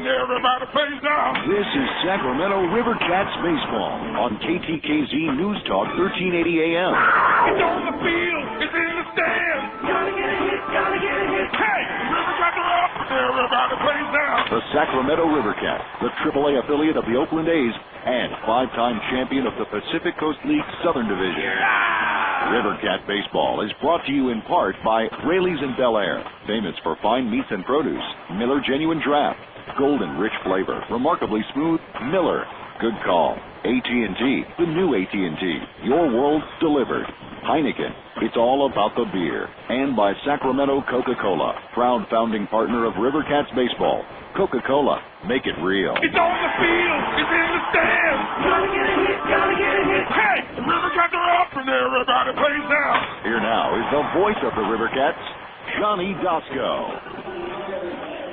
and everybody plays down. This is Sacramento River Cats baseball on KTKZ News Talk 1380 AM. It's on the field. It's in the stands. Gotta get a hit. Gotta get a hit. Hey, the River Cats are up and everybody plays down. The Sacramento River Cats, the AAA affiliate of the Oakland A's and five-time champion of the Pacific Coast League Southern Division. River Cat Baseball is brought to you in part by Rayleigh's in Bel Air, famous for fine meats and produce. Miller Genuine Draft, golden rich flavor, remarkably smooth. Miller, good call. AT&T, the new AT&T, your world delivered. Heineken, it's all about the beer. And by Sacramento Coca-Cola, proud founding partner of River Cats Baseball. Coca-Cola, make it real. It's on the field. It's in the stands. Gotta get a hit. Gotta get a hit. Hey, the River Cats are up and everybody plays down. Here now is the voice of the River Cats, Johnny Dosco.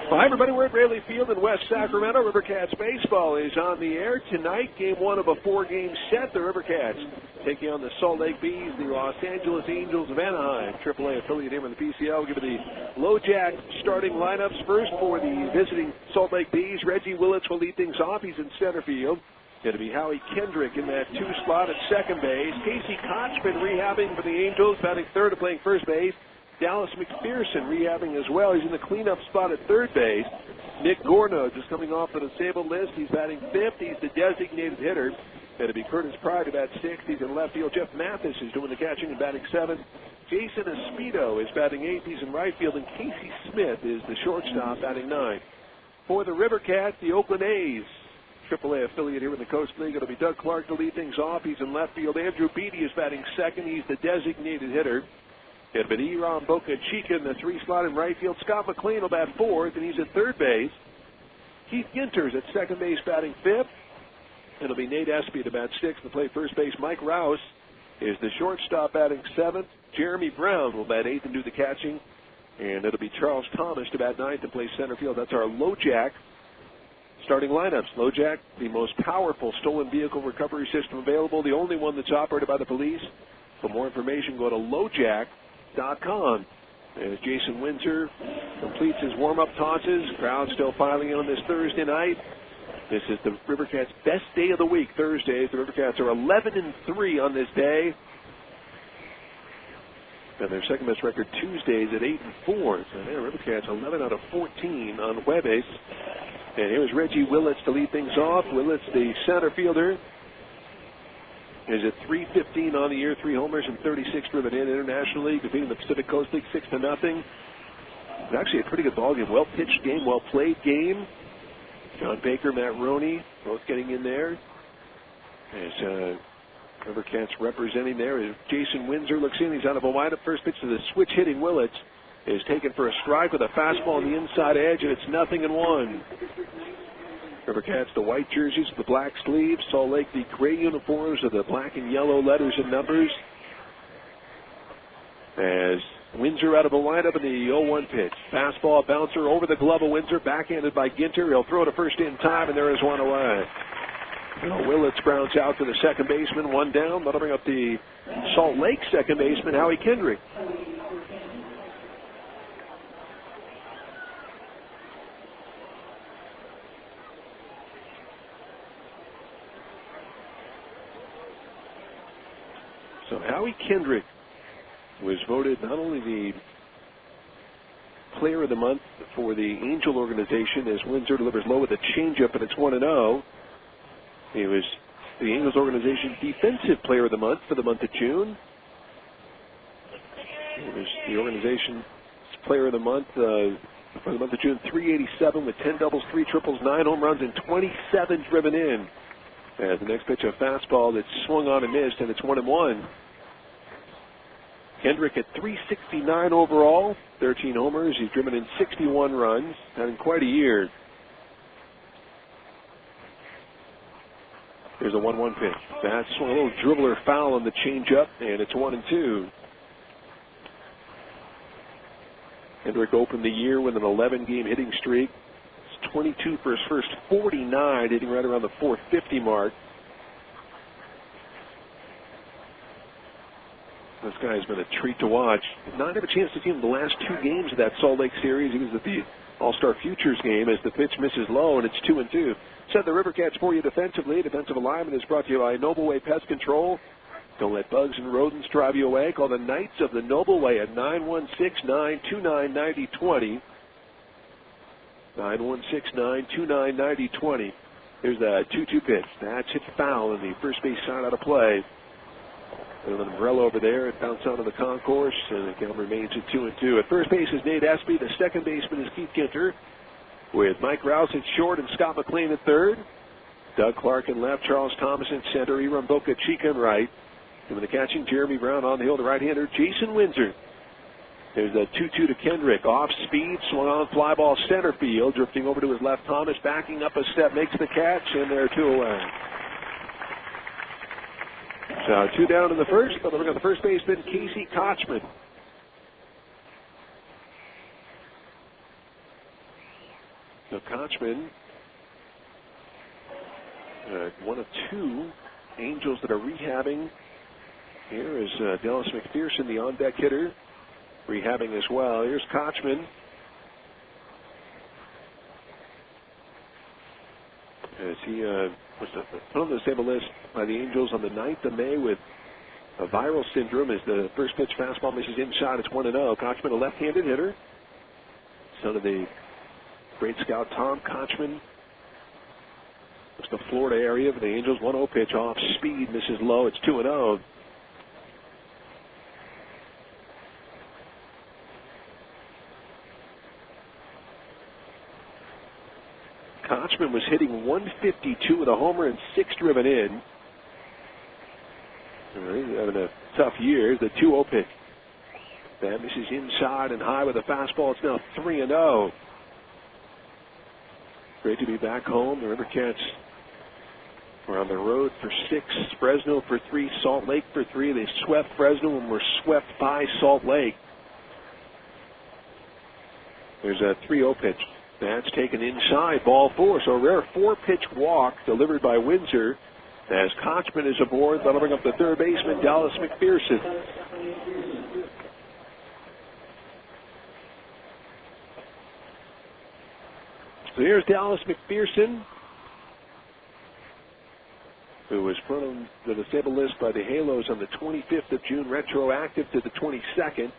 Hi, everybody. We're at Rayleigh Field in West Sacramento. River Cats baseball is on the air tonight. Game one of a four-game set. The River Cats taking on the Salt Lake Bees, the Los Angeles Angels of Anaheim, AAA affiliate here in the PCL. We'll give you the LoJack starting lineups first for the visiting Salt Lake Bees. Reggie Willits will lead things off. He's in center field. It'll be Howie Kendrick in that two slot at second base. Casey Koch been rehabbing for the Angels, batting third and playing first base. Dallas McPherson rehabbing as well. He's in the cleanup spot at third base. Nick Gorno just coming off the disabled list. He's batting fifth. He's the designated hitter. That'll be Curtis Pride to bat sixth. He's in left field. Jeff Mathis is doing the catching and batting seventh. Jason Espedo is batting eighth. He's in right field. And Casey Smith is the shortstop, batting ninth. For the River Cats, the Oakland A's, AAA affiliate here in the Coast League. It'll be Doug Clark to lead things off. He's in left field. Andrew Beatty is batting second. He's the designated hitter. It'll be Eron Boca Chica in the three slot in right field. Scott McLean will bat fourth, and he's at third base. Keith Ginters at second base batting fifth. It'll be Nate Espy to bat sixth to play first base. Mike Rouse is the shortstop batting seventh. Jeremy Brown will bat eighth and do the catching. And it'll be Charles Thomas to bat ninth and play center field. That's our LoJack starting lineups. LoJack, the most powerful stolen vehicle recovery system available, the only one that's operated by the police. For more information, go to LoJack.com. As Jason Windsor completes his warm-up tosses, crowd still piling in on this Thursday night. This is the River Cats' best day of the week, Thursdays. The River Cats are 11-3 on this day. And their second best record Tuesdays at 8-4. So the River Cats 11 out of 14 on Jueves. And here's Reggie Willits to lead things off. Willits, the center fielder, is at .315 on the year, 3 homers and 36 driven in internationally, defeating the Pacific Coast League 6-0. It's actually a pretty good ball game, well-pitched game, well-played game. John Baker, Matt Roney, both getting in there. As River Cats representing there is Jason Windsor looks in. He's out of a windup. First pitch to the switch-hitting Willits is taken for a strike with a fastball on the inside edge, and it's 0-1. River Cats, the white jerseys, the black sleeves. Salt Lake, the gray uniforms with the black and yellow letters and numbers. As Windsor out of the lineup in the 0-1 pitch. Fastball bouncer over the glove of Windsor, backhanded by Ginter. He'll throw to first in time, and there is one away. Willits grounds out to the second baseman, one down. That'll bring up the Salt Lake second baseman, Howie Kendrick. So Howie Kendrick was voted not only the player of the month for the Angel organization as Windsor delivers low with a changeup, and it's 1-0. He was the Angels organization defensive player of the month for the month of June. He was the organization's player of the month for the month of June, 387 with 10 doubles, 3 triples, 9 home runs, and 27 driven in. As the next pitch, a fastball that swung on and missed, and it's 1-1. Kendrick at 369 overall, 13 homers. He's driven in 61 runs, having quite a year. Here's a 1-1 pitch. That's a little dribbler foul on the changeup, and it's 1-2. Kendrick opened the year with an 11-game hitting streak. It's 22 for his first 49, hitting right around the 450 mark. This guy has been a treat to watch. Did not have a chance to see him in the last 2 games of that Salt Lake series. He was at the All-Star Futures game as the pitch misses low, and it's 2-2. Set the River Cats for you defensively. Defensive alignment is brought to you by Noble Way Pest Control. Don't let bugs and rodents drive you away. Call the Knights of the Noble Way at 916-929-9020. 916-929-9020. Here's the 2-2 pitch. That's hit foul in the first base side out of play. There's an umbrella over there. It bounced onto the concourse, and the count remains at 2-2. At first base is Nate Espy. The second baseman is Keith Ginter, with Mike Rouse at short and Scott McLean at third. Doug Clark in left, Charles Thomas in center, Iram Boca Chica in right. And with the catching, Jeremy Brown on the hill, the right-hander, Jason Windsor. There's a 2-2 to Kendrick. Off speed, swung on fly ball center field. Drifting over to his left, Thomas backing up a step, makes the catch, and they're 2 away. So 2 down in the first, but we're going to the first baseman, Casey Kochman. So Kochman, one of 2 Angels that are rehabbing. Here is Dallas McPherson, the on-deck hitter, rehabbing as well. Here's Kochman. As he was put on the disabled list by the Angels on the 9th of May with a viral syndrome. As the first pitch fastball misses inside, it's 1-0. Kochman, a left-handed hitter. Son of the great scout Tom Kochman. It's the Florida area for the Angels. 1-0 pitch off speed, misses low. It's 2-0. Kochman was hitting 152 with a homer and 6 driven in. He's having a tough year. The 2-0 pitch. That misses inside and high with a fastball. It's now 3-0. Great to be back home. The River Cats were on the road for 6, Fresno for 3, Salt Lake for 3. They swept Fresno and were swept by Salt Lake. There's a 3-0 pitch. That's taken inside, ball 4. So a rare 4-pitch walk delivered by Windsor as Kochman is aboard. That'll bring up the third baseman, Dallas McPherson. So here's Dallas McPherson, who was put on the disabled list by the Halos on the 25th of June, retroactive to the 22nd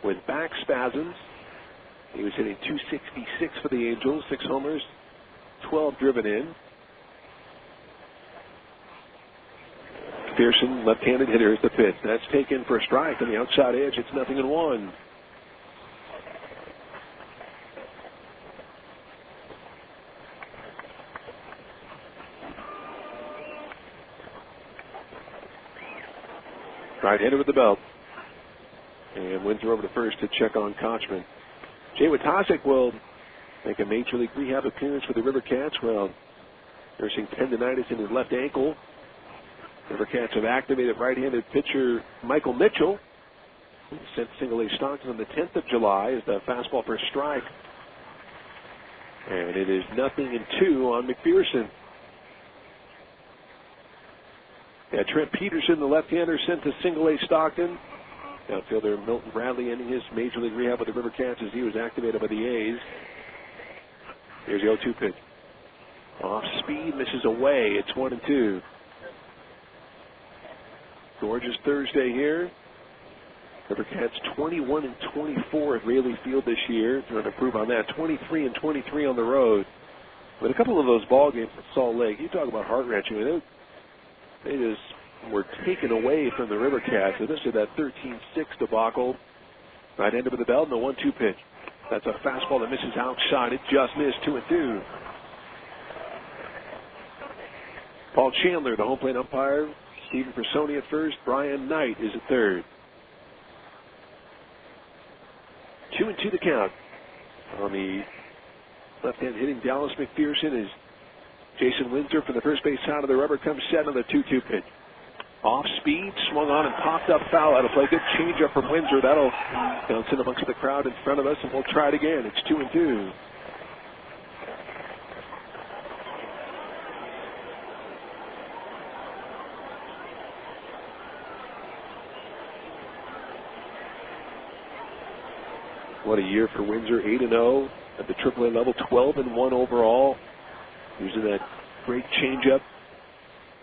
with back spasms. He was hitting 266 for the Angels, 6 homers, 12 driven in. Pearson, left-handed hitter, is the pitch. That's taken for a strike on the outside edge. It's 0-1. Right-hander with the belt. And Windsor over to first to check on Kochman. Jay Witosik will make a Major League Rehab appearance for the River Cats. Well, nursing tendonitis in his left ankle. River Cats have activated right-handed pitcher Michael Mitchell. He sent single-A Stockton on the 10th of July as the fastball for a strike. And it is 0-2 on McPherson. Yeah, Trent Peterson, the left-hander, sent to single-A Stockton. Outfielder Milton Bradley ending his Major League Rehab with the River Cats as he was activated by the A's. Here's the 0-2 pitch. Off speed, misses away. It's 1-2. Gorgeous Thursday here. River Cats 21-24 at Raley Field this year. Trying to improve on that. 23-23 on the road. But a couple of those ball games at Salt Lake, you talk about heart-wrenching. They just were taken away from the River Cats. And this is that 13-6 debacle. Right end of the belt and the 1-2 pitch. That's a fastball that misses outside. It just missed. 2-2. Paul Chandler, the home plate umpire. Stephen Personi at first. Brian Knight is at third. 2-2 the count. On the left-hand hitting Dallas McPherson is Jason Windsor from the first base side of the rubber. Comes set on the 2-2 pitch. Off speed, swung on and popped up foul. That'll play. Good changeup from Windsor. That'll bounce in amongst the crowd in front of us, and we'll try it again. It's 2-2. What a year for Windsor. 8-0. at the AAA level, 12-1 overall. Using that great changeup.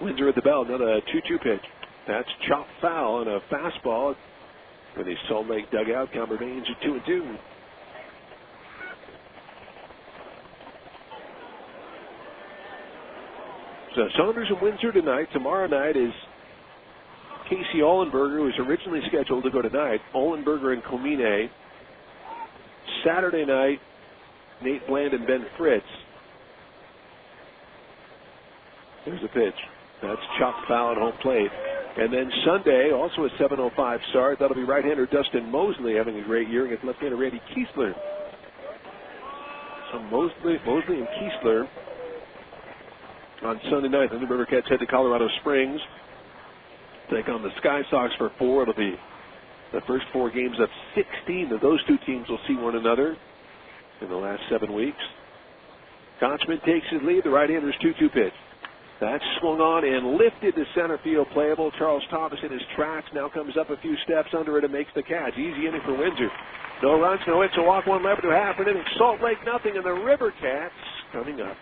Windsor at the bell, another 2-2 pitch. That's chopped foul and a fastball for the Salt Lake dugout. Count remains at 2-2. So Saunders and Windsor tonight. Tomorrow night is Casey Ohlenberger, who was originally scheduled to go tonight. Ohlenberger and Comine. Saturday night, Nate Bland and Ben Fritz. There's a pitch. That's chopped foul at home plate. And then Sunday, also a 7:05 start. That'll be right-hander Dustin Mosley having a great year against left-hander Randy Kiesler. So Mosley and Kiesler on Sunday night. Then the Rivercats head to Colorado Springs. Take on the Sky Sox for 4. It'll be the first 4 games of 16 of those two teams will see one another in the last 7 weeks. Konchman takes his lead. The right-hander's 2-2 pitch. That's swung on and lifted to center field, playable. Charles Thomas in his tracks, now comes up a few steps under it and makes the catch. Easy inning for Windsor. No runs, no hits, a walk, 1 left to half an inning. Salt Lake nothing, and the Rivercats coming up.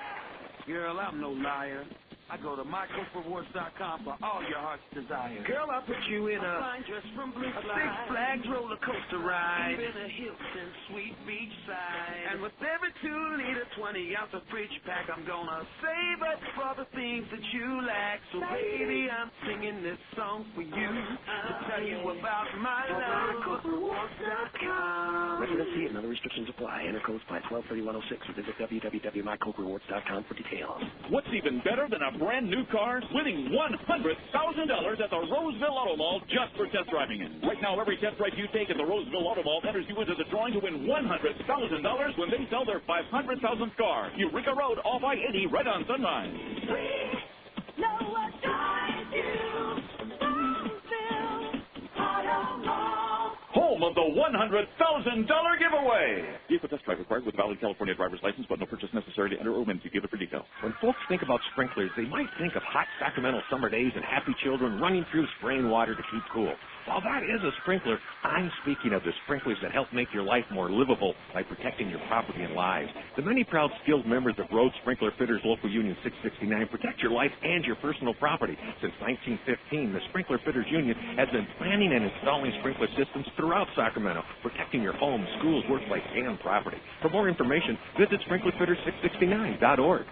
Girl, I'm no liar. I go to mycoachrewards.com for all your heart's desire. Girl, I put you in a fine dress from Blue Flag, Six Flags roller coaster ride, in a Hilton sweet beach side. And with every 2-liter 20-ounce of fridge pack, I'm gonna save up for the things that you lack. So baby, I'm singing this song for you to tell you about my love. MyCoachRewards.com. Residency and other restrictions apply. Enter code 123106 or visit www.mycoachrewards.com for details. What's even better than a brand new car? Winning $100,000 at the Roseville Auto Mall just for test driving it. Right now, every test drive you take at the Roseville Auto Mall enters you into the drawing to win $100,000 when they sell their 500,000th car. Eureka Road off I-80 right on Sunrise. We know what drives you. Roseville Auto Mall. Home of the $100,000 giveaway. Vehicle test drive required with a valid California driver's license, but no purchase necessary to enter or win. See dealer for details. When folks think about sprinklers, they might think of hot Sacramento summer days and happy children running through spraying water to keep cool. While that is a sprinkler, I'm speaking of the sprinklers that help make your life more livable by protecting your property and lives. The many proud skilled members of Road Sprinkler Fitters Local Union 669 protect your life and your personal property. Since 1915, the Sprinkler Fitters Union has been planning and installing sprinkler systems throughout Sacramento, protecting your home, schools, workplace, and property. For more information, visit sprinklerfitters669.org.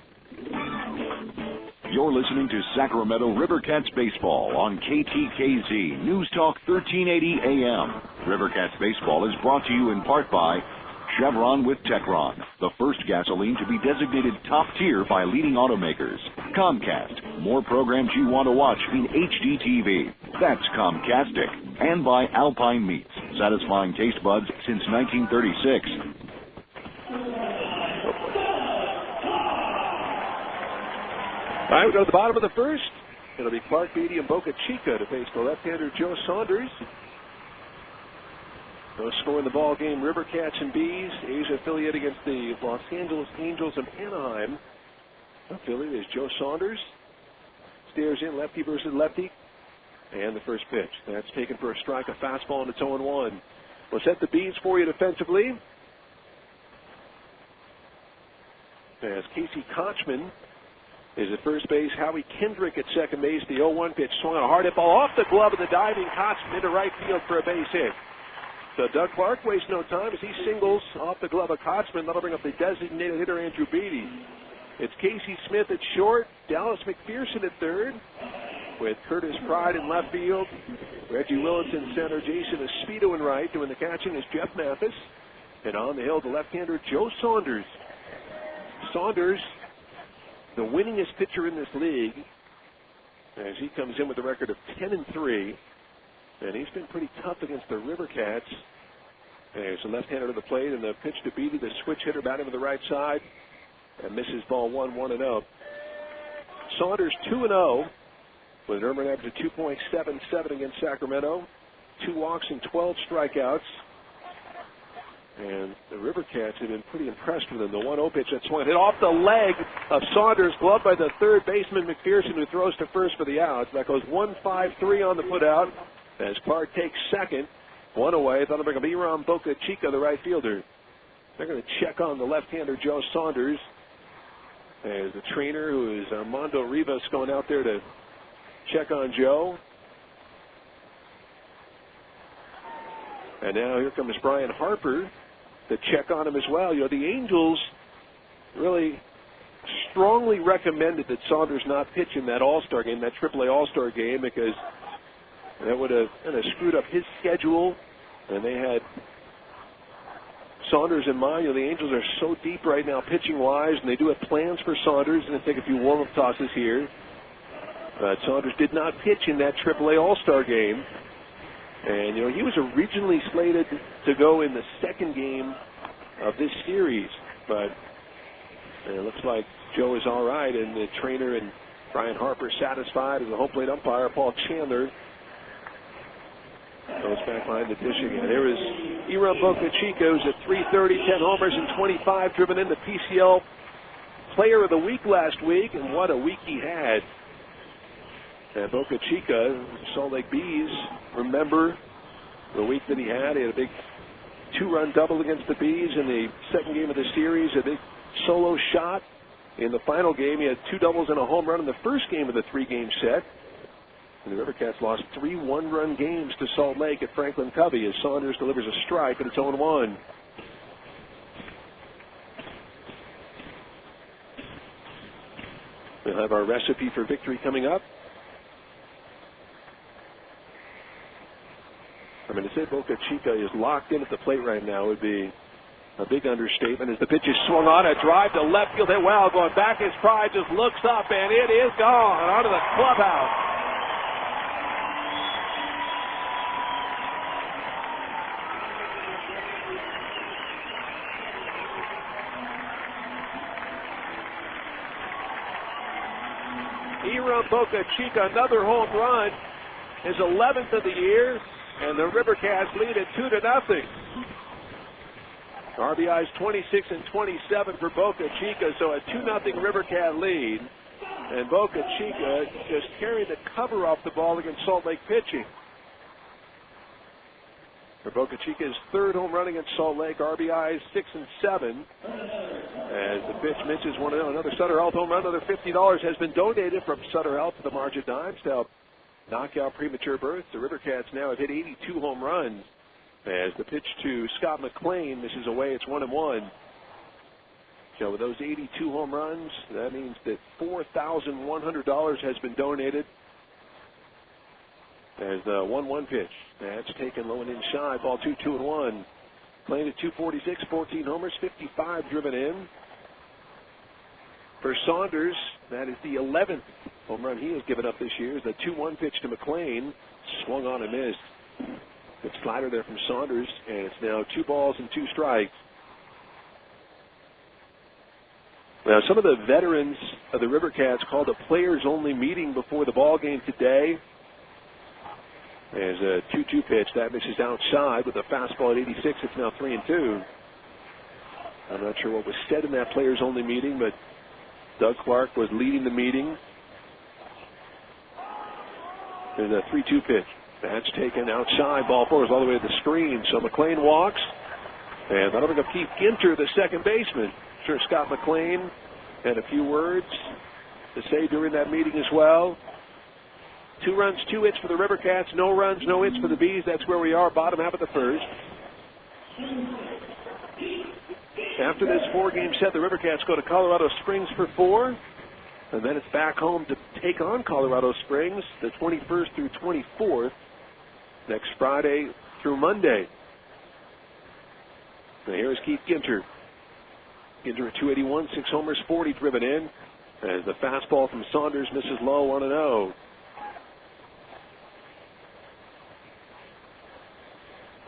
You're listening to Sacramento Rivercats Baseball on KTKZ News Talk 1380 AM. Rivercats Baseball is brought to you in part by Chevron with Techron, the first gasoline to be designated top tier by leading automakers. Comcast, more programs you want to watch in HD TV. That's Comcastic. And by Alpine Meats, satisfying taste buds since 1936. All right, we go to the bottom of the first. It'll be Clark Beatty and Boca Chica to face the left-hander Joe Saunders. No score in the ball game. Rivercats and Bees, Asia affiliate against the Los Angeles Angels of Anaheim. Affiliate is Joe Saunders. Stares in, lefty versus lefty. And the first pitch. That's taken for a strike, a fastball, and it's 0-1. We'll set the Bees for you defensively. As Casey Konchman is at first base. Howie Kendrick at second base. The 0-1 pitch swung on a hard hit ball off the glove of the diving Konchman into right field for a base hit. So Doug Clark wastes no time as he singles off the glove of Konchman. That'll bring up the designated hitter Andrew Beatty. It's Casey Smith at short, Dallas McPherson at third, with Curtis Pride in left field, Reggie Willis in center, Jason Espedo in right. Doing the catching is Jeff Mathis. And on the hill, the left-hander Joe Saunders. Saunders, the winningest pitcher in this league, as he comes in with a record of 10-3, and he's been pretty tough against the Rivercats. There's a left-hander to the plate, and the pitch to Beatty, the switch hitter batting to the right side, and misses ball 1-0. Saunders 2-0 with an earned run average of 2.77 against Sacramento, 2 walks and 12 strikeouts. And the Rivercats have been pretty impressed with him. The 1-0 pitch that swung hit off the leg of Saunders, gloved by the third baseman McPherson, who throws to first for the out. That goes 1-5-3 on the putout as Clark takes second. 1 away. That'll bring up Iram Boca Chica, the right fielder. They're going to check on the left-hander, Joe Saunders. As the trainer, who is Armando Rivas, going out there to check on Joe. And now here comes Brian Harper to check on him as well. You know, the Angels really strongly recommended that Saunders not pitch in that All-Star game, that AAA All-Star game, because that would have kind of screwed up his schedule. And they had Saunders in mind. You know, the Angels are so deep right now pitching-wise, and they do have plans for Saunders. And they take a few warm-up tosses here. But Saunders did not pitch in that AAA All-Star game. And, you know, he was originally slated to go in the second game of this series. But it looks like Joe is all right, and the trainer and Brian Harper satisfied, as the home plate umpire, Paul Chandler, goes back behind the dish again. There is Iram Boca Chico's at .330, 10 homers and 25 driven in, the PCL Player of the Week last week, and what a week he had. And Boca Chica, Salt Lake Bees, remember the week that he had. He had a big 2-run double against the Bees in the second game of the series, a big solo shot in the final game. He had 2 doubles and a home run in the first game of the 3-game set. And the Rivercats lost 3 one-run games to Salt Lake at Franklin Covey as Saunders delivers a strike at its 0-1. We'll have our recipe for victory coming up. I mean, to say Boca Chica is locked in at the plate right now would be a big understatement. As the pitch is swung on, a drive to left field, hit well, going back. His pride just looks up, and it is gone onto the clubhouse. Iram Boca Chica, another home run, his 11th of the year, and the Rivercats lead at 2-0. RBIs 26 and 27 for Boca Chica, so a 2-0 Rivercat lead. And Boca Chica just carried the cover off the ball against Salt Lake pitching. For Boca Chica's third home run against Salt Lake, RBIs 6 and 7. As the pitch misses 1-0, another Sutter Health home run, another $50 has been donated from Sutter Health to the March of Dimes to help knock out premature births. The Rivercats now have hit 82 home runs. As the pitch to Scott McLean misses away, it's 1-1. So with those 82 home runs, that means that $4,100 has been donated. As the 1-1 pitch, that's taken low and inside. Ball 2-1. Playing at 246, 14 homers, 55 driven in. For Saunders, that is the 11th home run he has given up this year. The 2-1 pitch to McLean, swung on and missed. Good slider there from Saunders, and it's now 2 balls and 2 strikes. Now, some of the veterans of the Rivercats called a players-only meeting before the ball game today. There's a 2-2 pitch that misses outside with a fastball at 86. It's now 3-2. I'm not sure what was said in that players-only meeting, but Doug Clark was leading the meeting. There's a 3-2 pitch. That's taken outside. Ball 4 is all the way to the screen. So McLean walks. And that'll bring up Keith Ginter, the second baseman. I'm sure Scott McLean had a few words to say during that meeting as well. 2 runs, 2 hits for the Rivercats. No runs, no hits for the Bees. That's where we are, bottom half of the first. After this 4-game set, the Rivercats go to Colorado Springs for 4. And then it's back home to take on Colorado Springs the 21st through 24th. Next Friday through Monday. Now here's Keith Ginter. Ginter at 281, 6 homers, 40 driven in. As the fastball from Saunders misses low, 1-0.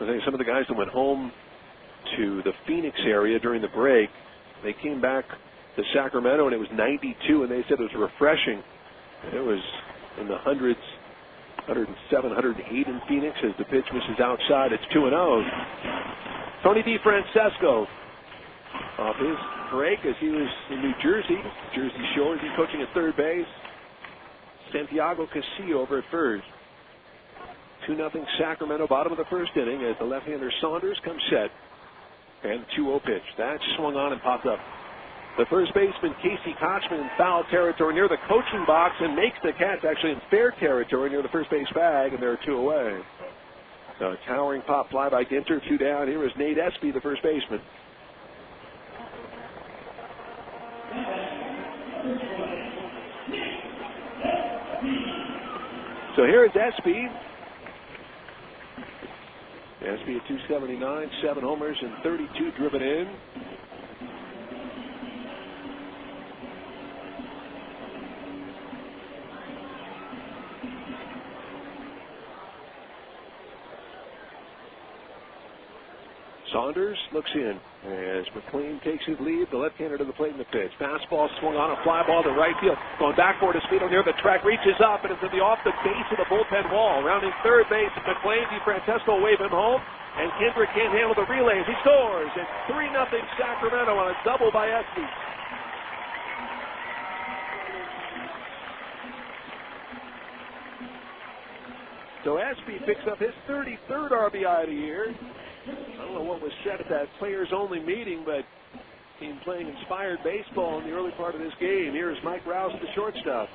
I think some of the guys that went home to the Phoenix area during the break, they came back to Sacramento and it was 92, and they said it was refreshing. It was in the hundreds, 107, 108 in Phoenix as the pitch misses outside. It's 2-0. Tony DeFrancesco off his break as he was in New Jersey Shores. He's coaching at third base. Santiago Castillo over at first. 2-0 Sacramento, bottom of the first inning as the left-hander Saunders comes set. And 2-0 pitch. That swung on and popped up. The first baseman, Casey Kochman, in foul territory near the coaching box and makes the catch actually in fair territory near the first base bag, and there are 2 away. So towering pop fly by Ginter, 2 down. Here is Nate Espy, the first baseman. So here is Espy. Espy at 279, 7 homers and 32 driven in. Saunders looks in as McLean takes his lead. The left-hander to the plate in the pitch. Fastball swung on, a fly ball to right field. Going back for his feet near the track, reaches up and is in the off the base of the bullpen wall. Rounding third base, McLean. DeFrancesco will wave him home. And Kendrick can't handle the relays. He scores. It's 3-0 Sacramento on a double by Espy. So Espy picks up his 33rd RBI of the year. I don't know what was said at that players-only meeting, but team playing inspired baseball in the early part of this game. Here's Mike Rouse, the shortstop.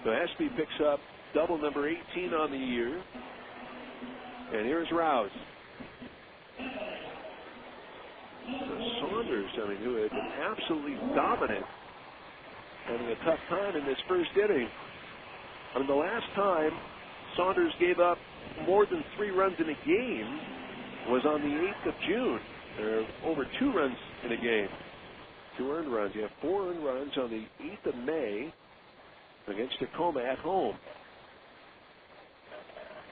So Espy picks up double number 18 on the year. And here's Rouse. So Saunders, who had been absolutely dominant, having a tough time in this first inning. The last time Saunders gave up more than 3 runs in a game was on the 8th of June. There are over 2 runs in a game. 2 earned runs. You have 4 earned runs on the 8th of May against Tacoma at home.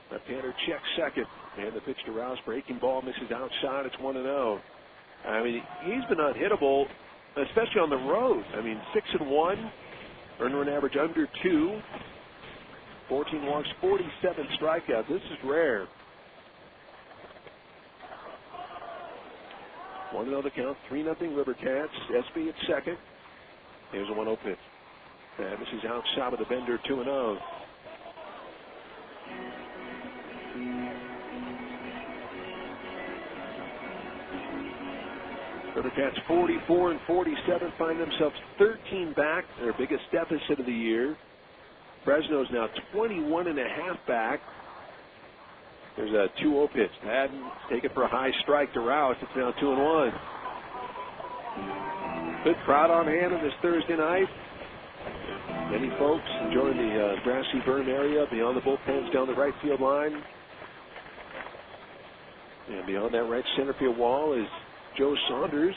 Left-hander checks second. And the pitch to Rouse. Breaking ball misses outside. It's 1-0. He's been unhittable, especially on the road. 6-1. Earned run average under 2. 14 walks, 47 strikeouts. This is rare. 1-0 the count, 3-0 Rivercats. Espy at second. Here's a 1-0 pitch. This is outside with the bender, 2-0. Rivercats 44-47, find themselves 13 back, their biggest deficit of the year. Fresno's now 21.5 back. There's a 2-0 pitch. Madden take it for a high strike to Rouse. It's now 2-1. Good crowd on hand on this Thursday night. Many folks enjoying the grassy berm area beyond the bullpens down the right field line. And beyond that right center field wall is Joe Saunders.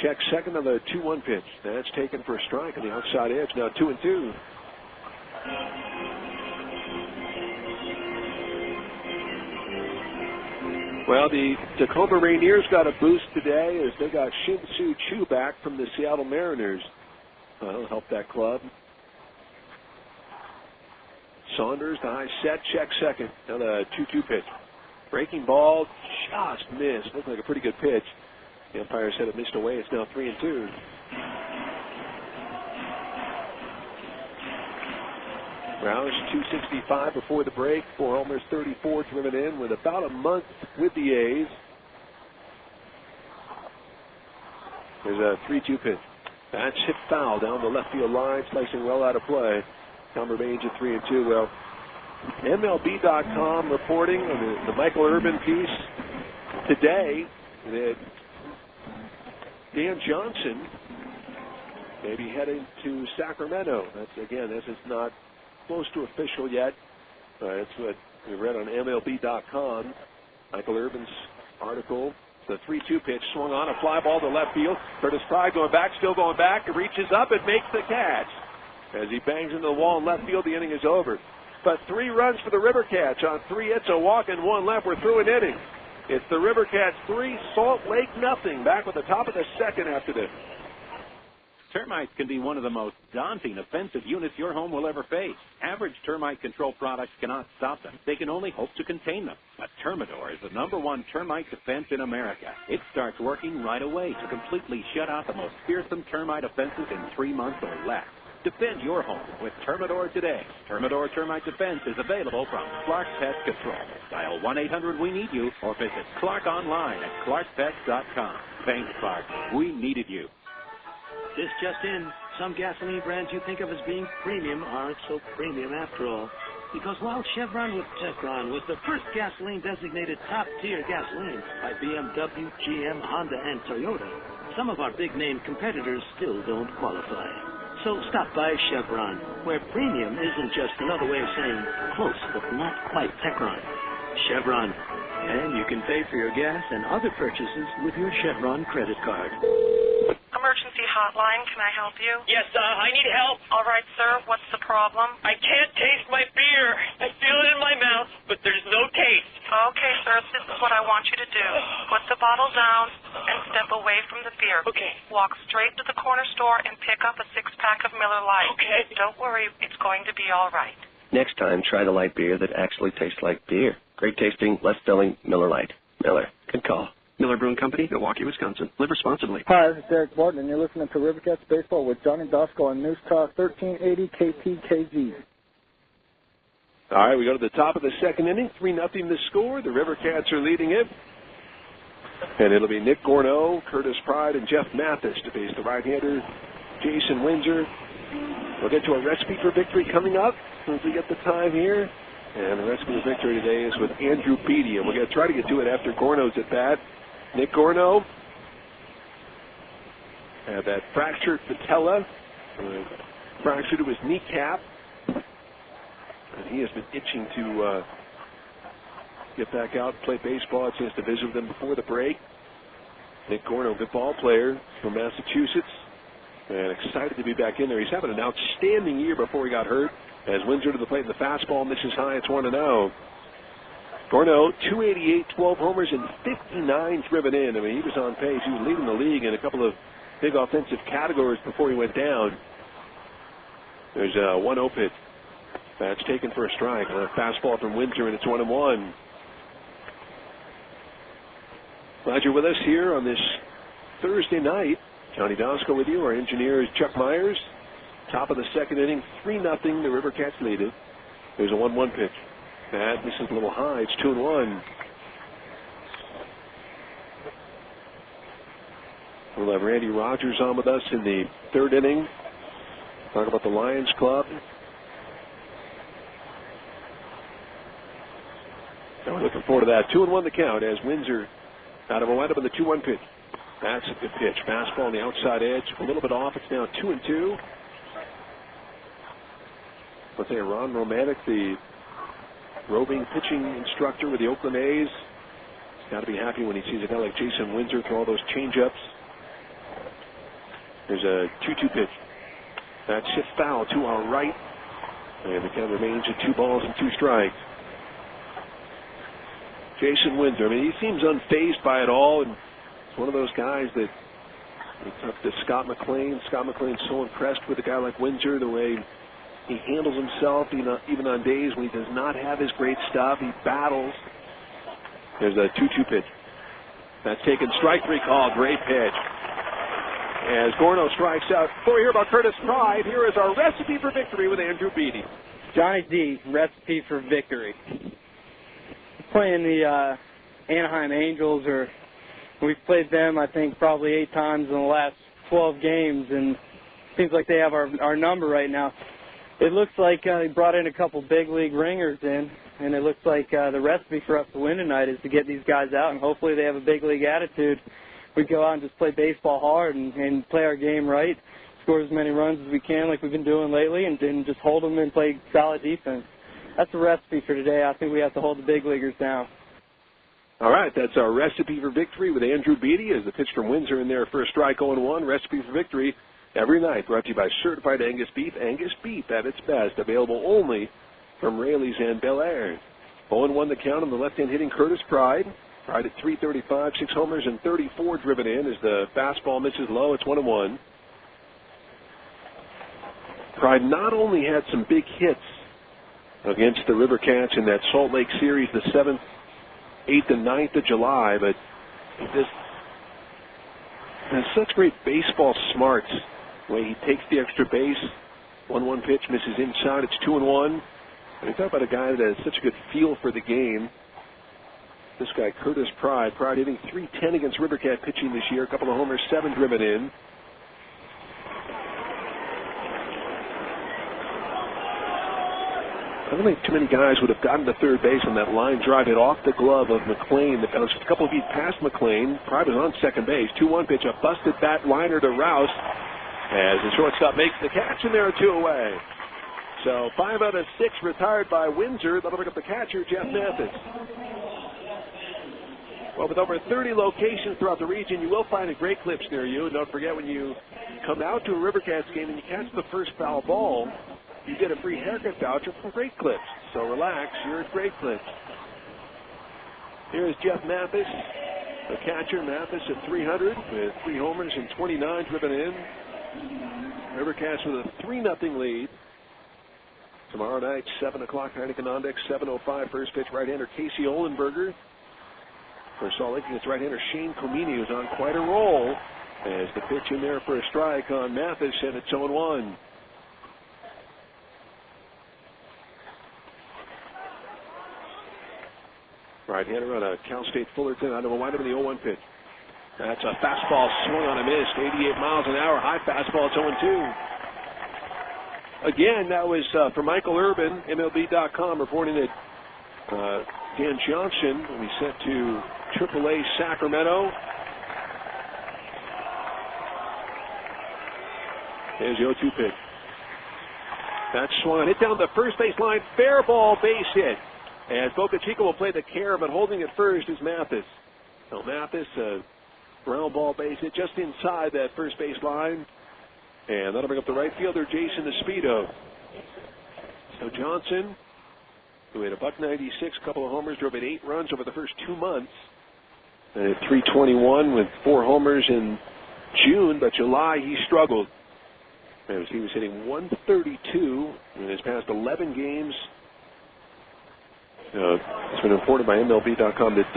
Checks second on the 2-1 pitch. That's taken for a strike on the outside edge. Now 2-2. Well, the Tacoma Rainiers got a boost today as they got Shin-Soo Choo back from the Seattle Mariners. That'll help that club. Saunders, the high set, check second. Now the 2-2 pitch. Breaking ball, just missed. Looked like a pretty good pitch. The umpire said it missed away. It's now 3-2. Rouse 265 before the break. 4 homers, 34 driven in with about a month with the A's. There's a 3-2 pitch. That's hit foul down the left field line, slicing well out of play. Tom Remains at 3-2. Well, MLB.com reporting on the Michael Urban piece today that Dan Johnson may be heading to Sacramento. This is not close to official yet. That's what we read on MLB.com. Michael Urban's article. The 3-2 pitch swung on, a fly ball to left field. Curtis Pride going back, still going back. It reaches up and makes the catch. As he bangs into the wall in left field, the inning is over. But 3 runs for the Rivercats on 3 hits, a walk, and 1 left. We're through an inning. It's the Rivercats 3, Salt Lake nothing. Back with the top of the second after this. Termites can be one of the most daunting offensive units your home will ever face. Average termite control products cannot stop them. They can only hope to contain them. But Termidor is the #1 termite defense in America. It starts working right away to completely shut out the most fearsome termite offenses in 3 months or less. Defend your home with Termidor today. Termidor Termite Defense is available from Clark Pest Control. Dial 1-800-WE-NEED-YOU or visit Clark online at clarkpest.com. Thanks, Clark. We needed you. This just in, some gasoline brands you think of as being premium aren't so premium after all. Because while Chevron with Techron was the first gasoline designated top-tier gasoline by BMW, GM, Honda, and Toyota, some of our big-name competitors still don't qualify. So stop by Chevron, where premium isn't just another way of saying close but not quite Techron. Chevron. And you can pay for your gas and other purchases with your Chevron credit card. Emergency hotline, can I help you? Yes, I need help. All right, sir, what's the problem? I can't taste my beer. I feel it in my mouth, but there's no taste. Okay, sir, this is what I want you to do. Put the bottle down and step away from the beer. Okay. Walk straight to the corner store and pick up a 6-pack of Miller Lite. Okay. Don't worry, it's going to be all right. Next time, try the light beer that actually tastes like beer. Great tasting, less filling, Miller Lite. Miller. Good call. Miller Brewing Company, Milwaukee, Wisconsin. Live responsibly. Hi, this is Derek Barton, and you're listening to Rivercats Baseball with Johnny Dosco on News Talk 1380 KPKG. All right, we go to the top of the second inning. 3-0 the score. The Rivercats are leading it. And it'll be Nick Gorneau, Curtis Pride, and Jeff Mathis to face the right-hander, Jason Windsor. We'll get to a recipe for victory coming up as we get the time here. And the recipe for victory today is with Andrew Beatty. And we're going to try to get to it after Gorneau's at bat. Nick Gorneau had that fractured patella, fracture to his kneecap. And he has been itching to get back out and play baseball. It's nice to visit with him before the break. Nick Gorneau, good ball player from Massachusetts. And excited to be back in there. He's having an outstanding year before he got hurt. As Windsor to the plate and the fastball misses high, it's 1-0. Gorneau, 288, 12 homers, and 59 driven in. I mean, he was on pace. He was leading the league in a couple of big offensive categories before he went down. There's a 1-0 pitch. That's taken for a strike. A fastball from Windsor, and it's 1-1. Glad you're with us here on this Thursday night. Johnny Dosco with you. Our engineer is Chuck Myers. Top of the second inning, 3-0. The Rivercats lead it. There's a 1-1 pitch. This is a little high. It's 2-1. We'll have Randy Rogers on with us in the third inning. Talk about the Lions Club. So we're looking forward to that. 2-1 the count as Windsor out of a windup on the 2-1 pitch. That's a good pitch. Fastball on the outside edge. A little bit off. It's now 2-2. Let's say Ron Romanek, the roving pitching instructor with the Oakland A's. He's got to be happy when he sees a guy like Jason Windsor throw all those changeups. There's a 2-2 pitch. That's hit foul to our right. And the count remains at 2 balls and 2 strikes. Jason Windsor, I mean, he seems unfazed by it all. And it's one of those guys that it's up to Scott McLean. Scott McLean's so impressed with a guy like Windsor, the way he handles himself, even on days when he does not have his great stuff. He battles. There's a 2-2 pitch. That's taken strike 3 call. Great pitch. As Gorneau strikes out. Before we hear about Curtis Pride, here is our recipe for victory with Andrew Beatty. Johnny D, recipe for victory. Playing the Anaheim Angels, or we've played them, I think, probably 8 times in the last 12 games, and it seems like they have our number right now. It looks like they brought in a couple big league ringers in, and it looks like the recipe for us to win tonight is to get these guys out, and hopefully they have a big league attitude. We go out and just play baseball hard and play our game right, score as many runs as we can like we've been doing lately, and just hold them and play solid defense. That's the recipe for today. I think we have to hold the big leaguers down. All right, that's our recipe for victory with Andrew Beatty as the pitch from Windsor in there for a strike 0-1. Recipe for victory every night, brought to you by Certified Angus Beef. Angus Beef at its best, available only from Raley's and Bel Air. 0-1 the count on the left-hand hitting Curtis Pride. Pride at .335, 6 homers and 34 driven in as the fastball misses low. It's 1-1. Pride not only had some big hits against the Rivercats in that Salt Lake series, the 7th, 8th, and 9th of July, but he just has such great baseball smarts. The way he takes the extra base, 1-1 pitch misses inside. It's 2-1. And you talk about a guy that has such a good feel for the game. This guy, Curtis Pride. Pride hitting .310 against River Cat pitching this year. A couple of homers, 7 driven in. I don't think too many guys would have gotten to third base on that line drive hit off the glove of McLean. That was just a couple of feet past McLean. Pride was on second base. 2-1 pitch, a busted bat liner to Rouse as the shortstop makes the catch, and there are 2 away. So 5 out of 6 retired by Windsor. That'll bring up the catcher, Jeff Mathis. Well, with over 30 locations throughout the region, you will find a Great Clips near you. And don't forget, when you come out to a River Cats game and you catch the first foul ball, you get a free haircut voucher from Great Clips. So relax, you're at Great Clips. Here's Jeff Mathis, the catcher. Mathis at .300 with 3 homers and 29 driven in. River Cats with a 3-0 lead. Tomorrow night, 7 o'clock, Heineken Ondex, 7:05 first pitch. Right-hander Casey Olenberger. For Salt Lake, against right-hander Shane Comini, who's on quite a roll. As the pitch in there for a strike on Mathis, and it's 0-1. Right-hander on a Cal State Fullerton. I don't wind up in the 0-1 pitch. That's a fastball swung on a miss. 88 miles an hour. High fastball. It's 0-2. Again, that was for Michael Urban, MLB.com, reporting that Dan Johnson will be sent to AAA Sacramento. There's the 0-2 pitch. That's swung. Hit down the first base line. Fair ball, base hit. As Boca Chica will play the care, but holding it first is Mathis. So Mathis, ground ball base hit just inside that first base line. And that'll bring up the right fielder, Jason Espedo. So Johnson, who had a .196, couple of homers, drove in 8 runs over the first 2 months. And at .321 with 4 homers in June, but July he struggled. As he was hitting .132 in his past 11 games. It's been reported by MLB.com that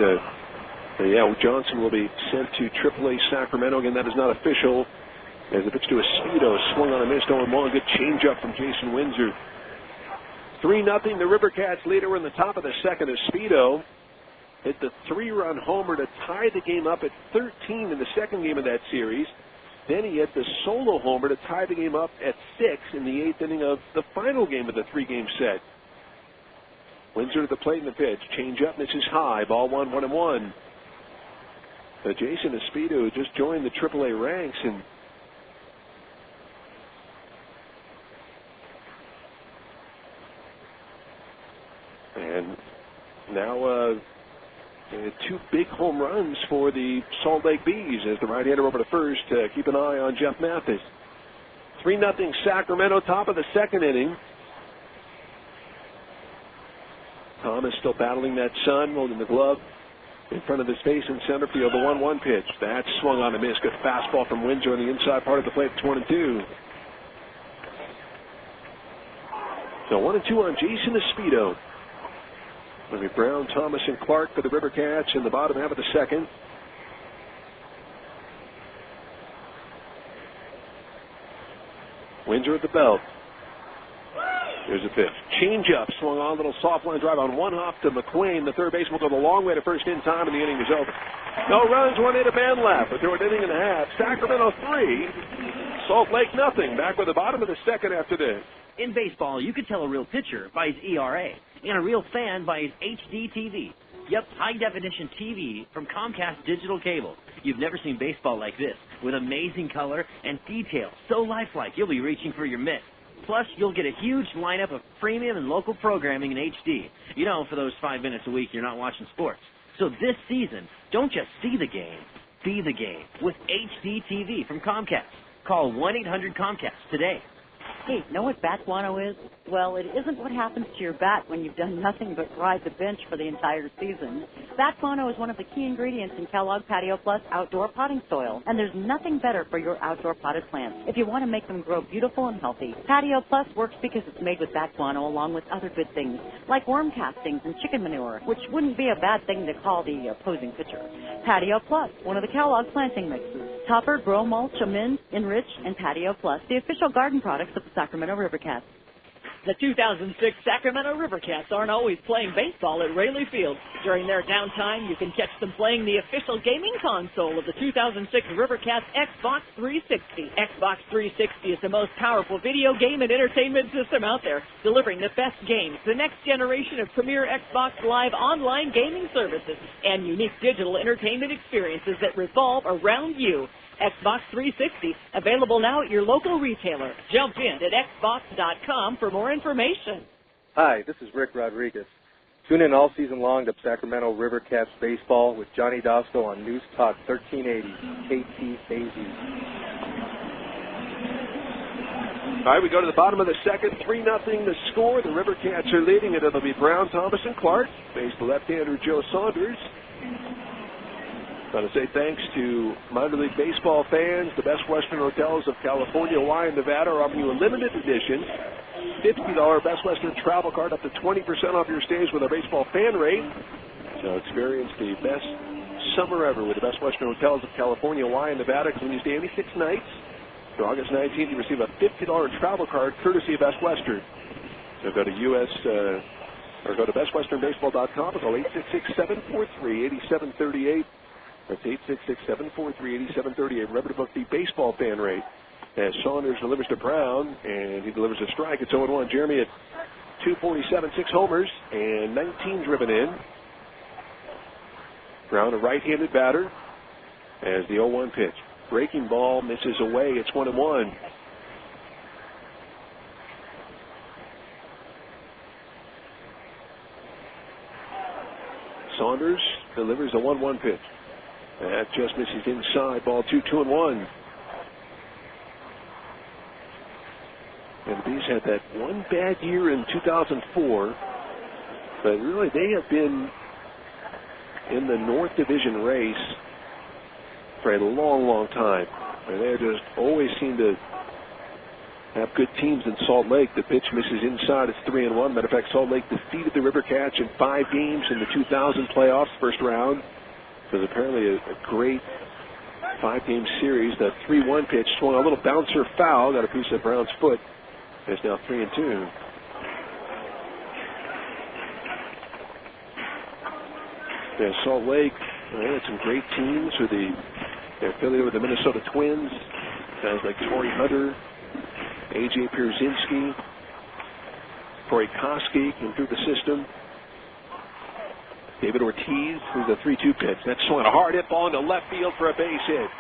Johnson will be sent to AAA Sacramento. Again, that is not official. As the pitch to Espedo, swung on a miss, 0-1. Good changeup from Jason Windsor. 3-0. The River Cats leader. We're in the top of the second. Espedo hit the 3-run homer to tie the game up at 13 in the second game of that series. Then he hit the solo homer to tie the game up at 6 in the 8th inning of the final game of the 3-game set. Windsor to the plate in the pitch. Change up, misses high. Ball 1-1. Jason Espedo just joined the AAA ranks, and now 2 big home runs for the Salt Lake Bees as the right-hander over to first. Keep an eye on Jeff Mathis. 3-0 Sacramento, top of the second inning. Thomas still battling that sun, holding the glove in front of his face in center field. The 1-1 pitch. That's swung on a miss. Good fastball from Windsor on the inside part of the plate. It's 1-2. So 1-2 on Jason Espedo. It'll be Brown, Thomas, and Clark for the River Cats in the bottom half of the second. Windsor at the belt. Here's a pitch. Change up. Swung on. Little soft line drive on one hop to McLean. The third baseman will go the long way to first in time, and the inning is over. No runs, 1 hit, a man left. But through an inning and a half. Sacramento 3, Salt Lake nothing. Back with the bottom of the second after this. In baseball, you can tell a real pitcher by his ERA and a real fan by his HD TV. Yep, high-definition TV from Comcast Digital Cable. You've never seen baseball like this, with amazing color and detail, so lifelike you'll be reaching for your mitt. Plus, you'll get a huge lineup of premium and local programming in HD. You know, for those 5 minutes a week you're not watching sports. So this season, don't just see the game, be the game with HD TV from Comcast. Call 1-800-COMCAST today. Hey, know what bat guano is? Well, it isn't what happens to your bat when you've done nothing but ride the bench for the entire season. Bat guano is one of the key ingredients in Kellogg Patio Plus outdoor potting soil, and there's nothing better for your outdoor potted plants if you want to make them grow beautiful and healthy. Patio Plus works because it's made with bat guano along with other good things, like worm castings and chicken manure, which wouldn't be a bad thing to call the opposing pitcher. Patio Plus, one of the Kellogg planting mixes. Topper, Grow Mulch, Amend, Enrich, and Patio Plus, the official garden products of the Sacramento River Cats. The 2006 Sacramento River Cats aren't always playing baseball at Rayleigh Field. During their downtime, you can catch them playing the official gaming console of the 2006 River Cats Xbox 360. Xbox 360 is the most powerful video game and entertainment system out there, delivering the best games, the next generation of premier Xbox Live online gaming services, and unique digital entertainment experiences that revolve around you. Xbox 360, available now at your local retailer. Jump in at xbox.com for more information. Hi, this is Rick Rodriguez. Tune in all season long to Sacramento River Cats baseball with Johnny Dostal on News Talk 1380, KTAZ. All right, we go to the bottom of the second, 3-0 the score. The River Cats are leading it. It'll be Brown, Thomas, and Clark. Face the left-hander Joe Saunders. I want to say thanks to minor league baseball fans. The Best Western Hotels of California, Hawaii, and Nevada are offering you a limited edition $50 Best Western travel card, up to 20% off your stays with our baseball fan rate. So experience the best summer ever with the Best Western Hotels of California, Hawaii, and Nevada. Because when you stay any 6 nights, through August 19th, you receive a $50 travel card courtesy of Best Western. So go to or go to bestwesternbaseball.com or call 866-743-8738. That's 866-743-8738. Remember to book the baseball fan rate. As Saunders delivers to Brown, and he delivers a strike. It's 0-1. Jeremy at 247, 6 homers, and 19 driven in. Brown, a right-handed batter, as the 0-1 pitch. Breaking ball misses away. It's 1-1. Saunders delivers a 1-1 pitch. That just misses inside. Ball 2-1. And the Bees had that one bad year in 2004, but really they have been in the North Division race for a long, long time. And they just always seem to have good teams in Salt Lake. The pitch misses inside. It's 3-1. Matter of fact, Salt Lake defeated the River Cats in 5 games in the 2000 playoffs, first round. It was apparently a great 5-game series. That 3-1 pitch swung a little bouncer foul, got a piece of Brown's foot. It's now 3-2. Yeah, Salt Lake, they had some great teams. They're affiliated with the Minnesota Twins. Guys like Torrey Hunter, A.J. Pierzynski, Corey Koski came through the system. David Ortiz, who's a 3-2 pitch. That's swung a hard hit ball into left field for a base hit.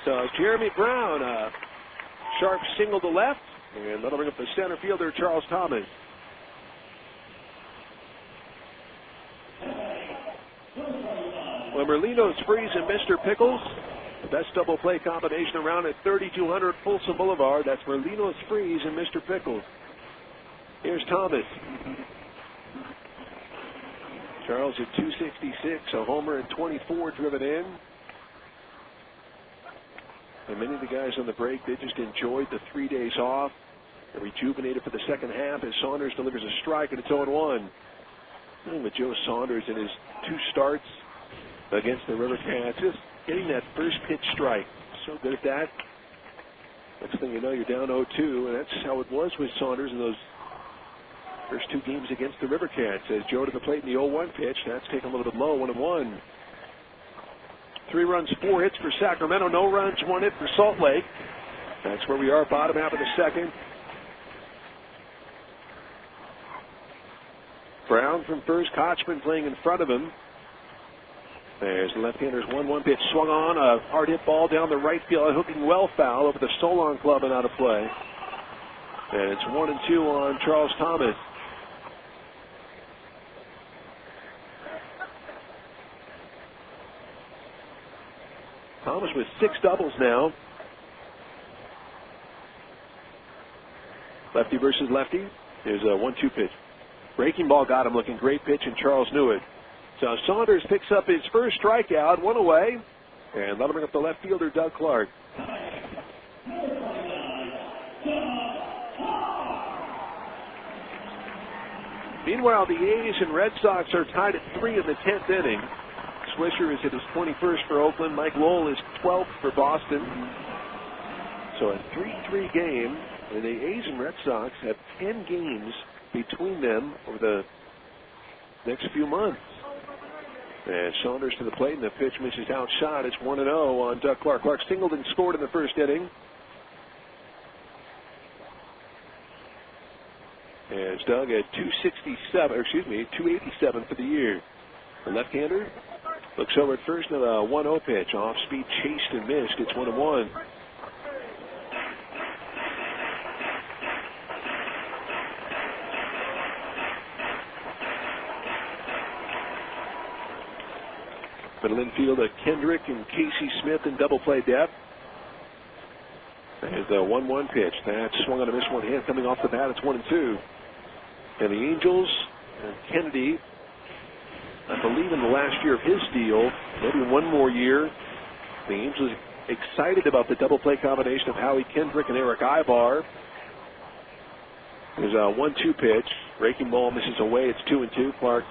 So Jeremy Brown, a sharp single to left, and that'll bring up the center fielder, Charles Thomas. When Merlino's Freeze and Mr. Pickles, the best double play combination around at 3200 Folsom Boulevard. That's Merlino's Freeze and Mr. Pickles. Here's Thomas. Charles at 266, a homer and 24 driven in. And many of the guys on the break, they just enjoyed the 3 days off. They're rejuvenated for the second half as Saunders delivers a strike, and it's 0-1. With Joe Saunders in his 2 starts against the River Cats, just getting that first pitch strike. So good at that. Next thing you know, you're down 0-2, and that's how it was with Saunders in those first 2 games against the River Cats. As Joe to the plate in the 0-1 pitch, that's taken a little bit low, 1-1. 3 runs, 4 hits for Sacramento, no runs, 1 hit for Salt Lake. That's where we are, bottom half of the second. Brown from first, Kochman playing in front of him. There's the left-hander's 1-1 pitch, swung on, a hard hit ball down the right field, hooking well foul over the Solon Club and out of play. And it's 1-2 on Charles Thomas. Thomas with 6 doubles now. Lefty versus lefty. Here's a 1-2 pitch. Breaking ball got him, looking great pitch, and Charles knew it. So Saunders picks up his first strikeout, 1 away, and that'll bring up the left fielder, Doug Clark. Meanwhile, the A's and Red Sox are tied at 3 in the 10th inning. Swisher is hit his 21st for Oakland. Mike Lowell is 12th for Boston. So a 3-3 game, and the A's and Red Sox have 10 games between them over the next few months. And Saunders to the plate, and the pitch misses outside. It's 1-0 on Doug Clark. Clark singled and scored in the first inning. As Doug at 287 for the year. The left-hander looks over at first, and a 1-0 pitch. Off-speed chased and missed. It's 1-1. Middle infield, Kendrick and Casey Smith in double play depth. There's the 1-1 pitch. That swung on a miss, one hand coming off the bat. It's 1-2. And the Angels and Kennedy, I believe in the last year of his deal, maybe one more year. The Angels excited about the double play combination of Howie Kendrick and Eric Ibar. There's a 1-2 pitch. Raking ball misses away. It's 2-2. Clark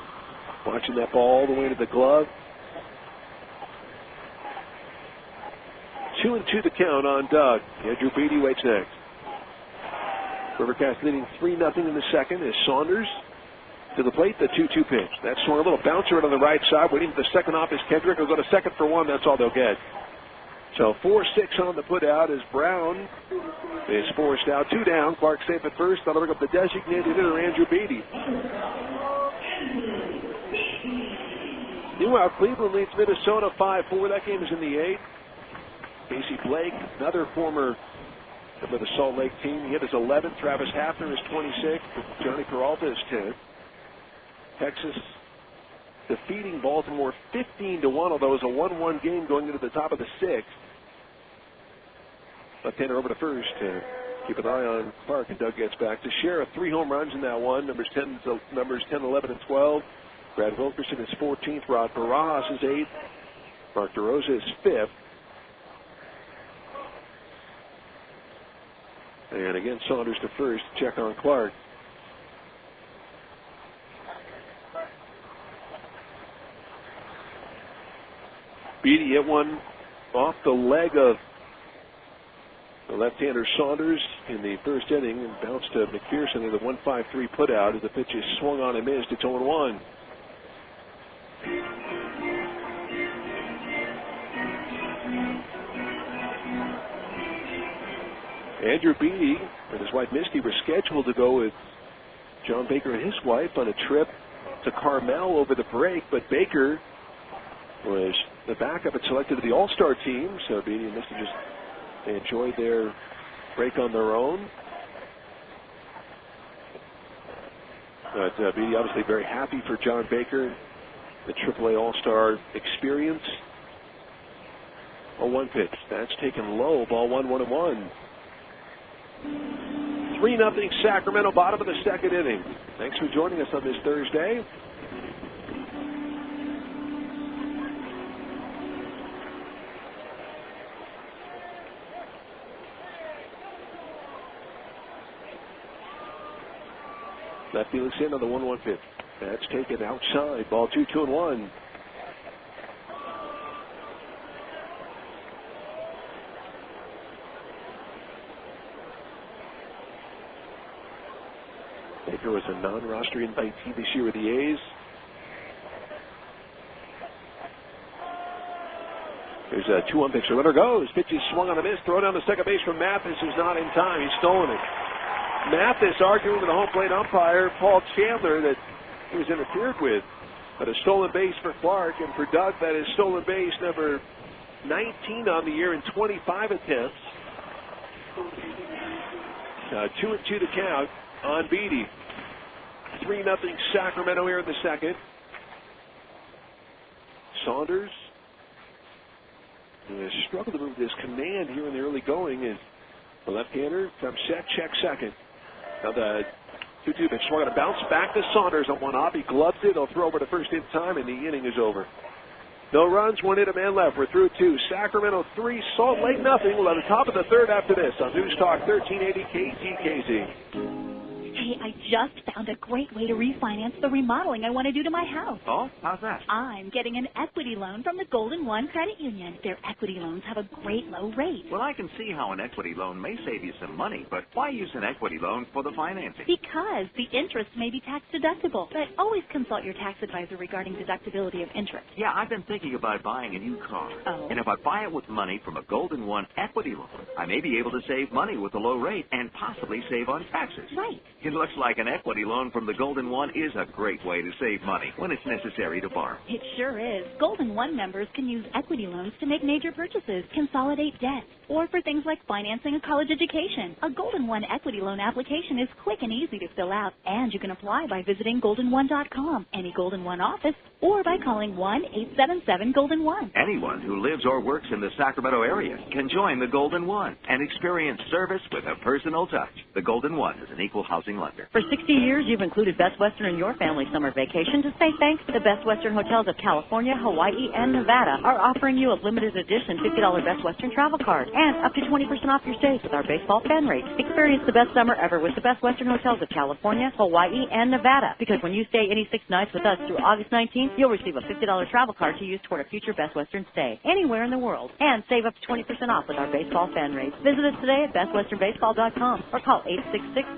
watching that ball all the way to the glove. 2-2 the count on Doug. Andrew Beatty waits next. Rivercats leading 3-0 in the second as Saunders to the plate, the 2-2 pitch. That swung a little bouncer on the right side, waiting for the second off is Kendrick. Will go to second for one. That's all they'll get. So 4-6 on the put out as Brown is forced out. 2 down. Clark safe at first. That'll bring up the designated hitter, Andrew Beatty. Meanwhile, Cleveland leads Minnesota 5-4. That game is in the 8th. Casey Blake, another former member of the Salt Lake team. He hit his 11th. Travis Hafner is 26th. Johnny Peralta is 10th. Texas defeating Baltimore 15-1, although it was a 1-1 game going into the top of the 6th. Left-hander over to first. Keep an eye on Clark, and Doug gets back to share 3 home runs in that one. Numbers 10, 11, and 12. Brad Wilkerson is 14th. Rod Barajas is 8th. Mark DeRosa is 5th. And again, Saunders to first. Check on Clark. Beatty hit one off the leg of the left-hander Saunders in the first inning and bounced to McPherson with a 1-5-3 putout as the pitch is swung on and missed. It's 0-1. Andrew Beatty and his wife Misty were scheduled to go with John Baker and his wife on a trip to Carmel over the break, but Baker was the backup and selected to the All-Star team, so Beatty and Misty just enjoyed their break on their own. But Beatty obviously very happy for John Baker, the AAA All-Star experience. 0-1 pitch. That's taken low. Ball 1-1-1. 3-0 Sacramento, bottom of the second inning. Thanks for joining us on this Thursday. Left field in on the 1-1 pitch. That's taken outside. Ball 2-2-1. Baker was a non-roster invitee this year with the A's. There's a 2-1 pitch. The runner goes. Pitch is swung on a miss. Throw down to second base from Mathis, who's not in time. He's stolen it. Mathis arguing with the home plate umpire, Paul Chandler, that he was interfered with. But a stolen base for Clark, and for Doug, that is stolen base number 19 on the year in 25 attempts. 2-2 the count on Beatty. 3-0 Sacramento here in the second. Saunders has struggled to move this command here in the early going, and the left-hander comes set, check second. Now the 2-2 pitch swung on a bounce back to Saunders on one hop. He gloves it. He'll throw over to first in time, and the inning is over. No runs, 1 hit, a man left. We're through 2. Sacramento 3, Salt Lake nothing. We'll have the top of the third after this on News Talk 1380 KTKZ. Hey, Hey, I just found a great way to refinance the remodeling I want to do to my house. Oh, how's that? I'm getting an equity loan from the Golden One Credit Union. Their equity loans have a great low rate. Well, I can see how an equity loan may save you some money, but why use an equity loan for the financing? Because the interest may be tax deductible. But always consult your tax advisor regarding deductibility of interest. Yeah, I've been thinking about buying a new car. Oh. And if I buy it with money from a Golden One equity loan, I may be able to save money with a low rate and possibly save on taxes. Right. It looks like an equity loan from the Golden One is a great way to save money when it's necessary to borrow. It sure is. Golden One members can use equity loans to make major purchases, consolidate debt, or for things like financing a college education. A Golden One equity loan application is quick and easy to fill out, and you can apply by visiting golden1.com, any Golden One office, or by calling 1-877-GOLDEN-1. Anyone who lives or works in the Sacramento area can join the Golden One and experience service with a personal touch. The Golden One is an equal housing lender. For 60 years, you've included Best Western in your family summer vacation. To say thanks, the Best Western hotels of California, Hawaii, and Nevada are offering you a limited edition $50 Best Western travel card and up to 20% off your stays with our baseball fan rates. Experience the best summer ever with the Best Western hotels of California, Hawaii, and Nevada. Because when you stay any 6 nights with us through August 19th, you'll receive a $50 travel card to use toward a future Best Western stay anywhere in the world and save up to 20% off with our baseball fan rates. Visit us today at bestwesternbaseball.com or call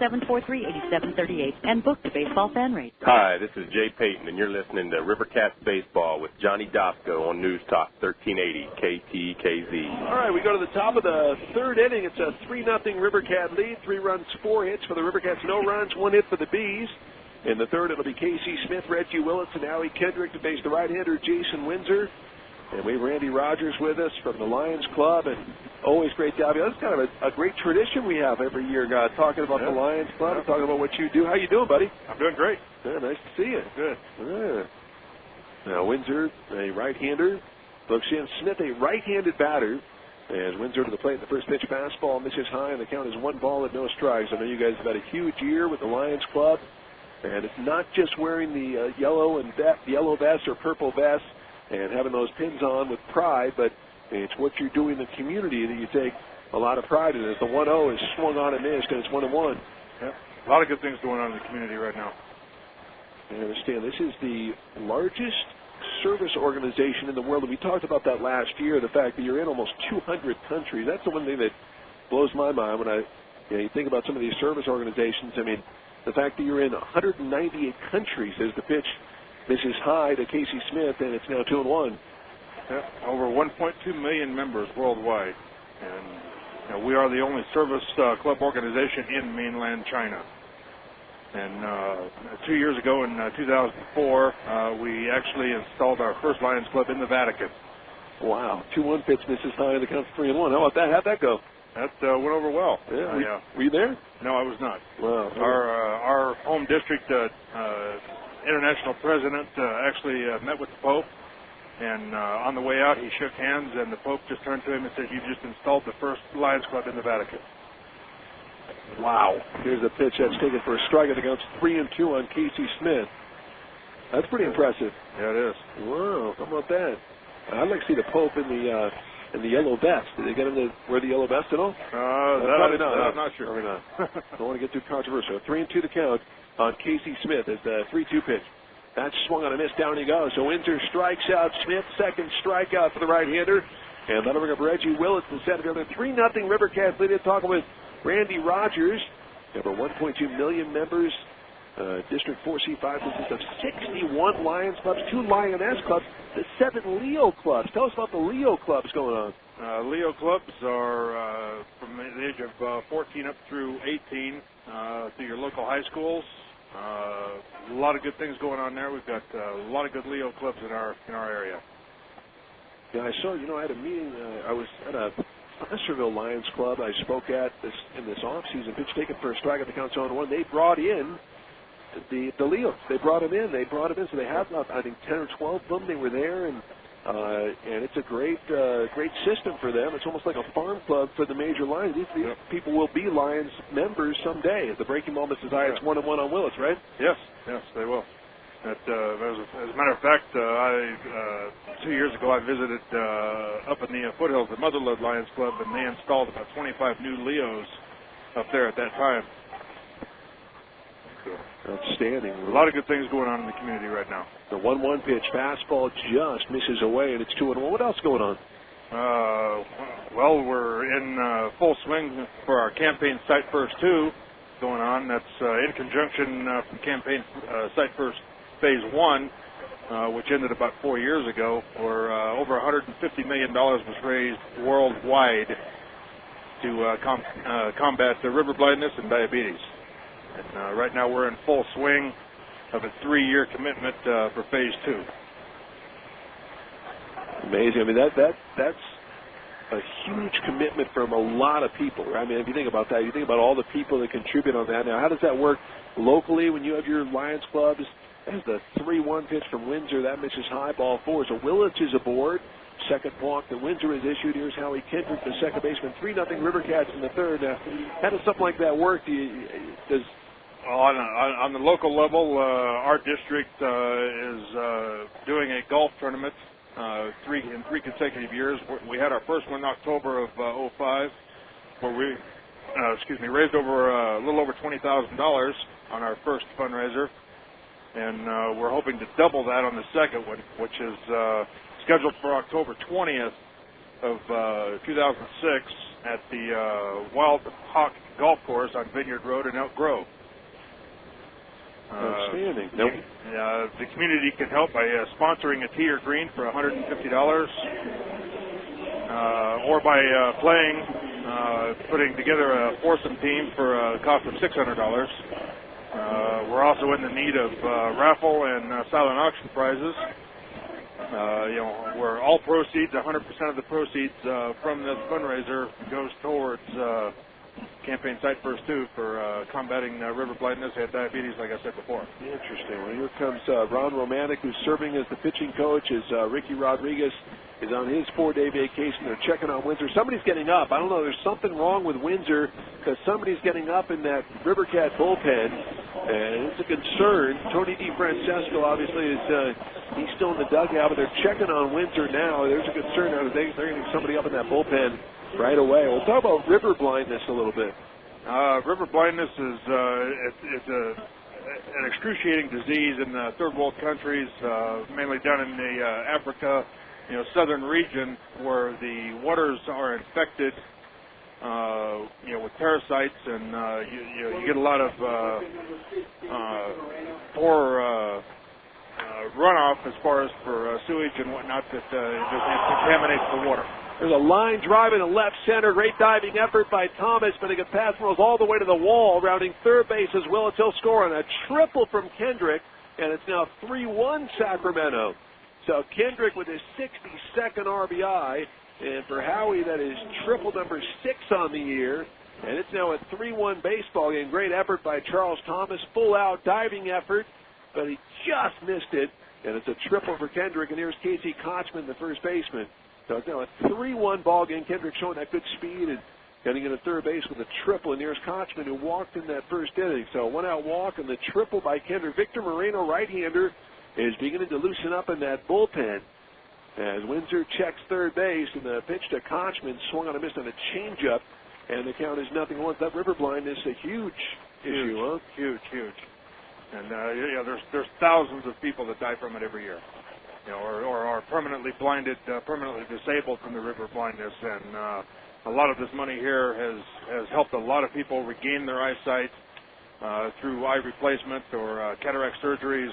866-743-8738 and book the baseball fan rate. Hi, this is Jay Payton, and you're listening to Rivercats Baseball with Johnny Dosco on News Talk 1380 KTKZ. All right, we go to the top of the third inning. It's a 3-0 Rivercat lead. 3 runs, 4 hits for the Rivercats. No runs, 1 hit for the Bees. In the third, it'll be Casey Smith, Reggie Willits, and Howie Kendrick to face the right-hander Jason Windsor. And we have Randy Rogers with us from the Lions Club, and always great to have you. That's kind of a great tradition we have every year, guys, talking about the Lions Club and talking about what you do. How you doing, buddy? I'm doing great. Yeah, nice to see you. Good. Yeah. Now, Windsor, a right-hander. Looks in. Smith, a right-handed batter. As Windsor to the plate, the first pitch fastball misses high, and the count is 1 ball and no strikes. I know you guys have had a huge year with the Lions Club, and it's not just wearing the yellow vest or purple vest and having those pins on with pride, but it's what you're doing in the community that you take a lot of pride in. As the 1-0 is swung on and missed, and it's 1-1. Yeah, a lot of good things going on in the community right now. I understand this is the largest service organization in the world, and we talked about that last year, the fact that you're in almost 200 countries. That's the one thing that blows my mind when you think about some of these service organizations. I mean, the fact that you're in 198 countries as the pitch misses high to Casey Smith, and it's now 2-1. Yeah, over 1.2 million members worldwide, and we are the only service club organization in mainland China. And 2 years ago, in 2004, we actually installed our first Lions Club in the Vatican. Wow. 2-1 pitch misses high, and the count's 3-1. How about that? How'd that go? That went over well. Yeah. Were you there? No, I was not. Wow. Our home district international president actually met with the Pope, and on the way out, he shook hands, and the Pope just turned to him and said, "You just installed the first Lions Club in the Vatican." Wow. Here's a pitch that's taken for a strike. It counts 3-2 on Casey Smith. That's pretty impressive. Yeah, it is. Wow. How about that? I'd like to see the Pope in the yellow vest. Did they get him to wear the yellow vest at all? Probably not. I'm not sure. Probably not. Don't want to get too controversial. 3-2 the count on Casey Smith as the 3-2 pitch. That's swung on a miss. Down he goes. So Windsor strikes out Smith. Second strikeout for the right-hander. And that'll bring up Reggie Willits to set it up. 3-0 Rivercats lead. Talking with Randy Rogers. Over 1.2 million members. District 4C5 consists of 61 Lions clubs, 2 Lioness clubs, the 7 Leo clubs. Tell us about the Leo clubs going on. Leo clubs are from the age of 14 up through 18 through your local high schools. A lot of good things going on there. We've got a lot of good Leo clubs in our area. Yeah, I saw. I had a meeting. I was at a Westerville Lions club. I spoke at in this off-season. Pitch taken for a strike at the count 0-1. They brought in the Leos. They brought them in. So they have, I think, 10 or 12 of them. They were there, and it's a great system for them. It's almost like a farm club for the major Lions. These people will be Lions members someday. At the breaking moment is high. It's 1-1 on Willits, right? Yes, they will. As a matter of fact, 2 years ago I visited up in the foothills at Motherlode Lions Club, and they installed about 25 new Leos up there at that time. So, outstanding. a lot of good things going on in the community right now. The 1-1 pitch, fastball just misses away, and it's 2-1. What else going on? Well, we're in full swing for our campaign Site First 2 going on. That's in conjunction from campaign Site First Phase 1, which ended about 4 years ago, where over $150 million was raised worldwide to combat the river blindness and diabetes. And right now we're in full swing of a 3-year commitment for Phase 2. Amazing. I mean, that's a huge commitment from a lot of people. Right? I mean, if you think about that, you think about all the people that contribute on that. Now, how does that work locally when you have your Lions clubs? As the 3-1 pitch from Windsor, that misses high, ball 4. So Willits is aboard. Second walk that Windsor has issued. Here's Howie Kendrick, the second baseman. 3-0 Rivercats in the third. How does something like that work? On the local level, our district is doing a golf tournament in 3 consecutive years. We had our first one in October of 2005, where we raised over a little over $20,000 on our first fundraiser, and we're hoping to double that on the second one, which is scheduled for October 20th of 2006 at the Wild Hawk Golf Course on Vineyard Road in Elk Grove. Outstanding. The community can help by sponsoring a tee or green for $150, or by putting together a foursome team for a cost of $600. We're also in the need of raffle and silent auction prizes. Where all proceeds, 100% of the proceeds from this fundraiser goes towards campaign Site First 2 for combating river blindness and diabetes, like I said before. Interesting. Well, here comes Ron Romanek, who's serving as the pitching coach, as Ricky Rodriguez is on his 4-day vacation. They're checking on Windsor. Somebody's getting up. I don't know. There's something wrong with Windsor because somebody's getting up in that Rivercat bullpen, and it's a concern. Tony DeFrancesco, obviously, he's still in the dugout, but they're checking on Windsor now. There's a concern now that they're getting somebody up in that bullpen right away. We'll talk about river blindness a little bit. River blindness is an excruciating disease in third world countries, mainly down in the Africa, southern region, where the waters are infected, with parasites, and you get a lot of poor runoff as far as for sewage and whatnot that contaminates the water. There's a line drive in the left center. Great diving effort by Thomas, but he gets pass rolls all the way to the wall, rounding third base as Willits. He'll score on a triple from Kendrick, and it's now 3-1 Sacramento. So Kendrick with his 62nd RBI, and for Howie, that is triple number 6 on the year, and it's now a 3-1 baseball game. Great effort by Charles Thomas, full out diving effort, but he just missed it, and it's a triple for Kendrick, and here's Casey Kochman, the first baseman. So it's now a 3-1 ball game. Kendrick showing that good speed and getting into third base with a triple. And here's Kochman, who walked in that first inning. So a one-out walk and the triple by Kendrick. Victor Moreno, right-hander, is beginning to loosen up in that bullpen as Windsor checks third base, and the pitch to Kochman swung on a miss on a changeup, and the count is 0-1. That river blindness is a huge issue, huh? Huge. And there's thousands of people that die from it every year. Or are permanently blinded, permanently disabled from the river blindness, and a lot of this money here has helped a lot of people regain their eyesight through eye replacement or cataract surgeries.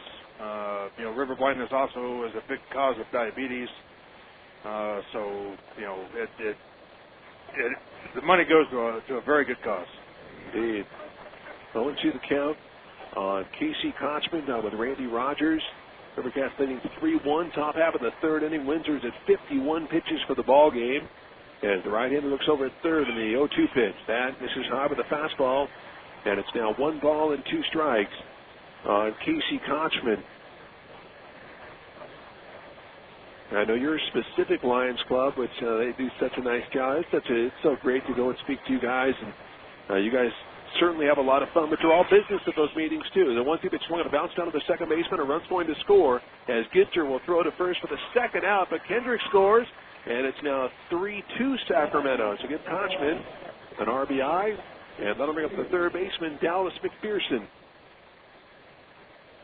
River blindness also is a big cause of diabetes. So the money goes to a very good cause. Indeed. Well, let's see the count on Casey Kochman now with Randy Rogers. Rivercats leading 3-1, top half of the third inning. Windsor's at 51 pitches for the ball game. As the right-hander looks over at third in the 0-2 pitch. That misses high with a fastball. And it's now 1 ball and 2 strikes on Casey Kochman. I know you're a specific Lions club, which they do such a nice job. It's so great to go and speak to you guys. And you guys certainly have a lot of fun, but you're all business at those meetings, too. The one thing that's going to bounce down to the second baseman, a run's going to score, as Ginter will throw to first for the second out, but Kendrick scores, and it's now 3-2 Sacramento. So give Kochman an RBI, and that'll bring up the third baseman, Dallas McPherson.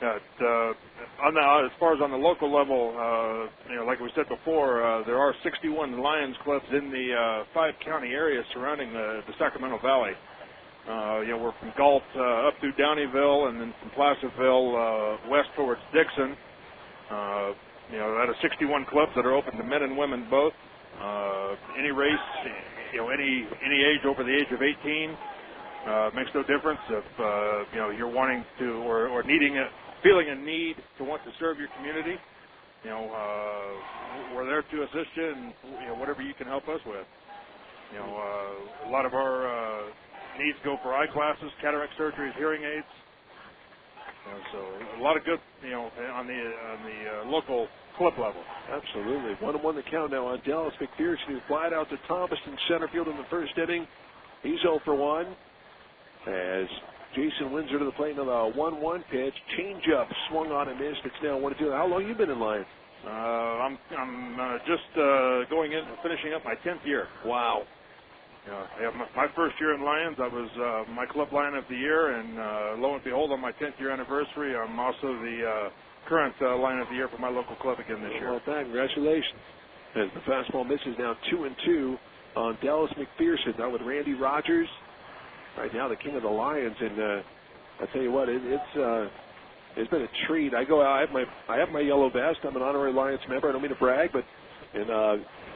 As far as on the local level, like we said before, there are 61 Lions clubs in the 5-county area surrounding the Sacramento Valley. We're from Galt up through Downeyville, and then from Placerville west towards Dixon. Out of 61 clubs that are open to men and women both. Any race, any age over the age of 18 makes no difference. If you're wanting to or needing feeling a need to want to serve your community, we're there to assist you in whatever you can help us with. A lot of our needs go for eyeglasses, cataract surgeries, hearing aids. So a lot of good, on the local club level. Absolutely. 1-1 the count now on Dallas McPherson, who flied out to Thomas in center field in the first inning. He's 0 for 1. As Jason Windsor to the plate, another 1-1 pitch, changeup, swung on and missed. It's now 1-2. How long have you been in Lions? I'm just finishing up my 10th year. Wow. My first year in Lions, I was my club Lion of the year, and lo and behold, on my 10th year anniversary, I'm also the current Lion of the year for my local club again this year. Well, congratulations. As the fastball misses now 2-2 on Dallas McPherson. Now with Randy Rogers, right now the king of the Lions, and I tell you what, it's been a treat. I have my yellow vest. I'm an honorary Lions member. I don't mean to brag, but in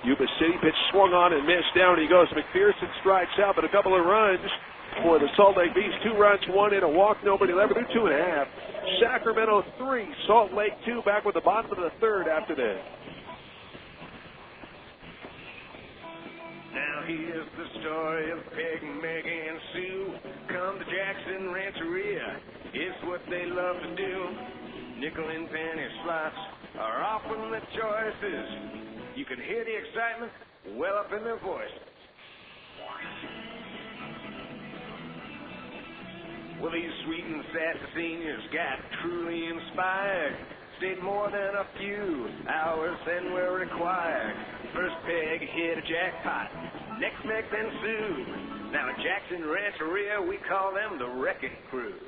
Yuba City, pitch swung on and missed. Down he goes. McPherson strikes out, but a couple of runs for the Salt Lake Bees. 2 runs, 1 in, a walk, nobody left. They're 2.5. Sacramento 3, Salt Lake 2. Back with the bottom of the third after this. Now here's the story of Peg, Meg, and Sue. Come to Jackson Rancheria. It's what they love to do. Nickel and penny slots are often the choices. You can hear the excitement well up in their voices. Well, these sweet and sassy seniors got truly inspired. Stayed more than a few hours than were required. First Peg hit a jackpot, next Meg, then Sue. Now at Jackson Rancheria, we call them the Wrecking Crew.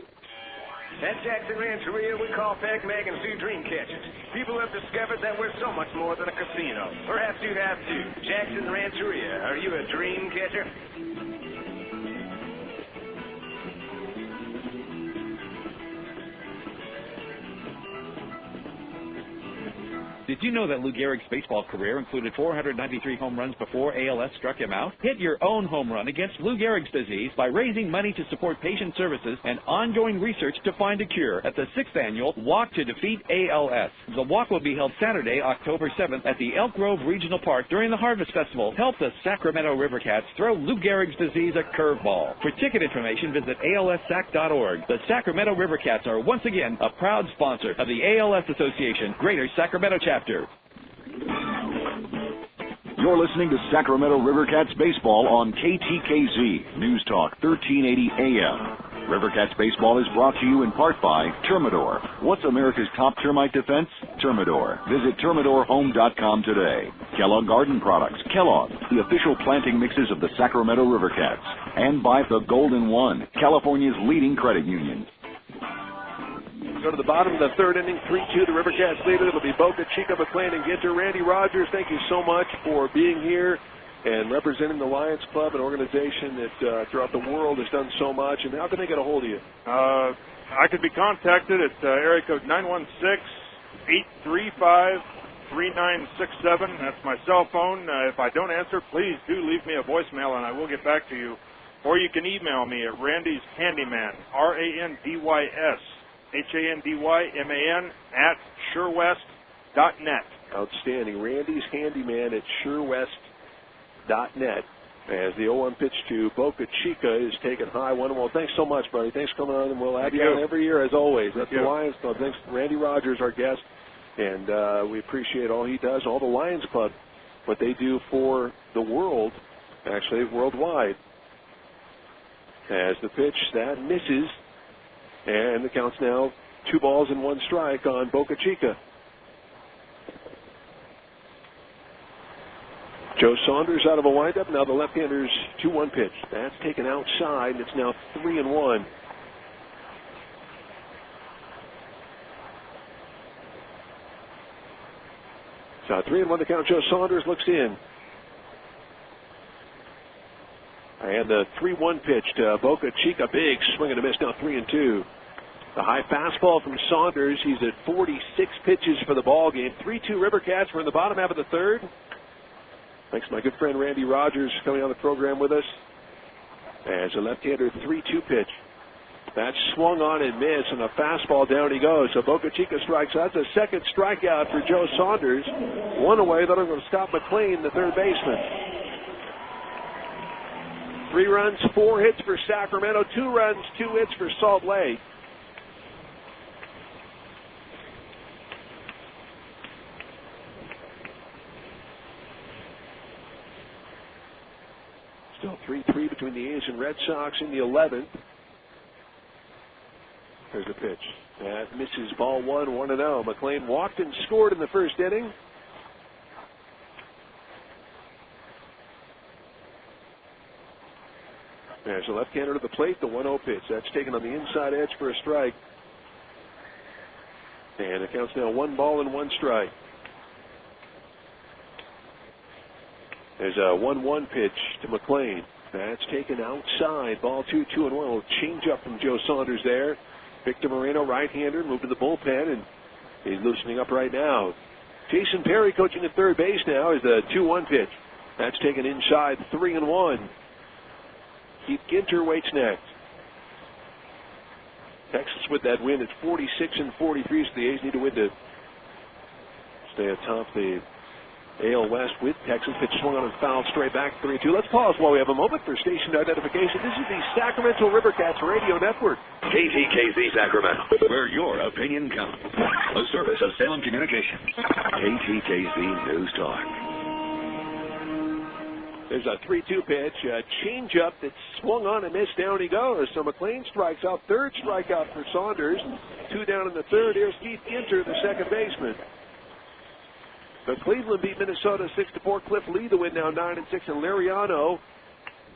At Jackson Rancheria, we call Peg, Meg, and Sue dream catchers. People have discovered that we're so much more than a casino. Perhaps you have too. Jackson Rancheria, are you a dream catcher? Did you know that Lou Gehrig's baseball career included 493 home runs before ALS struck him out? Hit your own home run against Lou Gehrig's disease by raising money to support patient services and ongoing research to find a cure at the 6th Annual Walk to Defeat ALS. The walk will be held Saturday, October 7th at the Elk Grove Regional Park during the Harvest Festival. Help the Sacramento River Cats throw Lou Gehrig's disease a curveball. For ticket information, visit alssac.org. The Sacramento River Cats are once again a proud sponsor of the ALS Association Greater Sacramento Chapter. You're listening to Sacramento River Cats baseball on KTKZ News Talk 1380 AM. River Cats baseball is brought to you in part by Termidor. What's America's top termite defense? Termidor. Visit TermidorHome.com today. Kellogg Garden Products. Kellogg, the official planting mixes of the Sacramento River Cats. And by the Golden One, California's leading credit union. Go to the bottom of the third inning, 3-2. The River Cats leader. It'll be Boca Chica, McLean, and Ginter. Randy Rogers, thank you so much for being here and representing the Lions Club, an organization that throughout the world has done so much. And how can they get a hold of you? I could be contacted at area code 916-835-3967. That's my cell phone. If I don't answer, please do leave me a voicemail, and I will get back to you. Or you can email me at Randy's Handyman, RANDYS. HANDYMAN at SureWest.net. Outstanding. Randy's Handyman at SureWest.net. As the 0-1 pitch to Boca Chica is taken high. 1-1. Thanks so much, buddy. Thanks for coming on, and we'll have you on every year as always. That's the Lions Club. Thanks, Randy Rogers, our guest, and we appreciate all he does, all the Lions Club, what they do for the world, actually worldwide. As the pitch, that misses. And the count's now 2 balls and 1 strike on Boca Chica. Joe Saunders out of a windup. Now the left-hander's 2-1 pitch. That's taken outside. It's now 3-1. So 3-1 the count. Joe Saunders looks in. And the 3-1 pitch to Boca Chica. Big swing and a miss. Now 3-2. The high fastball from Saunders. He's at 46 pitches for the ball game. 3-2 Rivercats. We're in the bottom half of the third. Thanks to my good friend Randy Rogers coming on the program with us. As a left-hander 3-2 pitch. That's swung on and missed, and a fastball down he goes. So Boca Chica strikes out. That's a second strikeout for Joe Saunders. One away. That'll go to stop McLean, the third baseman. 3 runs, 4 hits for Sacramento. 2 runs, 2 hits for Salt Lake. Still 3-3 between the A's and Red Sox in the 11th. There's a pitch. That misses, ball 1-0. McLean walked and scored in the first inning. There's a left-hander to the plate, the 1-0 pitch. That's taken on the inside edge for a strike. And it counts now 1 ball and 1 strike. There's a 1-1 pitch to McLean. That's taken outside. Ball 2, 2-1. A little change up from Joe Saunders there. Victor Moreno, right-hander, moved to the bullpen, and he's loosening up right now. Jason Perry coaching at third base now is the 2-1 pitch. That's taken inside, 3-1. Keith Ginter waits next. Texas with that win at 46-43, so the A's need to win to stay atop the AL West with Texas. Pitch swung on and fouled straight back, 3-2. Let's pause while we have a moment for station identification. This is the Sacramento Rivercats Radio Network. KTKZ Sacramento, where your opinion counts. A service of Salem Communications. KTKZ News Talk. There's a 3-2 pitch, a changeup that swung on and missed. Down he goes. So McLean strikes out. Third strikeout for Saunders. 2 down in the third. Here's Keith Ginter, the second baseman. The Cleveland beat Minnesota 6-4. Cliff Lee the win now 9-6. And Lariano,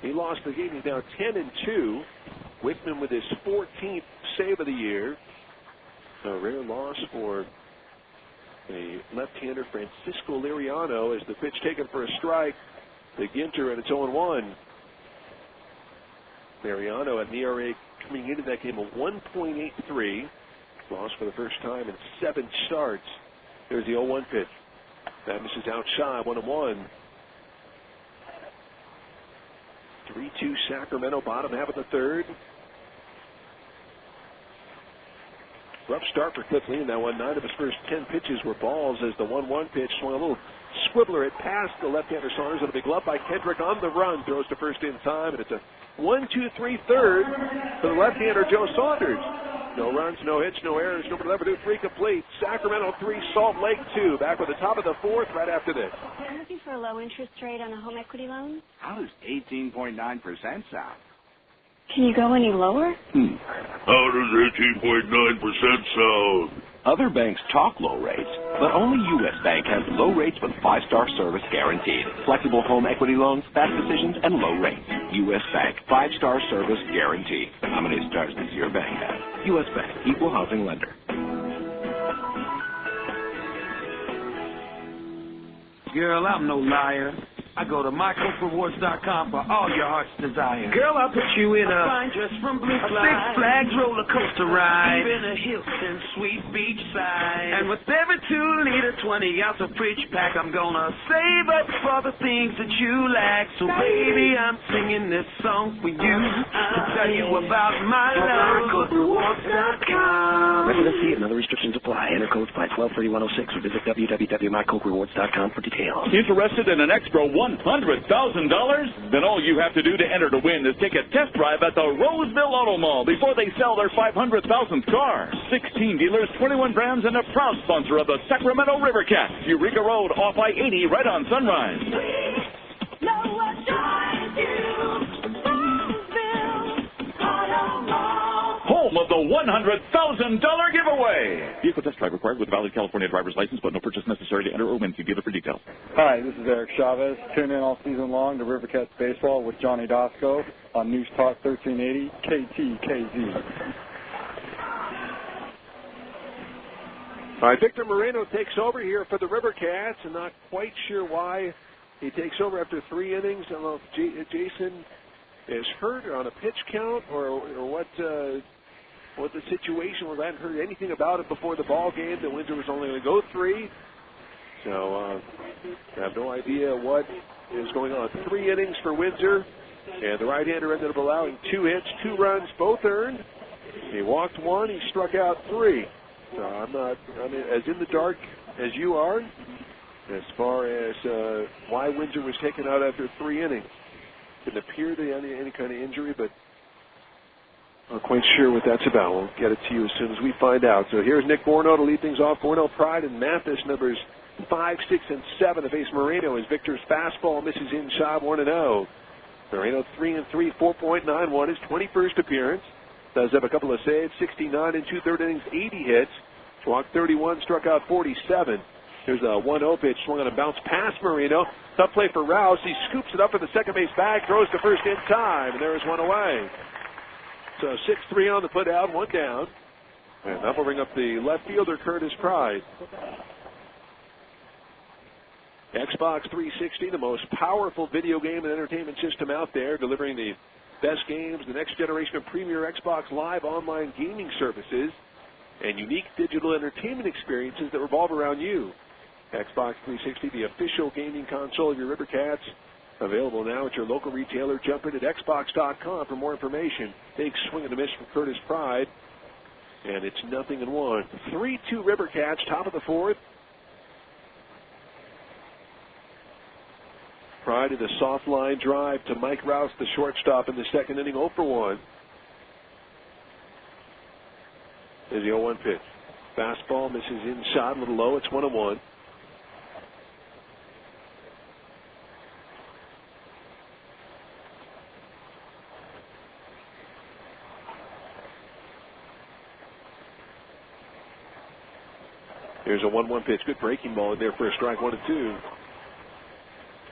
he lost the game. He's now 10-2. Wickman with his 14th save of the year. A rare loss for a left-hander, Francisco Lariano, as the pitch taken for a strike to Ginter, and it's 0-1. Lariano at an ERA coming into that game of 1.83. Lost for the first time in 7 starts. There's the 0-1 pitch. That misses outside, 1-1. 3-2 Sacramento, bottom half of the third. Rough start for Cliff Lee in that one. 9 of his first 10 pitches were balls as the 1-1 pitch swung a little squibbler. It passed the left-hander Saunders, and a big glove by Kendrick on the run. Throws to first in time, and it's a 1-2-3 third for the left-hander Joe Saunders. No runs, no hits, no errors. Nobody will ever do 3 complete. Sacramento 3, Salt Lake 2. Back with the top of the fourth right after this. I'm looking for a low interest rate on a home equity loan. How does 18.9% sound? Can you go any lower? How does 18.9% sound? Other banks talk low rates, but only U.S. Bank has low rates with 5-star service guaranteed. Flexible home equity loans, fast decisions, and low rates. U.S. Bank, 5-star service guaranteed. How many stars does your bank have? U.S. Bank, equal housing lender. Girl, I'm no liar. I go to mycoachrewards.com for all your heart's desire. Girl, I'll put you in a fine dress from Blue Fly, Six Flags roller coaster ride, even a Hilton Sweet Beach side. And with every 2-liter, 20-ounce of fridge pack, I'm gonna save up for the things that you lack. So baby, I'm singing this song for you to tell you about my love. MyCoachRewards.com. Residency and other restrictions apply. Enter code 5123106 or visit www.mycoachrewards.com for details. Interested in an extra $100,000? Then all you have to do to enter to win is take a test drive at the Roseville Auto Mall before they sell their 500,000th car. 16 dealers, 21 brands, and a proud sponsor of the Sacramento Rivercats. Eureka Road off I-80 right on Sunrise. Know what drives you, Roseville Auto Mall. Home of the $100,000 giveaway. Vehicle test drive required with valid California driver's license, but no purchase necessary to enter or win. See dealer for details. Hi, this is Eric Chavez. Tune in all season long to Rivercats Baseball with Johnny Dosco on News Talk 1380 KTKZ. All right, Victor Moreno takes over here for the River Cats, and not quite sure why he takes over after 3 innings. I don't know if Jason is hurt or on a pitch count or what the situation was. I hadn't heard anything about it before the ball game, that Windsor was only going to go 3. So I have no idea what is going on. 3 innings for Windsor, and the right-hander ended up allowing 2 hits, 2 runs, both earned. He walked 1, he struck out 3. So I'm as in the dark as you are as far as why Windsor was taken out after 3 innings. Didn't appear to any kind of injury, but I'm not quite sure what that's about. We'll get it to you as soon as we find out. So here's Nick Borno to lead things off. Borno, Pride, and Mathis, numbers 5, 6, and 7 to face Moreno as Victor's fastball misses inside 1-0. Moreno 3-3, 4.91, his 21st appearance. Does have a couple of saves, 69 in 2/3 innings, 80 hits. Walked 31, struck out 47. Here's a 1-0 pitch, swung on a bounce past Moreno. Tough play for Rouse. He scoops it up for the second base bag, throws to first in time, and there's 1 away. So 6-3 on the put out, 1 down. And that will bring up the left fielder, Curtis Pride. Xbox 360, the most powerful video game and entertainment system out there, delivering the best games, the next generation of premier Xbox Live online gaming services, and unique digital entertainment experiences that revolve around you. Xbox 360, the official gaming console of your River Cats, available now at your local retailer. Jump in at Xbox.com for more information. Big swing and a miss from Curtis Pride, and it's 0-1. 3-2 River Cats, top of the 4th. Pride in a soft line drive to Mike Rouse, the shortstop, in the second inning, 0 for 1. There's the 0-1 pitch. Fastball misses inside, a little low. It's 1-1. Here's a 1-1 pitch. Good breaking ball in there for a strike, 1-2.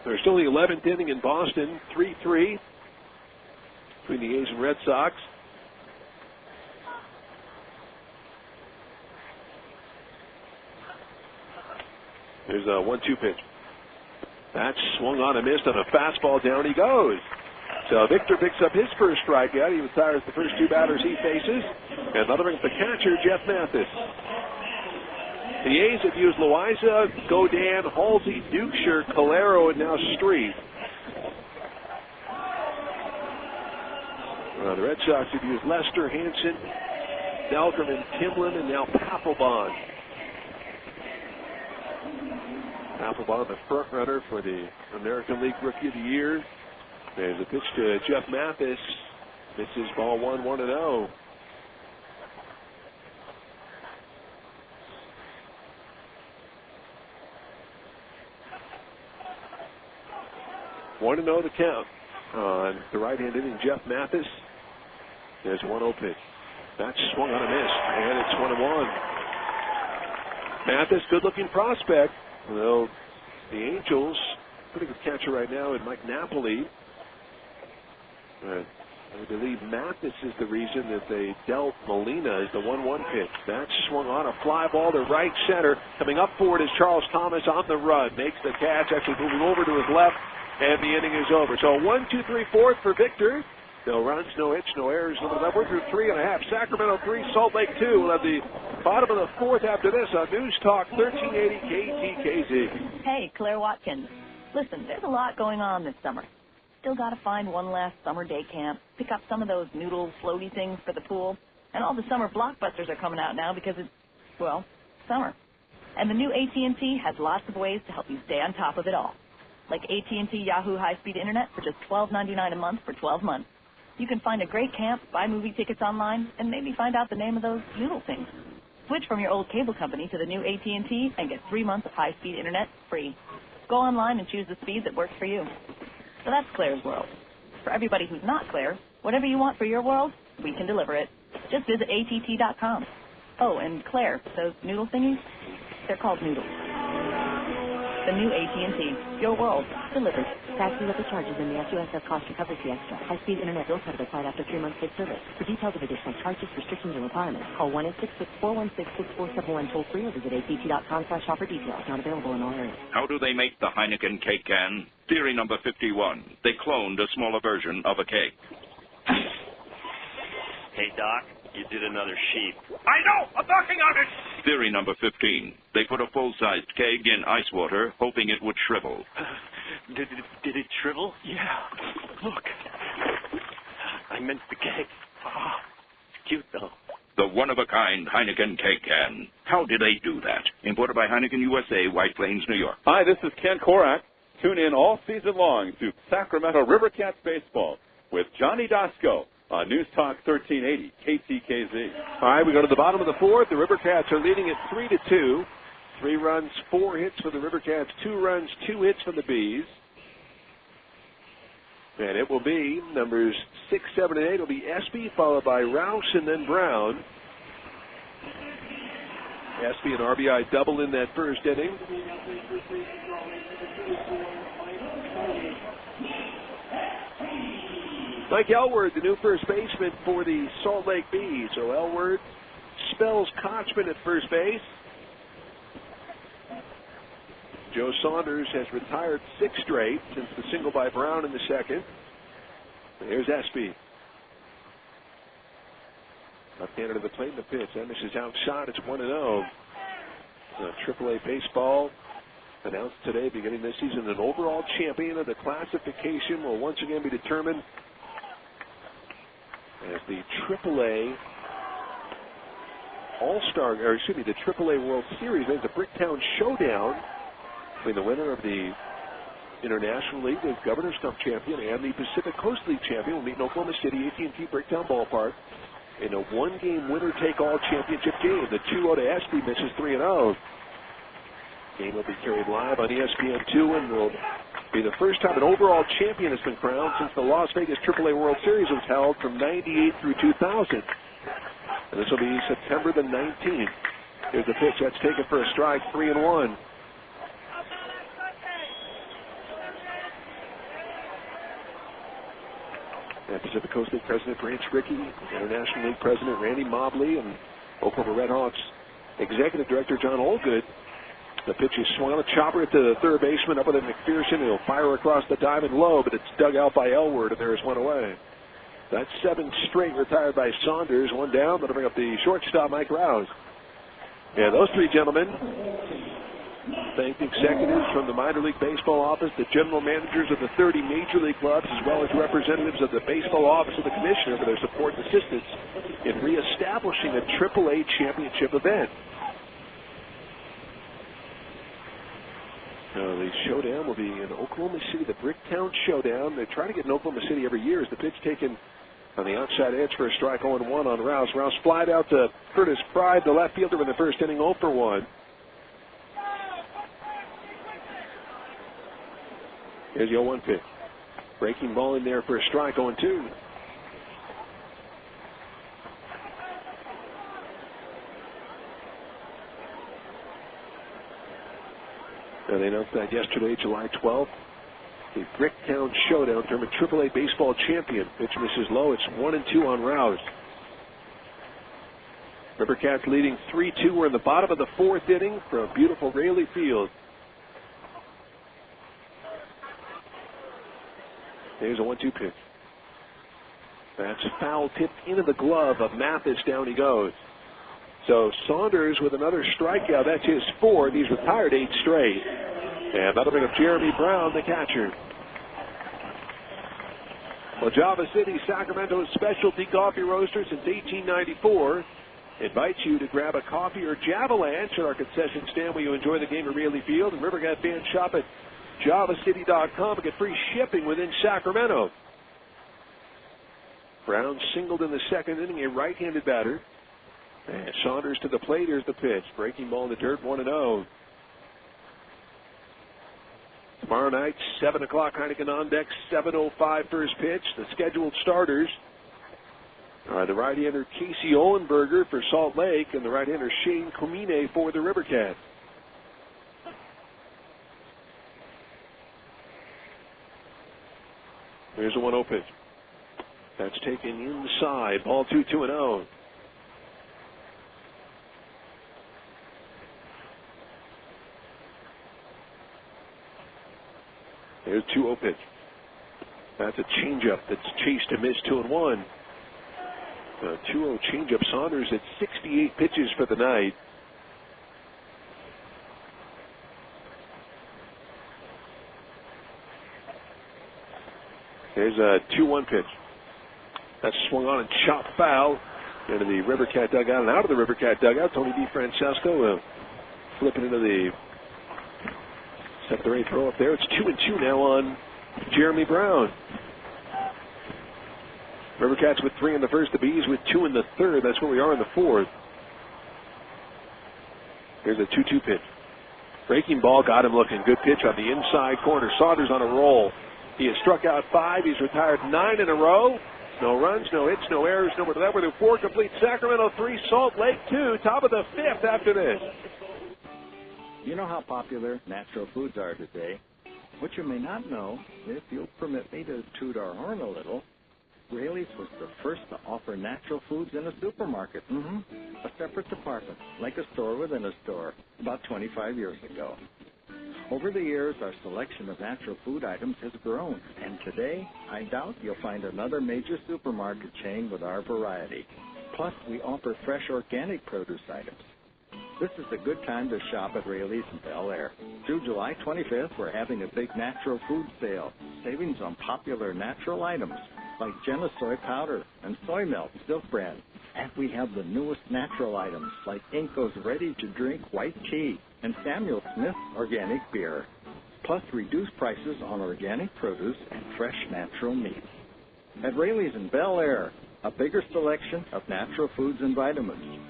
There's still the 11th inning in Boston, 3-3 between the A's and Red Sox. There's a 1-2 pitch. That's swung on and missed on a fastball. Down he goes. So Victor picks up his first strikeout. He retires the first 2 batters he faces. And that'll bring up the catcher, Jeff Mathis. The A's have used Loaiza, Godin, Halsey, Dukeshire, Calero, and now Street. The Red Sox have used Lester, Hansen, Delgerman, Timlin, and now Papelbon. Papelbon, the front runner for the American League Rookie of the Year. There's a pitch to Jeff Mathis. Misses ball 1, 1-0. One to know the count on the right-hand hitting Jeff Mathis. There's 1-0 pitch. That's swung on a miss, and it's 1-1. Mathis, good-looking prospect. Though the Angels, pretty good catcher right now in Mike Napoli. I believe Mathis is the reason that they dealt Molina as the 1-1 pitch. That's swung on a fly ball to right center. Coming up for it is Charles Thomas on the run. Makes the catch, actually moving over to his left. And the inning is over. So 1, 2, 3, 4 for Victor. No runs, no hits, no errors. We're through 3.5. Sacramento 3, Salt Lake 2. We'll have the bottom of the 4th after this on News Talk 1380 KTKZ. Hey, Claire Watkins. Listen, there's a lot going on this summer. Still got to find one last summer day camp, pick up some of those noodle floaty things for the pool, and all the summer blockbusters are coming out now because it's, well, summer. And the new AT&T has lots of ways to help you stay on top of it all. Like AT&T Yahoo high-speed internet for just $12.99 a month for 12 months. You can find a great camp, buy movie tickets online, and maybe find out the name of those noodle things. Switch from your old cable company to the new AT&T and get 3 months of high-speed internet free. Go online and choose the speed that works for you. So that's Claire's World. For everybody who's not Claire, whatever you want for your world, we can deliver it. Just visit att.com. Oh, and Claire, those noodle thingies, they're called noodles. The new AT&T, your world, delivered. Tax and other charges in the SUSF cost recovery fee extra. High-speed internet bill credit applied after 3 months paid service. For details of additional charges, restrictions, and requirements, call 1-866-416-6471 toll-free or visit att.com/offer details. Not available in all areas. How do they make the Heineken cake can? Theory number 51. They cloned a smaller version of a cake. Hey, Doc, you did another sheep. I know! I'm knocking on it! Theory number 15. They put a full-sized keg in ice water, hoping it would shrivel. Did it shrivel? Yeah. Look. I meant the cake. Oh, it's cute, though. The one-of-a-kind Heineken cake can. How did they do that? Imported by Heineken USA, White Plains, New York. Hi, this is Ken Korak. Tune in all season long to Sacramento River Cats baseball with Johnny Dasco on News Talk 1380 KTKZ. All right, we go to the bottom of the fourth. The River Cats are leading at 3-2. 3 runs, 4 hits for the River Cats, 2 runs, 2 hits for the Bees. And it will be numbers 6, 7, and 8 will be Espy, followed by Rouse and then Brown. Espy an RBI double in that first inning. Mike Elward, the new first baseman for the Salt Lake Bees. So Elward spells Kochman at first base. Joe Saunders has retired 6 straight since the single by Brown in the second. Here's Espy. Left-handed to the plate in the pitch. That misses outside. It's 1-0. AAA baseball announced today, beginning this season, an overall champion of the classification will once again be determined as the AAA the AAA World Series. There's a Bricktown showdown between the winner of the International League, the Governor's Cup champion, and the Pacific Coast League champion will meet in Oklahoma City, AT&T Bricktown Ballpark, in a one-game winner-take-all championship game. The 2-0 to Espy misses 3-0. Game will be carried live on ESPN2 and will be the first time an overall champion has been crowned since the Las Vegas AAA World Series was held from 98 through 2000. And this will be September the 19th. Here's the pitch. That's taken for a strike, 3-1. And Pacific Coast League President Branch Rickey, International League President Randy Mobley, and Oklahoma Red Hawks Executive Director John Olgood. The pitch is swung on a chopper at the third baseman, up with it McPherson. He'll fire across the diamond low, but it's dug out by Elward, and there's one away. That's 7 straight retired by Saunders. 1 down. That'll bring up the shortstop, Mike Rouse. Yeah, those 3 gentlemen thank the executives from the minor league baseball office, the general managers of the 30 major league clubs, as well as representatives of the baseball office of the commissioner for their support and assistance in reestablishing a AAA championship event. The showdown will be in Oklahoma City, the Bricktown Showdown. They try to get in Oklahoma City every year as the pitch taken on the outside edge for a strike 0-1 on Rouse. Rouse flied out to Curtis Pride, the left fielder, in the first inning, 0 for 1. Here's the 0-1 pitch. Breaking ball in there for a strike, 0-2. And they announced that yesterday, July 12th. The Bricktown Showdown tournament AAA baseball champion. Pitch misses low. It's 1-2 on Rouse. River Cats leading 3-2. We're in the bottom of the 4th inning from beautiful Raley Field. There's a 1-2 pitch. That's foul tipped into the glove of Mathis. Down he goes. So Saunders with another strikeout. That's his 4th. He's retired 8 straight. And that'll bring up Jeremy Brown, the catcher. Well, Java City, Sacramento's specialty coffee roaster since 1894, invites you to grab a coffee or Javalanche at our concession stand where you enjoy the game at Raley Field. And River Cat fans shop at javacity.com and get free shipping within Sacramento. Brown singled in the 2nd inning, a right-handed batter. And Saunders to the plate. Here's the pitch. Breaking ball in the dirt, 1-0. Tomorrow night, 7 o'clock, Heineken on deck, 7:05 first pitch. The scheduled starters are the right-hander Casey Olenberger for Salt Lake and the right-hander Shane Comine for the River Cats. Here's a 1-0 pitch. That's taken inside. Ball 2-0. Here's 2-0 pitch. That's a changeup that's chased and missed. 2-1. 2-0 changeup. Saunders at 68 pitches for the night. There's a 2-1 pitch. That's swung on and chopped foul into the River Cat dugout and out of the River Cat dugout. Tony DeFrancesco flipping into the set the right throw up there. It's 2-2 now on Jeremy Brown. River Cats with 3 in the first, the Bees with 2 in the third. That's where we are in the fourth. Here's a 2-2 pitch. Breaking ball, got him looking. Good pitch on the inside corner. Saunders on a roll. He has struck out 5. He's retired 9 in a row. No runs, no hits, no errors, no more than that. We're 4 complete. Sacramento 3, Salt Lake 2. Top of the 5th after this. You know how popular natural foods are today. What you may not know, if you'll permit me to toot our horn a little, Raley's was the first to offer natural foods in a supermarket. A separate department, like a store within a store, about 25 years ago. Over the years, our selection of natural food items has grown, and today, I doubt you'll find another major supermarket chain with our variety. Plus, we offer fresh organic produce items. This is a good time to shop at Raley's in Bel Air. Through July 25th, we're having a big natural food sale. Savings on popular natural items like Jenna soy powder and soy milk, Silk brand. And we have the newest natural items like Inco's ready-to-drink white tea and Samuel Smith's organic beer. Plus reduced prices on organic produce and fresh natural meat. At Raley's in Bel Air, a bigger selection of natural foods and vitamins.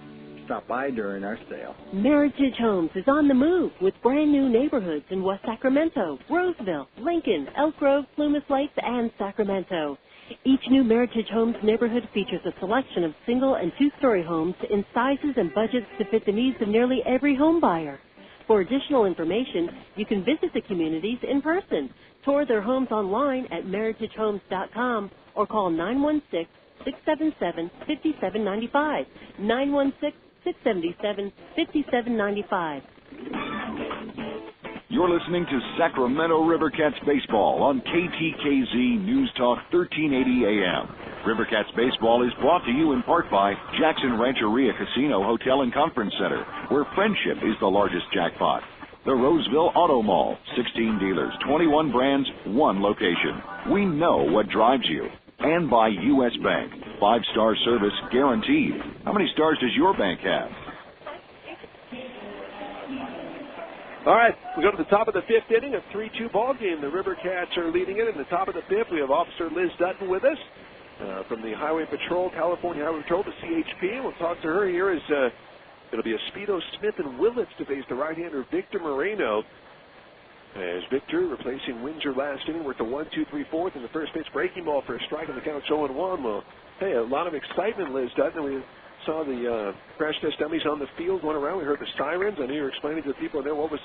Stop by during our sale. Meritage Homes is on the move with brand new neighborhoods in West Sacramento, Roseville, Lincoln, Elk Grove, Plumas Lakes, and Sacramento. Each new Meritage Homes neighborhood features a selection of single and two-story homes in sizes and budgets to fit the needs of nearly every home buyer. For additional information, you can visit the communities in person, tour their homes online at meritagehomes.com, or call 916-677-5795, 916-677-5795. You're listening to Sacramento River Cats Baseball on KTKZ News Talk 1380 AM. River Cats Baseball is brought to you in part by Jackson Rancheria Casino Hotel and Conference Center, where friendship is the largest jackpot. The Roseville Auto Mall, 16 dealers, 21 brands, 1 location. We know what drives you. And by U.S. Bank, 5-star service guaranteed. How many stars does your bank have? All right, we go to the top of the 5th inning, a 3-2 ball game. The River Cats are leading it. In the top of the 5th, we have Officer Liz Dutton with us from the Highway Patrol, California Highway Patrol, the CHP. We'll talk to her here as it'll be a Speedo Smith and Willits to face the right-hander Victor Moreno. As Victor replacing Windsor last inning, we're at the 1-2-3-4th in the first pitch. Breaking ball for a strike on the count, 0-1. Well, hey, a lot of excitement, Liz Dutton. We saw the crash test dummies on the field going around. We heard the sirens. I knew you were explaining to the people there what was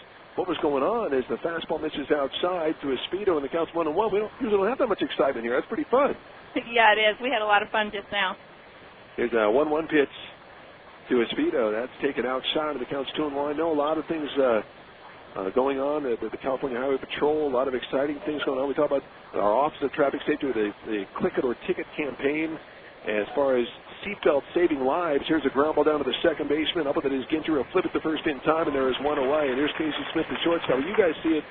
going on as the fastball misses outside to a Speedo and the count's 1-1. We don't have that much excitement here. That's pretty fun. Yeah, it is. We had a lot of fun just now. Here's a 1-1 pitch to a Speedo. That's taken outside of the count's 2-1. I know a lot of things going on at the California Highway Patrol, a lot of exciting things going on. We talk about our Office of Traffic Safety with the Click It or Ticket campaign. As far as seatbelt saving lives, here's a ground ball down to the second baseman. Up with it is Ginter. He'll flip it the first in time, and there is one away. And here's Casey Smith, the shortstop. You guys see it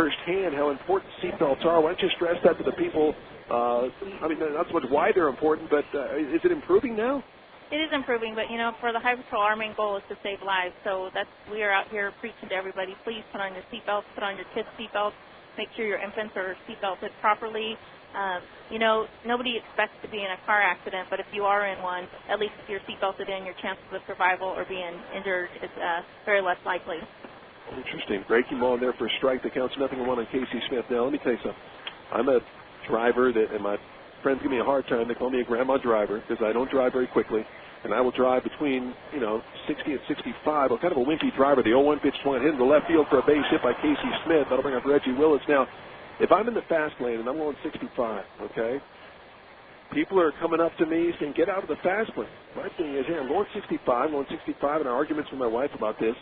firsthand how important seatbelts are. Why don't you stress that to the people? I mean, not so much why they're important, but is it improving now? It is improving, but, you know, for the Highway Patrol, our main goal is to save lives. So we are out here preaching to everybody, please put on your seatbelts, put on your kids' seatbelts, make sure your infants are seatbelted properly. You know, nobody expects to be in a car accident, but if you are in one, at least if you're seatbelted in, your chances of survival or being injured is very less likely. Interesting. Breaking ball in there for a strike that counts 0-1 on Casey Smith. Now, let me tell you something. I'm a driver and my friends give me a hard time. They call me a grandma driver because I don't drive very quickly. And I will drive between, 60 and 65. I'm kind of a wimpy driver. The 0-1 pitch swung hit in the left field for a base hit by Casey Smith. That'll bring up Reggie Willits. Now, if I'm in the fast lane and I'm going 65, okay, people are coming up to me saying, get out of the fast lane. My thing is, hey, I'm going 65, and arguments with my wife about this.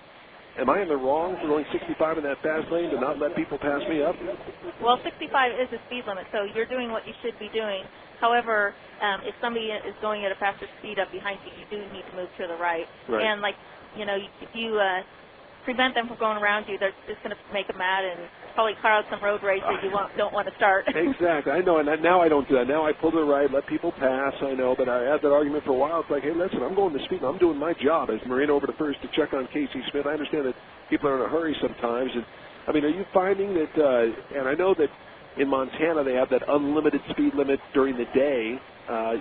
Am I in the wrong for going 65 in that fast lane to not let people pass me up? Well, 65 is the speed limit, so you're doing what you should be doing. However, if somebody is going at a faster speed up behind you, you do need to move to the right. Right. And, like, you know, if you prevent them from going around you, they're just going to make them mad and probably cause some road rage that you don't want to start. Exactly. I know, and now I don't do that. Now I pull to the right, let people pass. I know, but I had that argument for a while. It's like, hey, listen, I'm going the speed. I'm doing my job as Marina over to first to check on Casey Smith. I understand that people are in a hurry sometimes. And I mean, are you finding that, and I know that in Montana they have that unlimited speed limit during the day.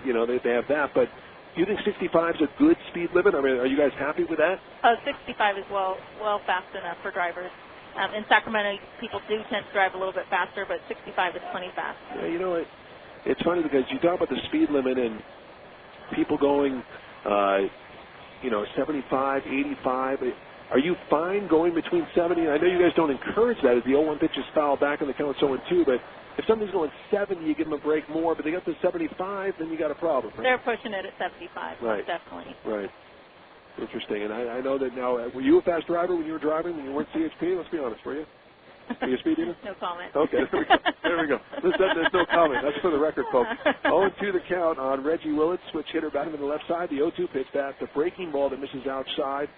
You know, they have that, but do you think 65 is a good speed limit? I mean, are you guys happy with that? 65 is well fast enough for drivers. In Sacramento, people do tend to drive a little bit faster, but 65 is plenty fast. Yeah, you know, it's funny because you talk about the speed limit and people going, 75, 85. Are you fine going between 70? I know you guys don't encourage that as the 0-1 pitch is fouled back and the count's 0-2, but if somebody's going 70, you give them a break more, but they got to 75, then you got a problem. Right? They're pushing it at 75, right. Definitely. Right. Interesting. And I know that now, were you a fast driver when you were driving, when you weren't CHP? Let's be honest, were you? Were you a speed demon? No comment. Okay, there we go. There's no comment. That's for the record, folks. 0-2 the count on Reggie Willett, switch hitter batting to the left side. The 0-2 pitch, that's the breaking ball that misses outside.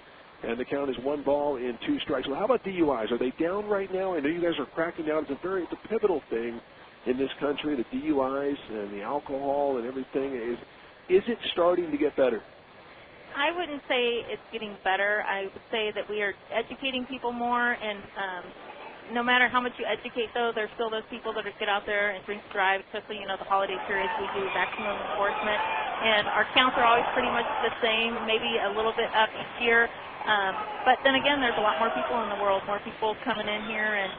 And the count is 1 ball and 2 strikes. Well, how about DUIs? Are they down right now? I know you guys are cracking down. It's a pivotal thing in this country, the DUIs and the alcohol and everything. Is it starting to get better? I wouldn't say it's getting better. I would say that we are educating people more, and no matter how much you educate, though, there's still those people that get out there and drink drive, especially, the holiday periods. We do maximum enforcement, and our counts are always pretty much the same, maybe a little bit up each year. But then again, there's a lot more people in the world, more people coming in here, and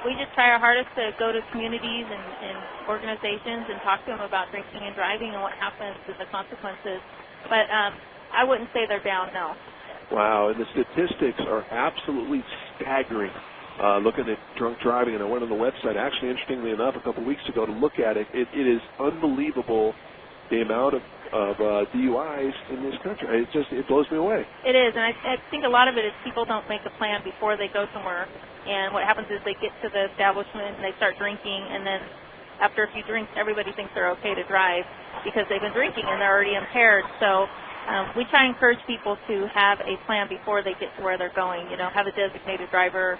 we just try our hardest to go to communities and organizations and talk to them about drinking and driving and what happens and the consequences. But I wouldn't say they're down, no. Wow, and the statistics are absolutely staggering. Looking at drunk driving, and I went on the website, actually, interestingly enough, a couple weeks ago to look at it. It is unbelievable the amount of DUIs in this country. It blows me away. It is, and I think a lot of it is people don't make a plan before they go somewhere, and what happens is they get to the establishment and they start drinking, and then after a few drinks, everybody thinks they're okay to drive because they've been drinking and they're already impaired. So we try to encourage people to have a plan before they get to where they're going. Have a designated driver,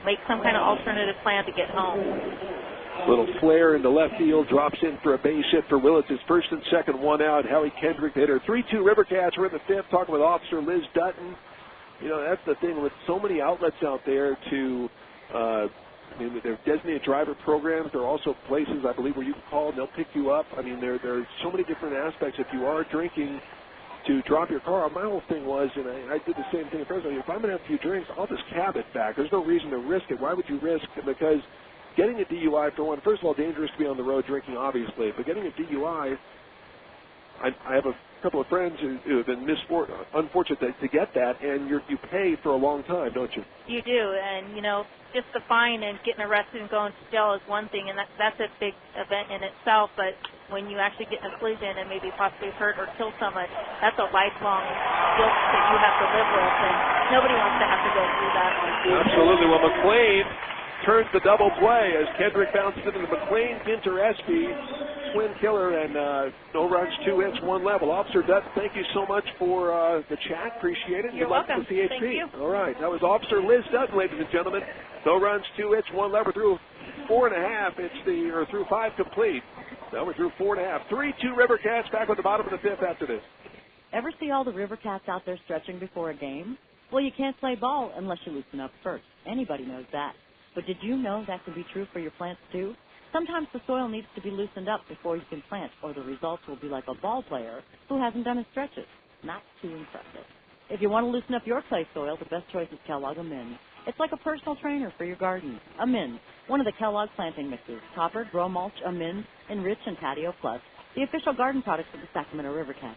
make some kind of alternative plan to get home. Little flare into left field, drops in for a base hit for Willits. His first and second, 1 out. Hallie Kendrick, the hitter. 3-2 Rivercats. We're in the fifth, talking with Officer Liz Dutton. That's the thing with so many outlets out there to, they're designated driver programs. There are also places, I believe, where you can call and they'll pick you up. There are so many different aspects. If you are drinking, to drop your car off. My whole thing was, and I did the same thing at first, if I'm going to have a few drinks, I'll just cab it back. There's no reason to risk it. Why would you risk it? Because getting a DUI, for one, first of all, dangerous to be on the road drinking, obviously, but getting a DUI, I have a couple of friends who have been unfortunate to get that, and you pay for a long time, don't you? You do, and, just the fine and getting arrested and going to jail is one thing, and that's a big event in itself, but when you actually get in a collision and maybe possibly hurt or kill someone, that's a lifelong guilt that you have to live with, and nobody wants to have to go through that. Absolutely. Well, McLean turns the double play as Kendrick bounces it into McLean, Pinter, Espy, twin killer, and no runs, 2 hits, 1 level. Officer Dutton, thank you so much for the chat. Appreciate it. You're welcome. To the CHP. Thank you. All right. That was Officer Liz Dutton, ladies and gentlemen. No runs, 2 hits, 1 level. Through 4.5. Through 5 complete. Now we're through 4.5. 3-2 Rivercats, back with the bottom of the fifth after this. Ever see all the Rivercats out there stretching before a game? Well, you can't play ball unless you loosen up first. Anybody knows that. But did you know that can be true for your plants too? Sometimes the soil needs to be loosened up before you can plant, or the results will be like a ball player who hasn't done his stretches. Not too impressive. If you want to loosen up your clay soil, the best choice is Kellogg Amends. It's like a personal trainer for your garden. Amends, one of the Kellogg planting mixes. Copper, Grow Mulch, Amends, Enrich, and Patio Plus, the official garden products of the Sacramento Rivercats.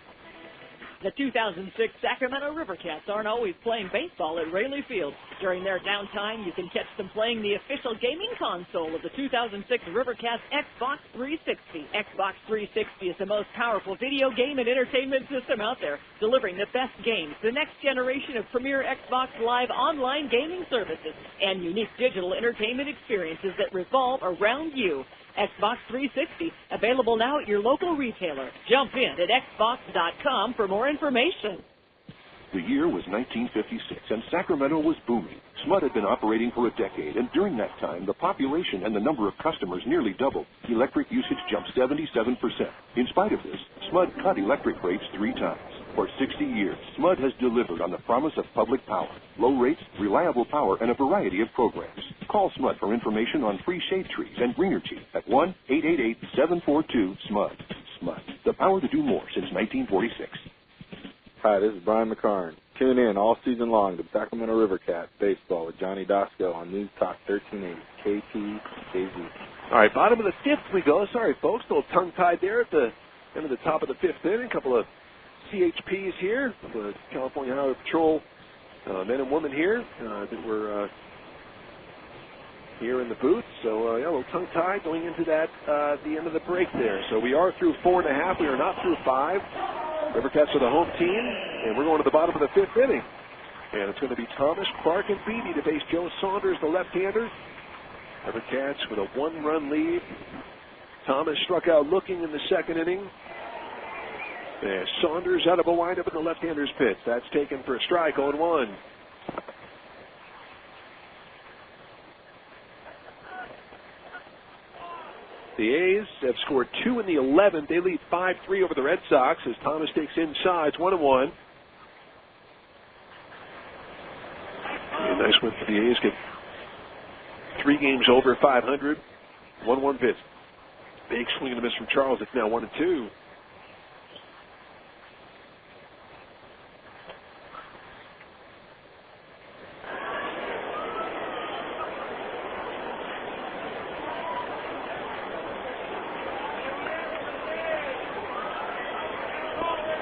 The 2006 Sacramento Rivercats aren't always playing baseball at Raley Field. During their downtime, you can catch them playing the official gaming console of the 2006 Rivercats Xbox 360. Xbox 360 is the most powerful video game and entertainment system out there, delivering the best games, the next generation of premier Xbox Live online gaming services, and unique digital entertainment experiences that revolve around you. Xbox 360, available now at your local retailer. Jump in at xbox.com for more information. The year was 1956, and Sacramento was booming. SMUD had been operating for a decade, and during that time, the population and the number of customers nearly doubled. Electric usage jumped 77%. In spite of this, SMUD cut electric rates 3 times. For 60 years, SMUD has delivered on the promise of public power, low rates, reliable power, and a variety of programs. Call SMUD for information on free shade trees and greener tea at 1-888-742-SMUD. SMUD, the power to do more since 1946. Hi, this is Brian McCarn. Tune in all season long to Sacramento Rivercat Baseball with Johnny Dosco on News Talk 1380, KTKZ. All right, bottom of the 5th we go. Sorry, folks, a little tongue-tied there at the end of the top of the 5th inning. A couple of CHPs here, the California Highway Patrol men and women here that were here in the booth. So, a little tongue-tied going into that the end of the break there. So we are through 4.5. We are not through 5. Rivercats are the home team, and we're going to the bottom of the 5th inning. And it's going to be Thomas, Clark, and Beatty to face Joe Saunders, the left-hander. Rivercats with a 1-run lead. Thomas struck out looking in the 2nd inning. And Saunders out of a windup in the left-hander's pitch. That's taken for a strike, 0-1. The A's have scored 2 in the 11th. They lead 5-3 over the Red Sox as Thomas takes inside. It's 1-1. A nice win for the A's. Get 3 games over 500. 1-1 pitch. Big swing and a miss from Charles. It's now 1-2.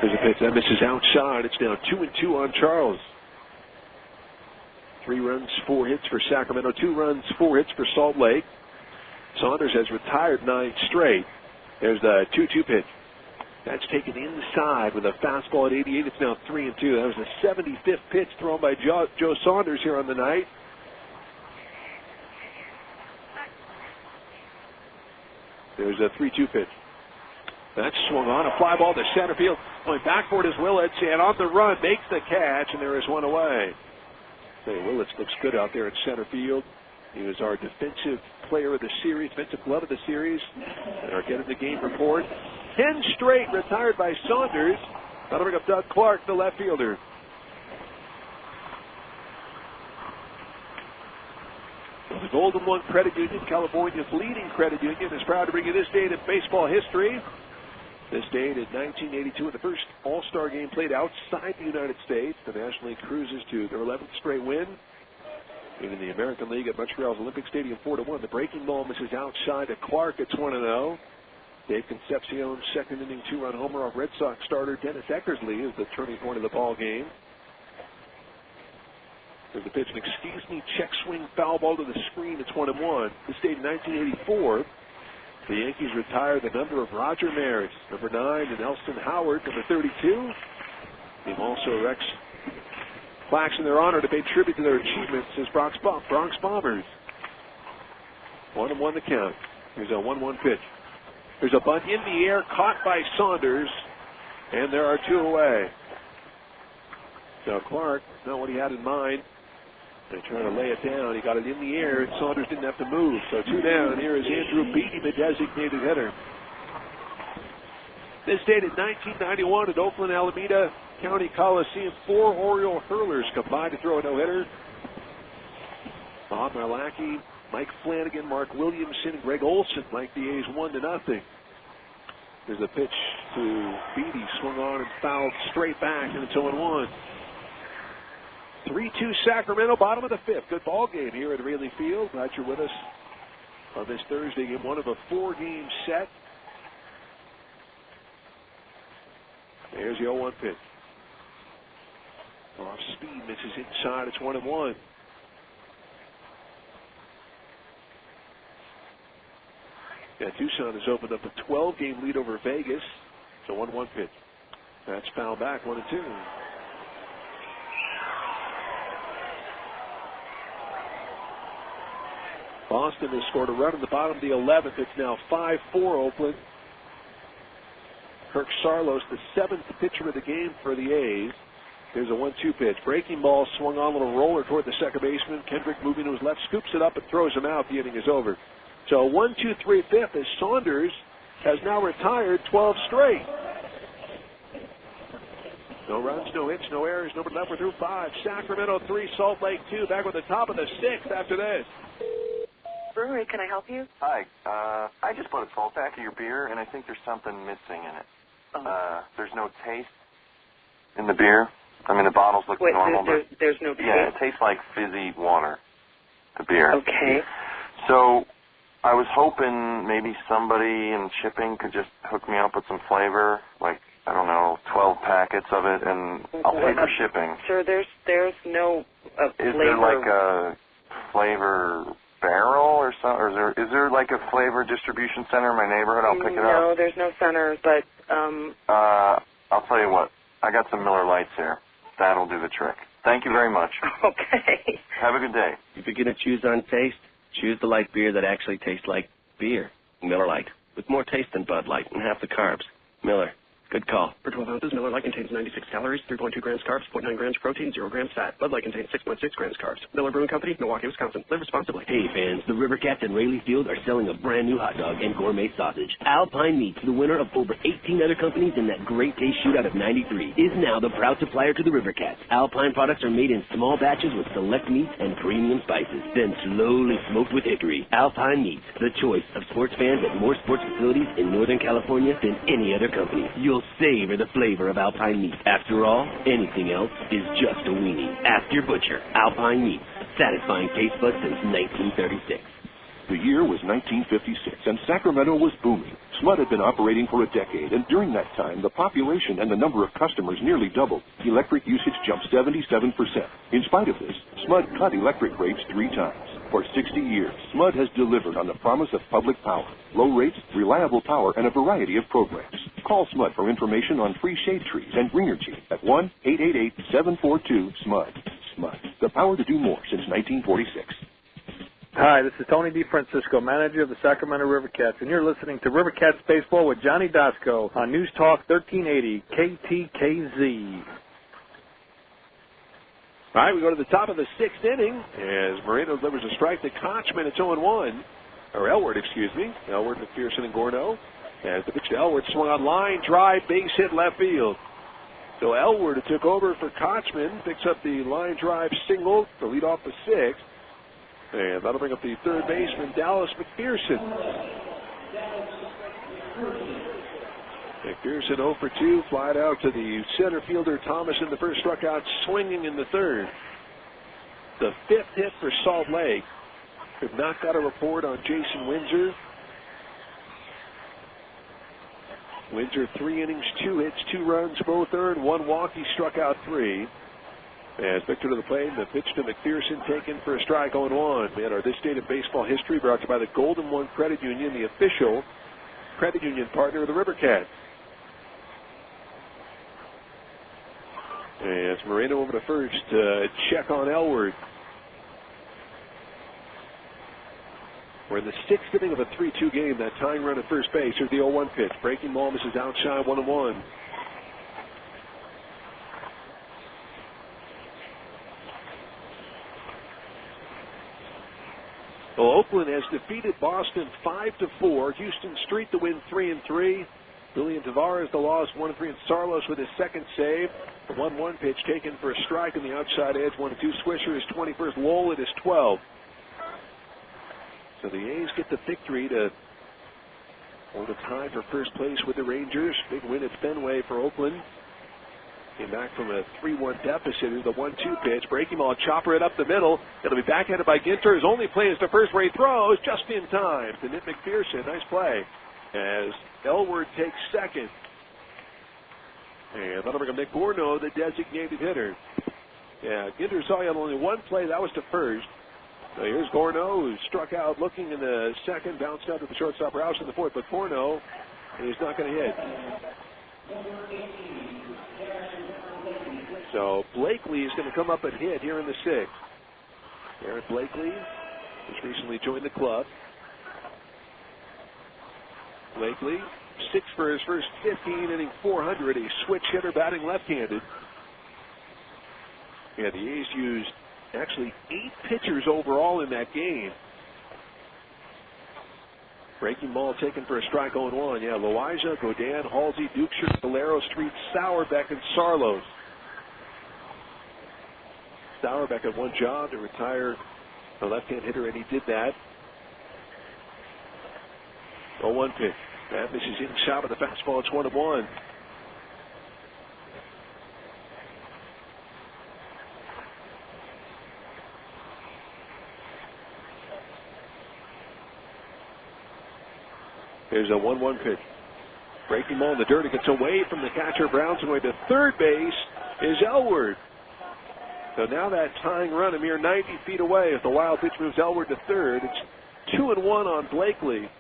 There's a pitch that misses outside. It's now 2-2 on Charles. 3 runs, 4 hits for Sacramento. 2 runs, 4 hits for Salt Lake. Saunders has retired 9 straight. There's the 2-2 pitch. That's taken inside with a fastball at 88. It's now 3-2. That was the 75th pitch thrown by Joe Saunders here on the night. There's a 3-2 pitch. That's swung on. A fly ball to center field. Going back for it is Willits, and on the run makes the catch, and there is one away. Hey, Willits looks good out there at center field. He was our defensive player of the series, defensive glove of the series. And our Get in the Game report. 10 straight retired by Saunders. That'll bring up Doug Clark, the left fielder. The Golden One Credit Union, California's leading credit union, is proud to bring you this date in baseball history. This date in 1982, in the first All-Star game played outside the United States, the National League cruises to their 11th straight win. In the American League at Montreal's Olympic Stadium, 4-1. The breaking ball misses outside to Clark. It's 1-0. Dave Concepcion's 2nd inning 2-run homer off Red Sox starter Dennis Eckersley is the turning point of the ball game. There's the pitch, an excuse-me check swing foul ball to the screen. It's 1-1. This date in 1984. The Yankees retired the number of Roger Maris, number 9, and Elston Howard, number 32. The team also erects plaques in their honor to pay tribute to their achievements as Bronx Bombers. 1-1 the count. Here's a 1-1 pitch. There's a bunt in the air, caught by Saunders, and there are 2 away. So Clark, not what he had in mind. They try to lay it down. He got it in the air, and Saunders didn't have to move. So 2 down. Here is Andrew Beatty, the designated hitter. This date in 1991 at Oakland Alameda County Coliseum, 4 Oriole hurlers combined to throw a no-hitter. Bob Marlacki, Mike Flanagan, Mark Williamson, and Greg Olson like the A's 1-0. There's a pitch to Beatty, swung on and fouled straight back, and it's 0-1. 3-2 Sacramento, bottom of the 5th. Good ball game here at Raley Field. Glad you're with us on this Thursday game, one of a 4-game set. There's the 0-1 pitch. Off speed, misses inside. It's 1-1. Yeah, Tucson has opened up a 12-game lead over Vegas. It's a 1-1 pitch. That's foul back, 1-2. Boston has scored a run in the bottom of the 11th. It's now 5-4 Oakland. Kirk Saarloos, the 7th pitcher of the game for the A's. There's a 1-2 pitch. Breaking ball swung on, a little roller toward the second baseman. Kendrick moving to his left, scoops it up and throws him out. The inning is over. So 1-2-3-5 as Saunders has now retired 12 straight. No runs, no hits, no errors. Nobody left. We're through 5. Sacramento 3, Salt Lake 2. Back with the top of the 6th after this. Brewery, can I help you? Hi. I just bought a 12-pack of your beer, and I think there's something missing in it. There's no taste in the beer. I mean, the bottles look normal. There's no taste? Yeah, it tastes like fizzy water, the beer. Okay. So I was hoping maybe somebody in shipping could just hook me up with some flavor, like, I don't know, 12 packets of it, and I'll pay for shipping. Sure, there's no flavor. Is there like a flavor barrel or something? Or is there like a flavor distribution center in my neighborhood? I'll pick it up. No, there's no center, but... I'll tell you what. I got some Miller Lights here. That'll do the trick. Thank you very much. Okay. Have a good day. If you're going to choose on taste, choose the light beer that actually tastes like beer. Miller Lite. With more taste than Bud Light and half the carbs. Miller. Good call. For 12 ounces, Miller Lite contains 96 calories, 3.2 grams carbs, 0.9 grams protein, 0 grams fat. Bud Light contains 6.6 grams carbs. Miller Brewing Company, Milwaukee, Wisconsin. Live responsibly. Hey fans, the River Cats at Rayleigh Field are selling a brand new hot dog and gourmet sausage. Alpine Meats, the winner of over 18 other companies in that great taste shootout of '93, is now the proud supplier to the River Cats. Alpine products are made in small batches with select meats and premium spices, then slowly smoked with hickory. Alpine Meats, the choice of sports fans at more sports facilities in Northern California than any other company. You'll savor the flavor of Alpine Meats. After all, anything else is just a weenie. Ask your butcher. Alpine Meats, satisfying taste buds since 1936. The year was 1956, and Sacramento was booming. SMUD had been operating for a decade, and during that time, the population and the number of customers nearly doubled. Electric usage jumped 77%. In spite of this, SMUD cut electric rates 3 times. For 60 years, SMUD has delivered on the promise of public power, low rates, reliable power, and a variety of programs. Call SMUD for information on free shade trees and greenergy at 1-888-742-SMUD. SMUD, the power to do more since 1946. Hi, this is Tony DeFrancisco, manager of the Sacramento River Cats, and you're listening to River Cats Baseball with Johnny Dasco on News Talk 1380 KTKZ. All right, we go to the top of the 6th inning as Moreno delivers a strike to Kochman. It's 0-1. Or Elward, excuse me. Elward, McPherson, and Gorno. As the pitch to Elward swung on line, drive, base hit left field. So Elward took over for Kochman, picks up the line drive single to lead off the 6th. And that'll bring up the third baseman, Dallas McPherson. McPherson 0 for 2, flied out to the center fielder Thomas in the first, struck out swinging in the third. The 5th hit for Salt Lake. We've not got a report on Jason Windsor. Windsor 3 innings, 2 hits, 2 runs, both earned, 1 walk. He struck out 3. As Victor to the plate, the pitch to McPherson taken for a strike on 1. We had our This State of Baseball History brought to you by the Golden One Credit Union, the official credit union partner of the River Cats. As Moreno over to first to check on Elward. We're in the 6th inning of a 3-2 game, that tying run at first base. Here's the 0-1 pitch. Breaking ball misses outside, 1-1. Well, Oakland has defeated Boston 5-4. Houston Street to win 3-3. Julian Tavares the loss 1-3, and Saarloos with his second save. The 1-1 pitch taken for a strike on the outside edge. 1-2. Swisher his 21st. Lowell at his 12th. So the A's get the victory to hold a tie for first place with the Rangers. Big win at Fenway for Oakland. Came back from a 3-1 deficit. Here's the 1-2 pitch. Breaking ball, chopper it up the middle. It'll be backhanded by Ginter. His only play is to first where he throws just in time to Nick McPherson. Nice play as Elward takes second. And that'll bring up Nick Gorno, the designated hitter. Yeah, Ginter saw you on only one play. That was to first. So here's Gorno, who struck out looking in the second, bounced out to the shortstop Rouse in the fourth, but Gorno is not going to hit. So Blakely is going to come up and hit here in the sixth. Aaron Blakely has recently joined the club. Blakely, 6 for his first 15, inning 400, a switch hitter batting left-handed. Yeah, the A's used actually 8 pitchers overall in that game. Breaking ball taken for a strike 0-1. Yeah, Loaiza, Godin, Halsey, Dukeshire, Valero, Street, Sauerbeck, and Sarlos. Sauerbeck had one job to retire the left-hand hitter, and he did that. 0-1 pitch. That misses inside of the fastball. It's 1-1. Here's a 1-1 pitch. Breaking ball in the dirt. It gets away from the catcher. Brown's away to third base is Elward. So now that tying run a mere 90 feet away. If the wild pitch moves Elward to third, it's 2-1 on Blakely.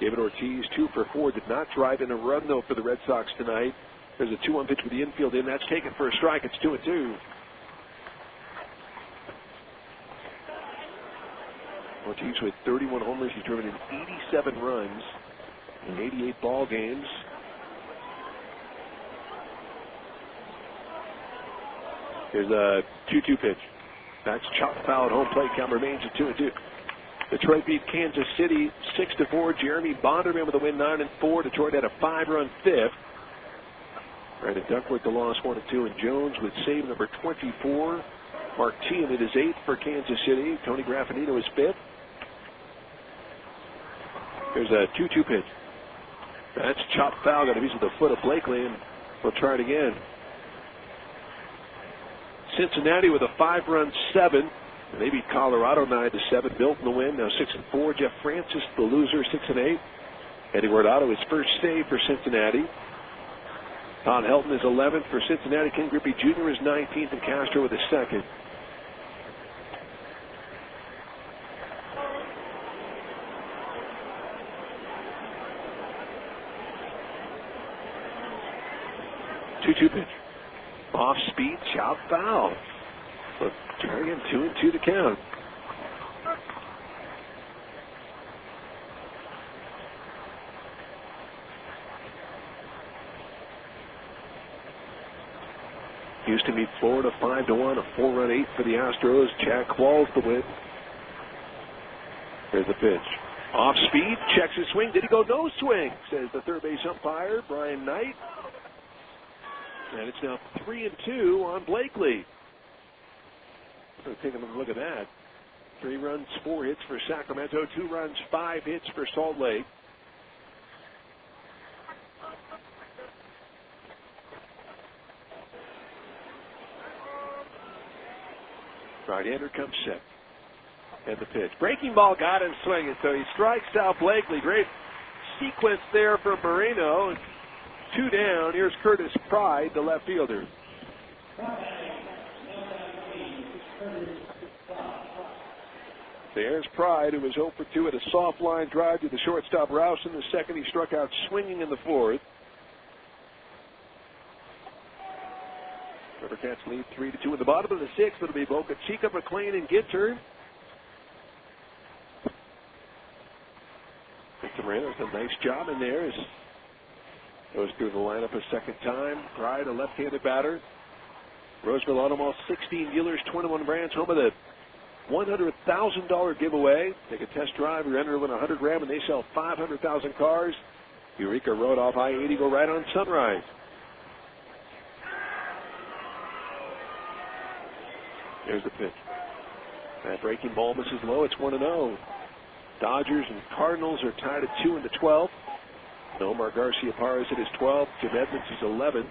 David Ortiz, 2 for 4, did not drive in a run, though, for the Red Sox tonight. There's a 2-1 pitch with the infield in. That's taken for a strike. It's 2-2. Ortiz with 31 homers. He's driven in 87 runs in 88 ball games. Here's a 2-2 pitch. That's chopped foul at home plate. Count remains at 2-2. Detroit beat Kansas City 6-4. Jeremy Bonderman with a win 9-4. Detroit had a 5-run fifth. Brandon Duckworth the loss 1-2, and Jones with save number 24. Mark Teeman is 8th for Kansas City. Tony Graffinino is 5th. There's a 2-2 pitch. That's chopped foul. Got to use the foot of Blakely, and we'll try it again. Cincinnati with a 5-run 7. They beat Colorado 9-7. Built in the win, now 6-4. Jeff Francis, the loser, 6-8. Eddie Guardado, his first save for Cincinnati. Todd Helton is 11th for Cincinnati. Ken Griffey Jr. is 19th, and Castro with his second. Two pitch. Off speed, chop foul. So carrying 2-2 to count. Houston beat Florida 5-1, a 4-run 8 for the Astros. Chad Qualls the win. There's the pitch. Off speed, checks his swing. Did he go no swing? Says the third base umpire, Brian Knight. And it's now 3-2 on Blakely. Take a look at that. 3 runs, 4 hits for Sacramento. 2 runs, 5 hits for Salt Lake. Right-hander comes set. And the pitch. Breaking ball got him swinging, so he strikes out Blakely. Great sequence there from Moreno. And 2 down. Here's Curtis Pride, the left fielder. There's Pride, who was 0 for 2 at a soft line drive to the shortstop Rouse in the second. He struck out swinging in the fourth. Rivercats lead 3-2 in the bottom of the sixth. It'll be Boca Chica, McLean, and Ginter. Victor Moreno's done a nice job in there. Goes through the lineup a second time. Pride, a left-handed batter. Roseville Auto Mall, 16 dealers, 21 brands, home of the $100,000 giveaway. Take a test drive. You're enter to win 100 grand, and they sell 500,000 cars. Eureka Road off I-80. Go right on Sunrise. There's the pitch. That breaking ball misses low. It's 1-0. Dodgers and Cardinals are tied at 2 in the 12th. Omar Garcia Parras at his 12th. Jim Edmonds is 11th.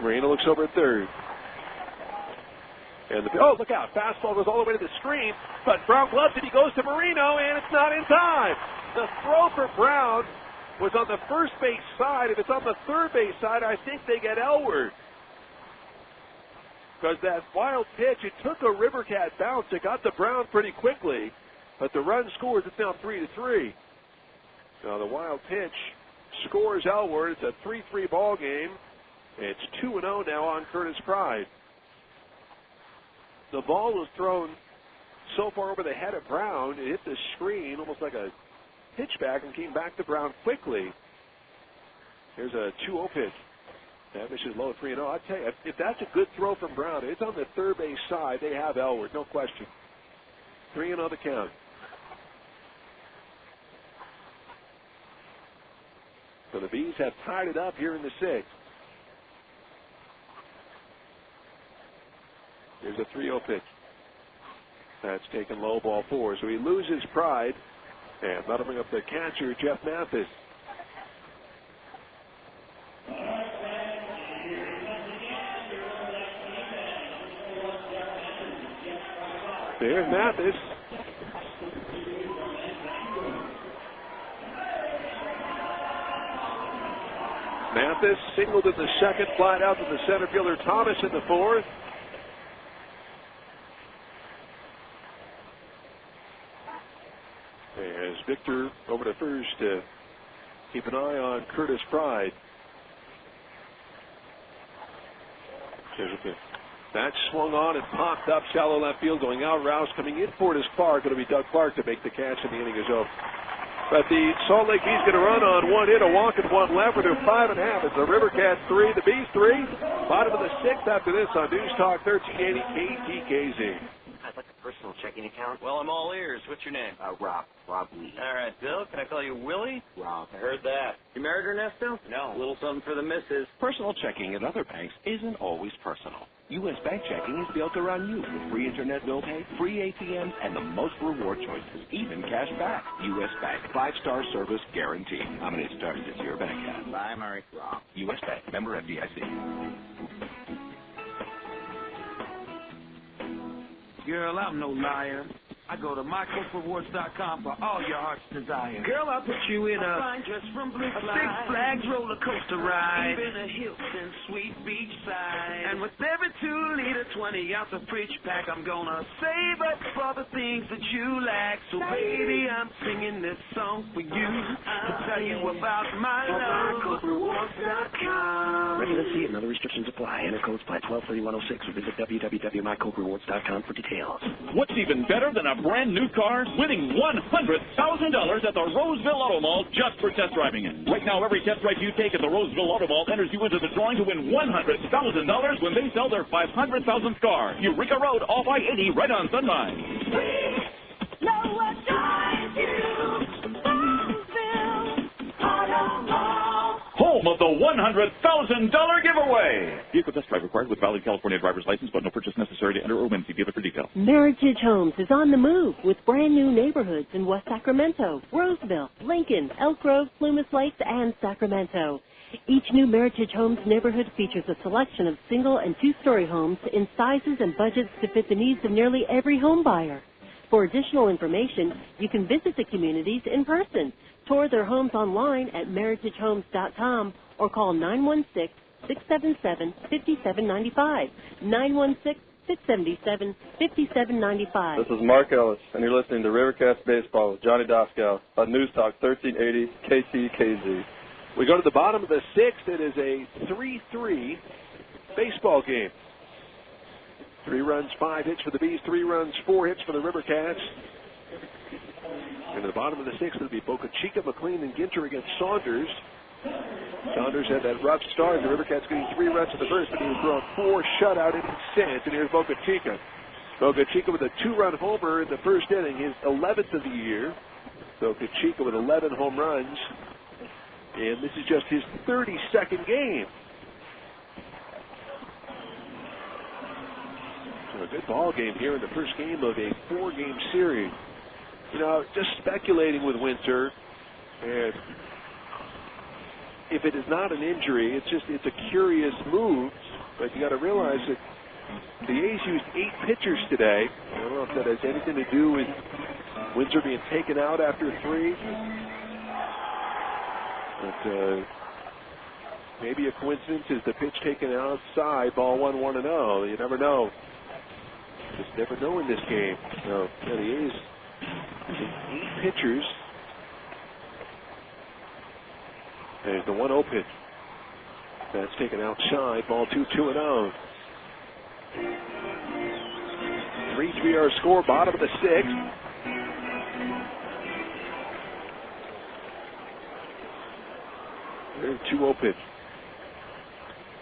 Marino looks over at third. And look out. Fastball goes all the way to the screen, but Brown gloves it. He goes to Marino, and it's not in time. The throw for Brown was on the first base side. If it's on the third base side, I think they get Elward. Because that wild pitch, it took a Rivercat bounce. It got to Brown pretty quickly, but the run scores. It's now 3-3. Now the wild pitch scores Elward. It's a 3-3 ball game. It's 2-0 now on Curtis Pride. The ball was thrown so far over the head of Brown, it hit the screen almost like a pitchback and came back to Brown quickly. Here's a 2-0 pitch. That pitch is low, 3-0. I tell you, if that's a good throw from Brown, it's on the third base side. They have Elward, no question. 3-0 the count. So the Bees have tied it up here in the sixth. Here's a 3-0 pitch. That's taken low, ball 4. So he loses Pride. And that'll bring up the catcher, Jeff Mathis. There's Mathis. Mathis singled in the second, flied out to the center fielder Thomas in the fourth. As Victor over to first to keep an eye on Curtis Pride. That swung on and popped up shallow left field, going out. Rouse coming in for it is Clark. Going to be Doug Clark to make the catch, and the inning is over. But the Salt Lake Bees going to run on one hit, a walk, and one left. We're doing 5.5. It's the Rivercats 3, the Bees 3. Bottom of the sixth after this on News Talk 1380 KTKZ. I'd like a personal checking account. Well, I'm all ears. What's your name? Rob. Rob Lee. All right, Bill. Can I call you Willie? Rob. I heard that. You married Ernesto? No. A little something for the missus. Personal checking at other banks isn't always personal. U.S. Bank checking is built around you with free internet bill pay, free ATMs, and the most reward choices, even cash back. U.S. Bank, 5-star service guarantee. How many stars does your bank have? Bye, Murray. Rob. U.S. Bank, member FDIC. Girl, I'm no liar. I go to mycoastrewards.com for all your heart's desire. Girl, I'll put you in a fine dress from Blue Flag, Six Flags roller coaster ride, even a Hilton Sweet Beach side. And with every 2-liter 20-ounce of preach pack, I'm gonna save up for the things that you lack. So baby, I'm singing this song for you to tell you about my love. MyCoastRewards.com. Regular fee and other restrictions apply. Enter code SPLAT 123106 or visit www.mycoastrewards.com for details. What's even better than a brand new car? Winning $100,000 at the Roseville Auto Mall just for test driving it. Right now, every test drive you take at the Roseville Auto Mall enters you into the drawing to win $100,000 when they sell their 500,000th car. Eureka Road off I-80 right on Sunrise. We know what drives you. Roseville Auto Mall. Home of the $100,000 giveaway. Vehicle test drive required with valid California driver's license, but no purchase necessary to enter or win. See dealer for details. Meritage Homes is on the move with brand new neighborhoods in West Sacramento, Roseville, Lincoln, Elk Grove, Plumas Lakes, and Sacramento. Each new Meritage Homes neighborhood features a selection of single and two-story homes in sizes and budgets to fit the needs of nearly every home buyer. For additional information, you can visit the communities in person, tour their homes online at meritagehomes.com, or call 916-677-5795. 916-677-5795. This is Mark Ellis, and you're listening to Rivercats Baseball with Johnny Doskow on News Talk 1380 KTKZ. We go to the bottom of the sixth. It is a 3-3 baseball game. 3 runs, 5 hits for the Bees, 3 runs, 4 hits for the Rivercats. And at the bottom of the sixth, it'll be Boca Chica, McLean, and Ginter against Saunders. Saunders had that rough start. The Rivercats getting 3 runs in the first, but he was throwing 4 shutout innings since. And here's Boca Chica. Boca Chica with a 2-run homer in the first inning, his 11th of the year. Boca Chica with 11 home runs. And this is just his 32nd game. So a good ball game here in the first game of a 4-game series. You know, just speculating with Winter, and if it is not an injury, it's a curious move But you got to realize that the A's used 8 pitchers today. I don't know if that has anything to do with Windsor being taken out after 3. But maybe a coincidence is the pitch taken outside, ball 1-0. You never know. Just never know in this game. So yeah, the A's using 8 pitchers. There's the 1-0 pitch. That's taken outside, ball 2-0. 3-3 our score, bottom of the 6th. There's 2-0 pitch.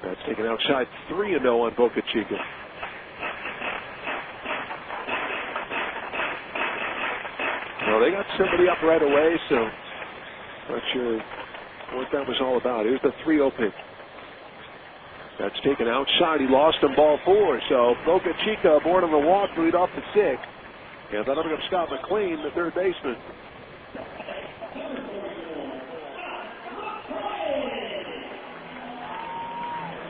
That's taken outside, 3-0 on Boca Chica. Well, they got somebody up right away, so not sure what that was all about. Here's the 3-0 pitch. That's taken outside. He lost him, ball 4. So Boca Chica aboard on the walk to lead off the 6th. And that'll bring up Scott McLean, the third baseman.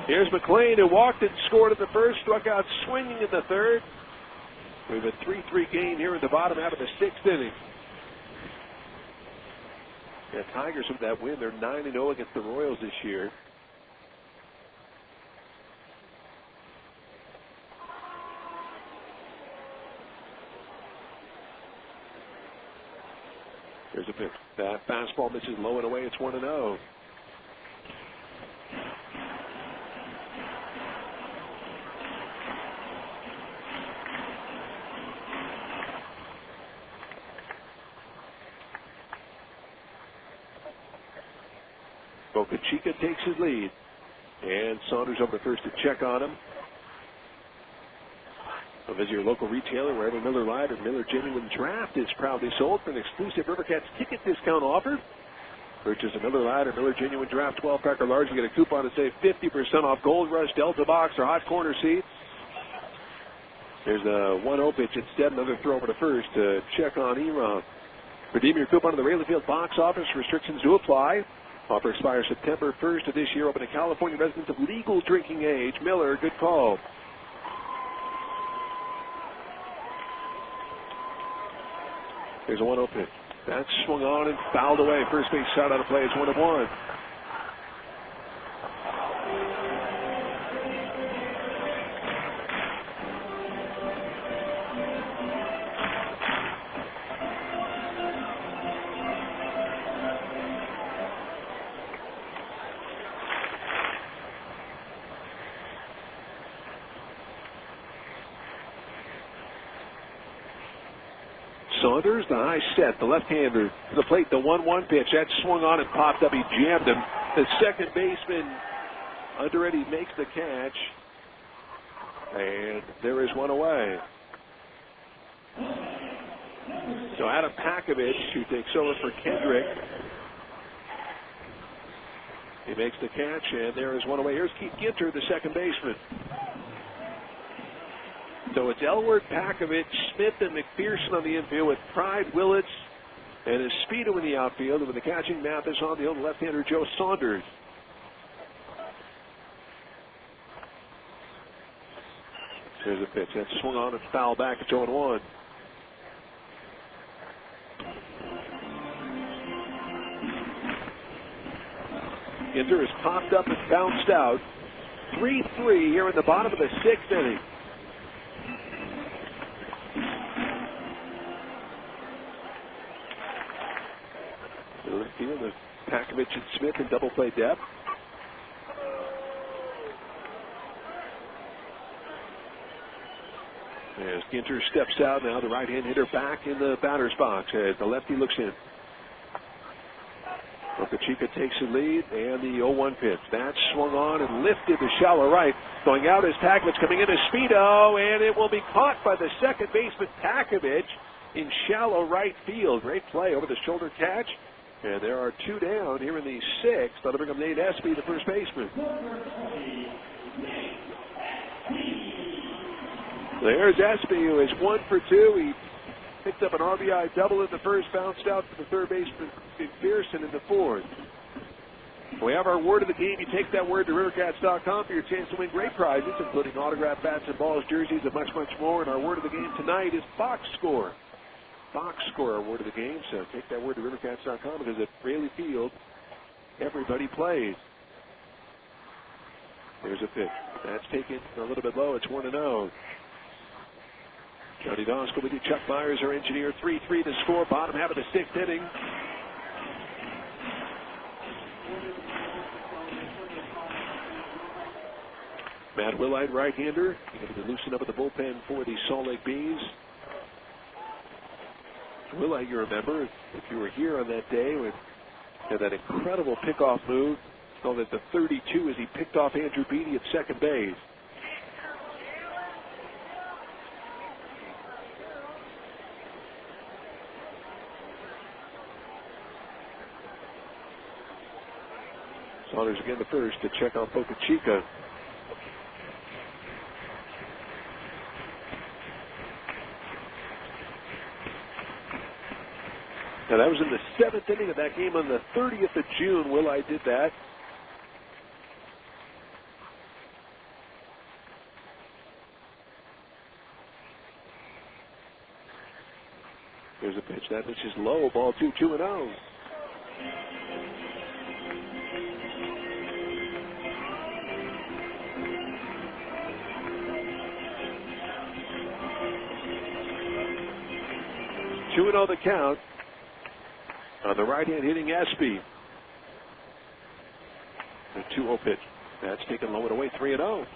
Here's McLean, who walked and scored in the first, struck out swinging in the third. We have a 3-3 game here in the bottom half of the 6th inning. Yeah, Tigers with that win. They're 9-0 against the Royals this year. There's a pitch. That fastball misses low and away. It's 1-0. Boca Chica takes his lead. And Saunders over to first to check on him. So visit your local retailer wherever Miller Lite or Miller Genuine Draft is proudly sold for an exclusive Rivercats ticket discount offer. Purchase a Miller Lite or Miller Genuine Draft 12-pack or large, you get a coupon to save 50% off Gold Rush, Delta Box, or Hot Corner seats. There's a 1-0 pitch instead, another throw over to first to check on Eron. Redeem your coupon in the Rayleigh Field box office. Restrictions do apply. Offer expires September 1st of this year. Open to California residents of legal drinking age. Miller, good call. There's a 1-0 pitch. That's swung on and fouled away. First base side out of play. It's 1-1. Saunders, the high set, the left-hander to the plate, the 1-1 pitch. That swung on and popped up. He jammed him. The second baseman, Underetti, makes the catch. And there is one away. So Adam Pakovich, who takes over for Kendrick. He makes the catch, and there is one away. Here's Keith Ginter, the second baseman. So it's Elward, Pakovich, Smith, and McPherson on the infield with Pride, Willits, and Espedo in the outfield. And with the catching Mathis on the field, left-hander Joe Saunders. There's a pitch. That's swung on and foul back. It's 0-1. Ginter has popped up and bounced out. 3-3 here in the bottom of the 6th inning. Field of Pakovich and Smith in double play depth. As Ginter steps out now, the right-hand hitter back in the batter's box as the lefty looks in. Boca Chica takes the lead, and the 0-1 pitch. That swung on and lifted to shallow right. Going out is Pakovich, coming in is Speedo, and it will be caught by the second baseman Pakovich in shallow right field. Great play over the shoulder catch. And there are 2 down here in the 6th. That'll bring up Nate Espy, the first baseman. There's Espy, who is 1 for 2. He picked up an RBI double in the first, bounced out to the third baseman McPherson in the 4th. We have our word of the game. You take that word to rivercats.com for your chance to win great prizes, including autographed bats and balls, jerseys, and much, much more. And our word of the game tonight is box score. Box score, our word of the game. So take that word to rivercats.com because at Raley Field, everybody plays. There's a pitch. That's taken a little bit low. It's 1-0. Johnny Dosco with you. Chuck Myers, our engineer. 3-3 to score. Bottom half of the sixth inning. Matt Willite, right-hander. He's going to loosen up at the bullpen for the Salt Lake Bees. Willite, you remember, if you were here on that day, with that incredible pickoff move, called it the 32 as he picked off Andrew Beatty at second base. Saunders again the first to check on Boca Chica. Now that was in the 7th inning of that game on the 30th of June. Willite did that. Here's a pitch. That pitch is low. Ball 2-0. The count on the right hand hitting Espy. The 2-0 pitch. That's taken low and away. 3-0.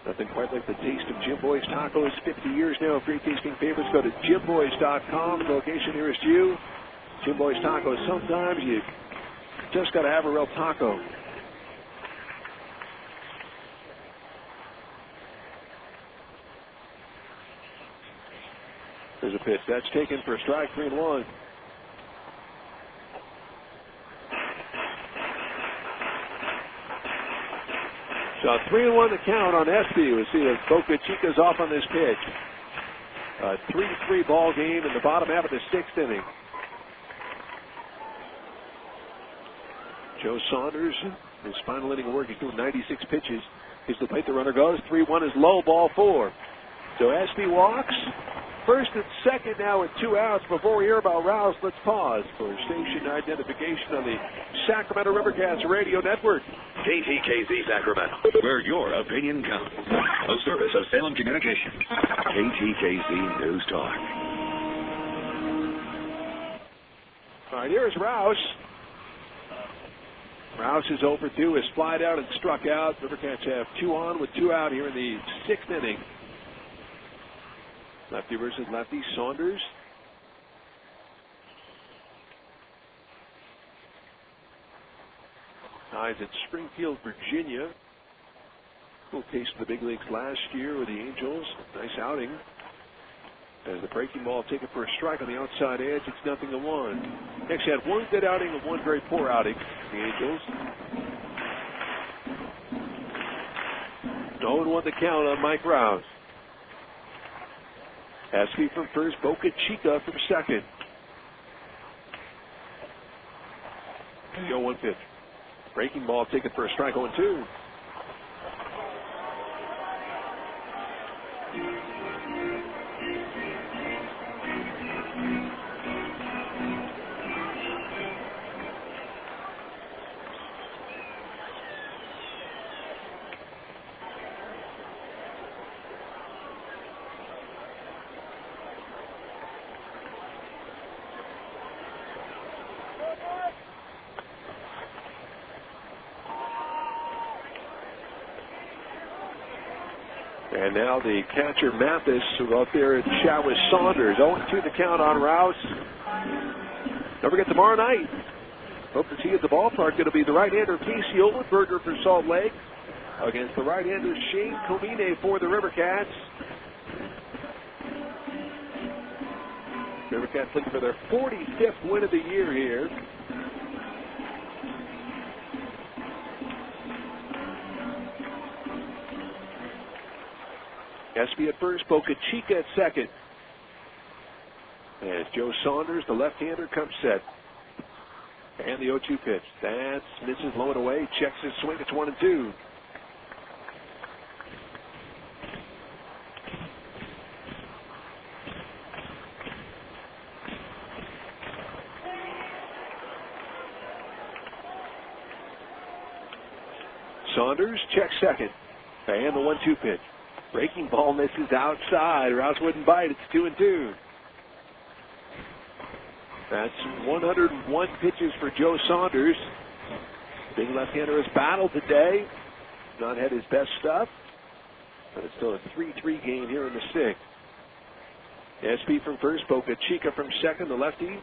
Nothing quite like the taste of Jim Boy's Tacos. 50 years now of great tasting favorites. Go to jimboys.com. The location nearest you. Jim Boy's Tacos. Sometimes you just got to have a real taco. There's a pitch. That's taken for strike 3-1. So 3-1 the count on Espy. We'll see if Boca Chica's off on this pitch. A 3-3 ball game in the bottom half of the 6th inning. Joe Saunders, his final inning of work, he's doing 96 pitches. He's the plate. The runner goes. 3-1 is low. Ball 4. So Espy walks. First and second now with 2 outs. Before we hear about Rouse, let's pause for station identification on the Sacramento Rivercats Radio Network. KTKZ Sacramento, where your opinion counts. A service of Salem Communications. KTKZ News Talk. All right, here's Rouse. Rouse is over 2, is flied out and struck out. Rivercats have 2 on with 2 out here in the 6th inning. Lefty versus lefty. Saunders. Ties at Springfield, Virginia. Little taste of the big leagues last year with the Angels. Nice outing. As the breaking ball taken for a strike on the outside edge, it's 0-1. Actually had one good outing and one very poor outing. The Angels. 0-1 the count on Mike Rouse. Espy from first, Boca Chica from second. Go 1 pitch. Breaking ball taken for a strike 0-2. And now the catcher Mathis will go out there and chat with Saunders. 0-2 the count on Rouse. Don't forget tomorrow night. Hope to see you at the ballpark. It'll be the right-hander Casey Olenberger for Salt Lake against the right-hander Shane Comine for the Rivercats. Rivercats looking for their 45th win of the year here. Espy at first, Boca Chica at second. As Joe Saunders, the left-hander, comes set. And the 0-2 pitch. That's misses low and away. Checks his swing. It's 1-2. Saunders checks second. And the 1-2 pitch. Breaking ball misses outside. Rouse wouldn't bite. It's 2-2. That's 101 pitches for Joe Saunders. Big left-hander has battled today. Not had his best stuff, but it's still a 3-3 game here in the sixth. SP from first, Boca Chica from second. The lefty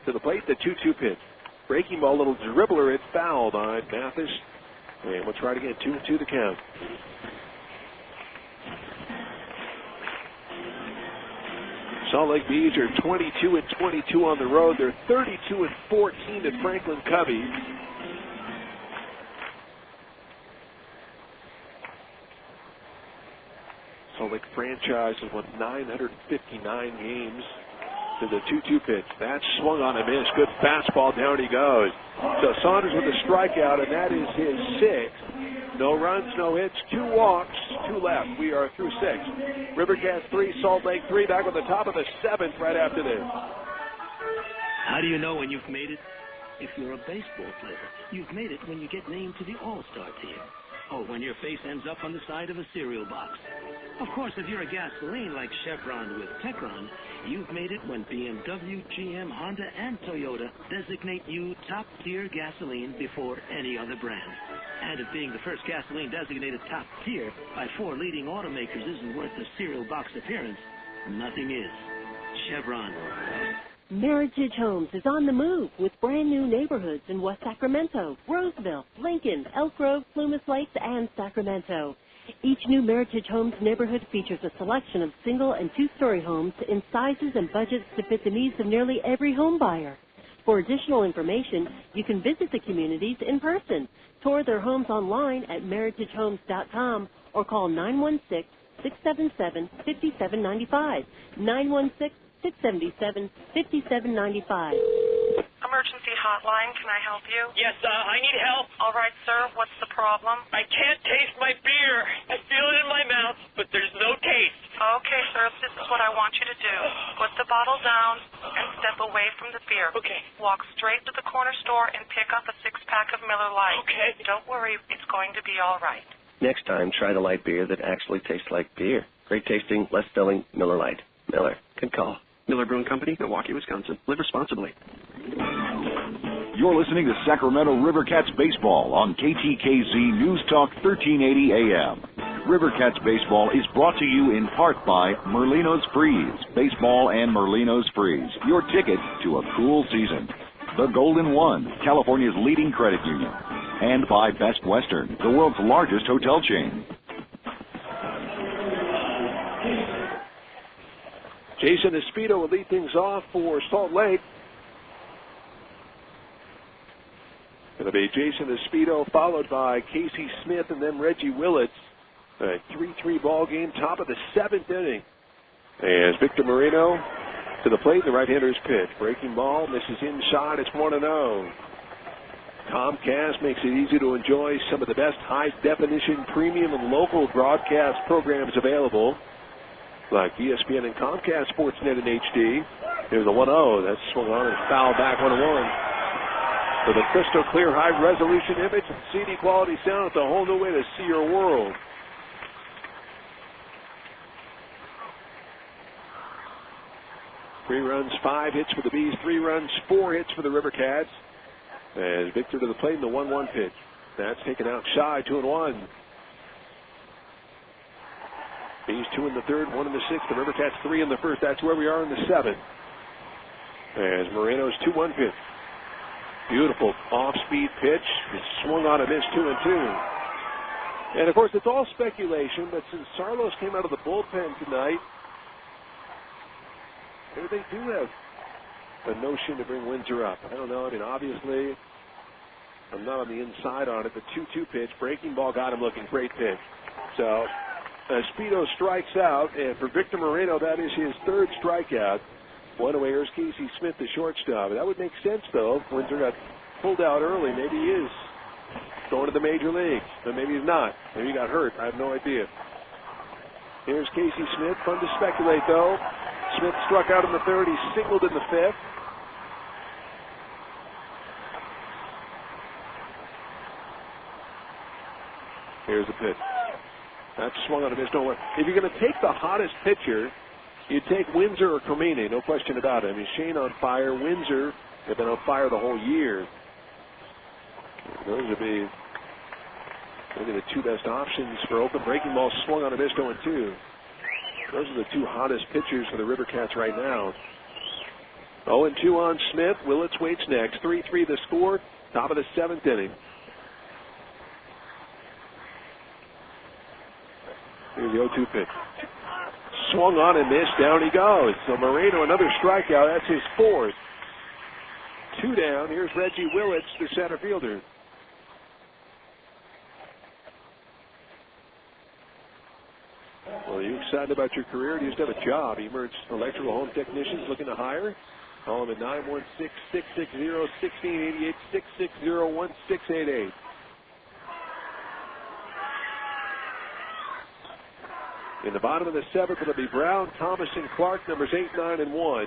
to the plate. The 2-2 pitch. Breaking ball, little dribbler. It's fouled on Mathis. And we'll try it again. 2-2 the count. Salt Lake Bees are 22-22 on the road. They're 32-14 at Franklin Covey. Salt Lake franchise has won 959 games. To the 2-2 pitch. That swung on a miss. Good fastball. Down he goes. So Saunders with a strikeout, and that is his sixth. No runs, no hits, 2 walks, 2 left. We are through 6. Rivercats 3, Salt Lake 3. Back on the top of the 7th right after this. How do you know when you've made it? If you're a baseball player, you've made it when you get named to the All-Star team. Or when your face ends up on the side of a cereal box. Of course, if you're a gasoline like Chevron with Techron, you've made it when BMW, GM, Honda, and Toyota designate you top-tier gasoline before any other brand. And if being the first gasoline designated top tier by 4 leading automakers isn't worth a cereal box appearance, nothing is. Chevron. Meritage Homes is on the move with brand new neighborhoods in West Sacramento, Roseville, Lincoln, Elk Grove, Plumas Lakes, and Sacramento. Each new Meritage Homes neighborhood features a selection of single and 2-story homes in sizes and budgets to fit the needs of nearly every home buyer. For additional information, you can visit the communities in person, tour their homes online at meritagehomes.com, or call 916-677-5795, 916-677-5795. Emergency hotline, can I help you? Yes, I need help. All right, sir, what's the problem? I can't taste my beer. I feel it in my mouth, but there's no taste. Okay, sir, this is what I want you to do. Put the bottle down and step away from the beer. Okay. Walk straight to the corner store and pick up a 6-pack of Miller Lite. Okay. Don't worry, it's going to be all right. Next time, try the light beer that actually tastes like beer. Great tasting, less filling Miller Lite. Miller. Good call. Miller Brewing Company, Milwaukee, Wisconsin. Live responsibly. You're listening to Sacramento Rivercats Baseball on KTKZ News Talk 1380 AM. Rivercats Baseball is brought to you in part by Merlino's Freeze. Baseball and Merlino's Freeze. Your ticket to a cool season. The Golden One, California's leading credit union. And by Best Western, the world's largest hotel chain. Jason Espedo will lead things off for Salt Lake. It'll be Jason Espedo followed by Casey Smith and then Reggie Willits. A 3-3 ball game, top of the 7th inning. As Victor Moreno to the plate, the right-hander's pitch. Breaking ball, misses inside, it's 1-0. Comcast makes it easy to enjoy some of the best high-definition premium and local broadcast programs available, like ESPN and Comcast Sportsnet in HD. Here's the 1-0. That's swung on and fouled back 1-1. With a crystal clear, high-resolution image and CD quality sound, it's a whole new way to see your world. Three runs, 5 hits for the Bees. 3 runs, 4 hits for the Rivercats. As Victor to the plate in the 1-1 pitch. That's taken out shy, 2-1. Bees 2 in the 3rd, 1 in the 6th. The Rivercats 3 in the 1st. That's where we are in the 7th. As Moreno's 2-1 pitch. Beautiful off-speed pitch. It's swung on a miss, 2-2. And, of course, it's all speculation, but since Sarlos came out of the bullpen tonight, maybe they do have a notion to bring Windsor up. I don't know. I mean, obviously, I'm not on the inside on it. The 2-2 pitch, breaking ball got him looking. Great pitch. So, Speedo strikes out, and for Victor Moreno, that is his 3rd strikeout. One away, here's Casey Smith, the shortstop. That would make sense, though. Windsor got pulled out early. Maybe he is going to the major leagues, but maybe he's not. Maybe he got hurt. I have no idea. Here's Casey Smith. Fun to speculate, though. Smith struck out in the third. He singled in the fifth. Here's the pitch. That's swung on a miss. If you're going to take the hottest pitcher, you take Windsor or Comini, no question about it. I mean, Shane on fire. Windsor have been on fire the whole year. Those would be maybe the two best options for Oakland. Breaking ball swung on a miss, 0-2. Those are the two hottest pitchers for the River Cats right now. 0-2 on Smith. Willits waits next. 3-3 the score. Top of the seventh inning. Here's the 0-2 pitch. Swung on and missed. Down he goes. So Moreno, another strikeout. That's his fourth. 2 down. Here's Reggie Willits, the center fielder. Well, are you excited about your career? Do you just have a job? Emerged electrical home technicians looking to hire? Call them at 916-660-1688, 660-1688. In the bottom of the seventh, it'll be Brown, Thomas, and Clark, numbers 8, 9, and 1.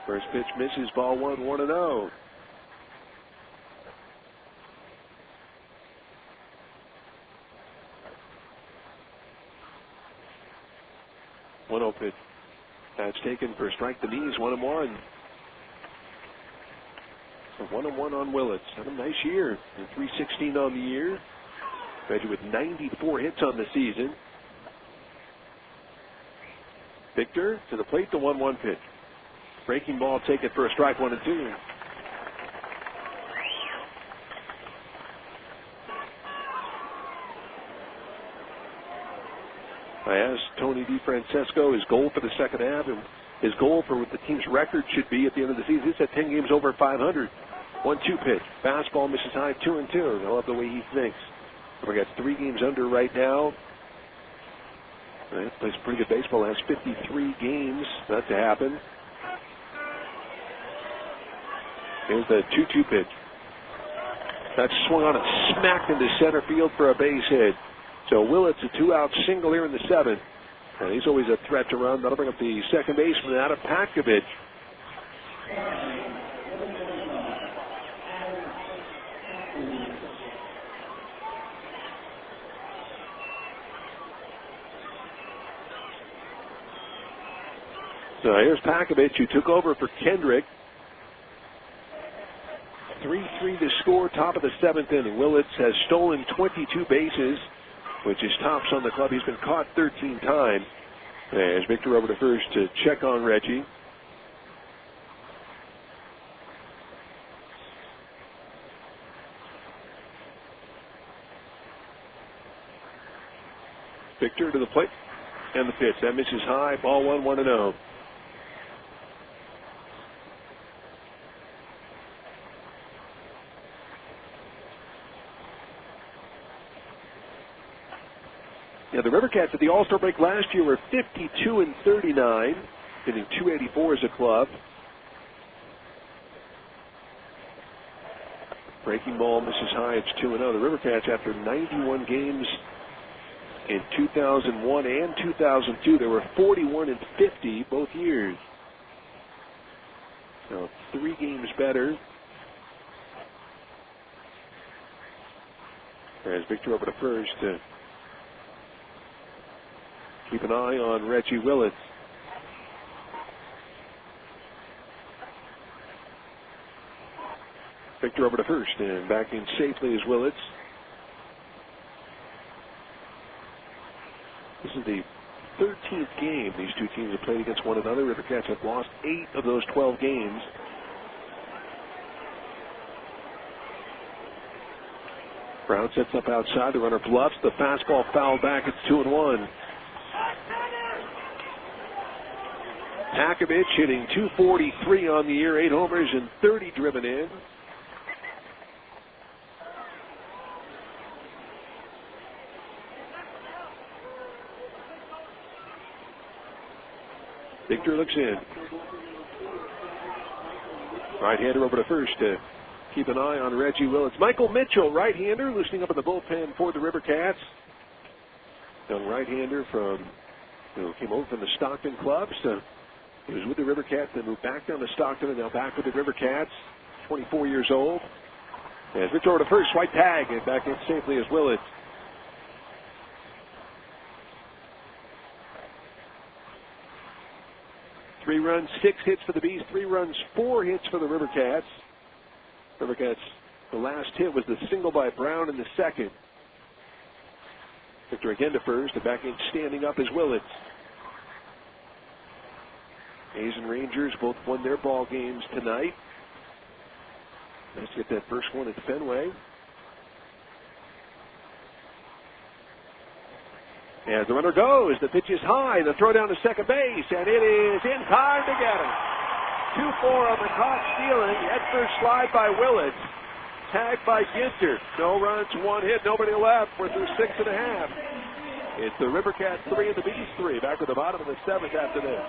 First pitch misses, ball 1-0. 1-0 pitch. That's taken for strike the knees, 1-1. So 1-1 on Willits. Had a nice year. And 316 on the year. Reggie with 94 hits on the season. Victor to the plate, the 1-1 pitch. Breaking ball taken for a strike, 1-2. I asked Tony DeFrancesco his goal for the second half, and his goal for what the team's record should be at the end of the season. He's at 10 games over 500. 1-2 pitch. Fastball misses high, 2-2. I love the way he thinks. We got 3 games under right now. Plays pretty good baseball. Has 53 games. Not to happen. Here's the 2-2 pitch. That's swung on and smacked into center field for a base hit. So Willits a 2-out single here in the seventh. And he's always a threat to run. That'll bring up the second baseman out of Pakovich. So here's Pakovich, who took over for Kendrick. 3-3 to score, top of the seventh inning. Willits has stolen 22 bases, which is tops on the club. He's been caught 13 times. As Victor over to first to check on Reggie. Victor to the plate. And the pitch. That misses high. Ball 1-0. Yeah, the River Cats at the All-Star break last year were 52-39, hitting .284 as a club. Breaking ball misses high. It's 2-0. The River Cats, after 91 games in 2001 and 2002, they were 41-50 both years. So 3 games better. As Victor over to first to keep an eye on Reggie Willits. Victor over to first and back in safely is Willits. This is the 13th game these two teams have played against one another. River Cats have lost 8 of those 12 games. Brown sets up outside. The runner bluffs. The fastball fouled back. It's 2-1. Pakovich hitting .243 on the year, 8 homers and 30 driven in. Victor looks in. Right-hander over to first to keep an eye on Reggie Willits. Michael Mitchell, right-hander, loosening up in the bullpen for the River Cats. Young right-hander who came over from the Stockton clubs. He was with the River Cats, then moved back down to Stockton, and now back with the River Cats. 24 years old. As Mitchell over to first, white tag, and back in safely as Willits. Three runs, 6 hits for the Bees. 3 runs, 4 hits for the River Cats. River Cats, the last hit was the single by Brown in the second. Victor again to first, and back in standing up is Willits. A's and Rangers both won their ball games tonight. Let's get that first one at Fenway. As the runner goes, the pitch is high, the throw down to second base, and it is in time to get him. 2-4 on the caught stealing. Head first slide by Willits. Tagged by Ginter. No runs, 1 hit, nobody left. We're through 6.5. It's the River Cats 3 and the Bees 3. Back to the bottom of the 7th after this.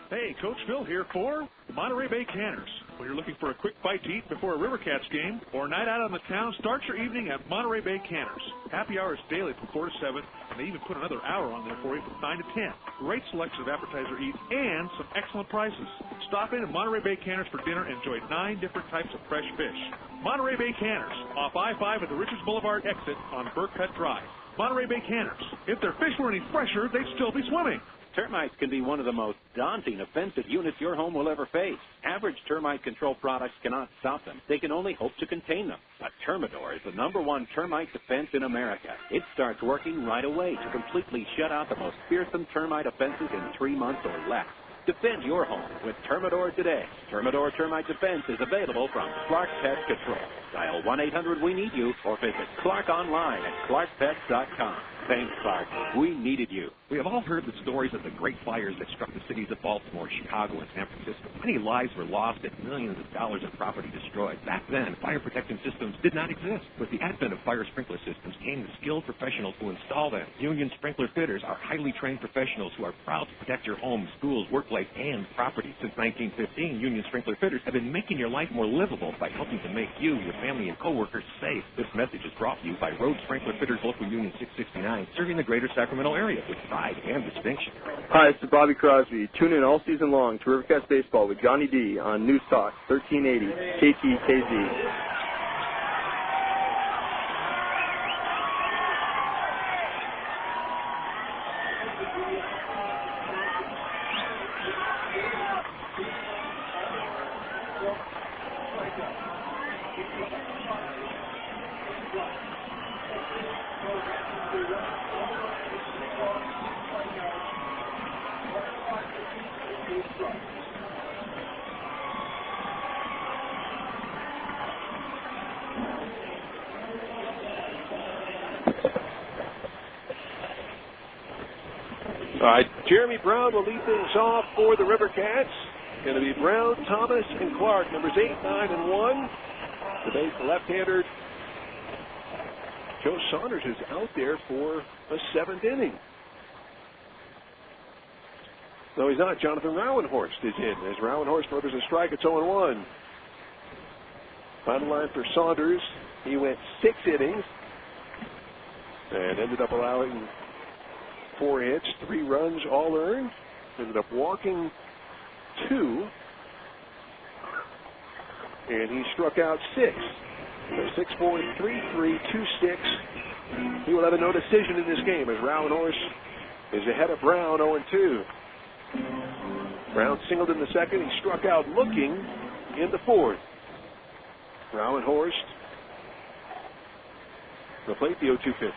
Hey, Coach Phil here for Monterey Bay Canners. When you're looking for a quick bite to eat before a River Cats game or a night out on the town, start your evening at Monterey Bay Canners. Happy hours daily from 4 to 7, and they even put another hour on there for you from 9 to 10. Great selection of appetizer eats and some excellent prices. Stop in at Monterey Bay Canners for dinner and enjoy 9 different types of fresh fish. Monterey Bay Canners, off I-5 at the Richards Boulevard exit on Burkett Drive. Monterey Bay Canners. If their fish were any fresher, they'd still be swimming. Termites can be one of the most daunting offensive units your home will ever face. Average termite control products cannot stop them. They can only hope to contain them. But Termidor is the #1 termite defense in America. It starts working right away to completely shut out the most fearsome termite offenses in 3 months or less. Defend your home with Termidor today. Termidor Termite Defense is available from Clark Pest Control. Dial 1-800-WE-NEED-YOU or visit Clark online at clarkpest.com. Thanks, Clark. We needed you. We have all heard the stories of the great fires that struck the cities of Baltimore, Chicago, and San Francisco. Many lives were lost and millions of dollars of property destroyed. Back then, fire protection systems did not exist. With the advent of fire sprinkler systems came the skilled professionals who install them. Union Sprinkler Fitters are highly trained professionals who are proud to protect your home, schools, workplace, and property. Since 1915, Union Sprinkler Fitters have been making your life more livable by helping to make you, your family, and coworkers safe. This message is brought to you by Road Sprinkler Fitters Local Union 669, serving the greater Sacramento area with pride and distinction. Hi, this is Bobby Crosby. Tune in all season long to River Cats Baseball with Johnny D on News Talk 1380 KTKZ. All right, Jeremy Brown will lead things off for the River Cats. Going to be Brown, Thomas, and Clark, numbers 8, 9, and 1. The base left-hander Joe Saunders is out there for a 7th inning. No, he's not. Jonathan Rauenhorst is in. As Rauenhorst delivers a strike, it's 0-1. Final line for Saunders. He went 6 innings and ended up allowing 4 hits, 3 runs, all earned. Ended up walking 2. And he struck out 6. So 6-4, 3-3, 2-6. He will have a no decision in this game as Rauenhorst is ahead of Brown, 0-2. Brown singled in the second. He struck out looking in the 4th. Rauenhorst will plate the 0-2 pitch.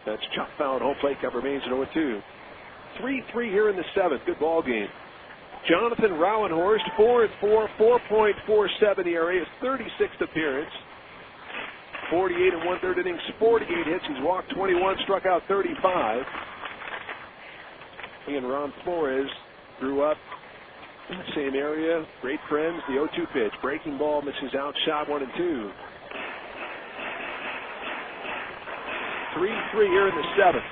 That's chopped foul at home plate. Cover remains at 0-2. 3-3 here in the 7th. Good ball game. Jonathan Rauenhorst, 4-4, 4.47 ERA, his 36th appearance. 48 and 1/3 innings, 48 hits. He's walked 21, struck out 35. He and Ron Flores grew up in the same area. Great friends. The 0-2 pitch. Breaking ball misses out. Shot 1 and 2. 3-3 here in the 7th.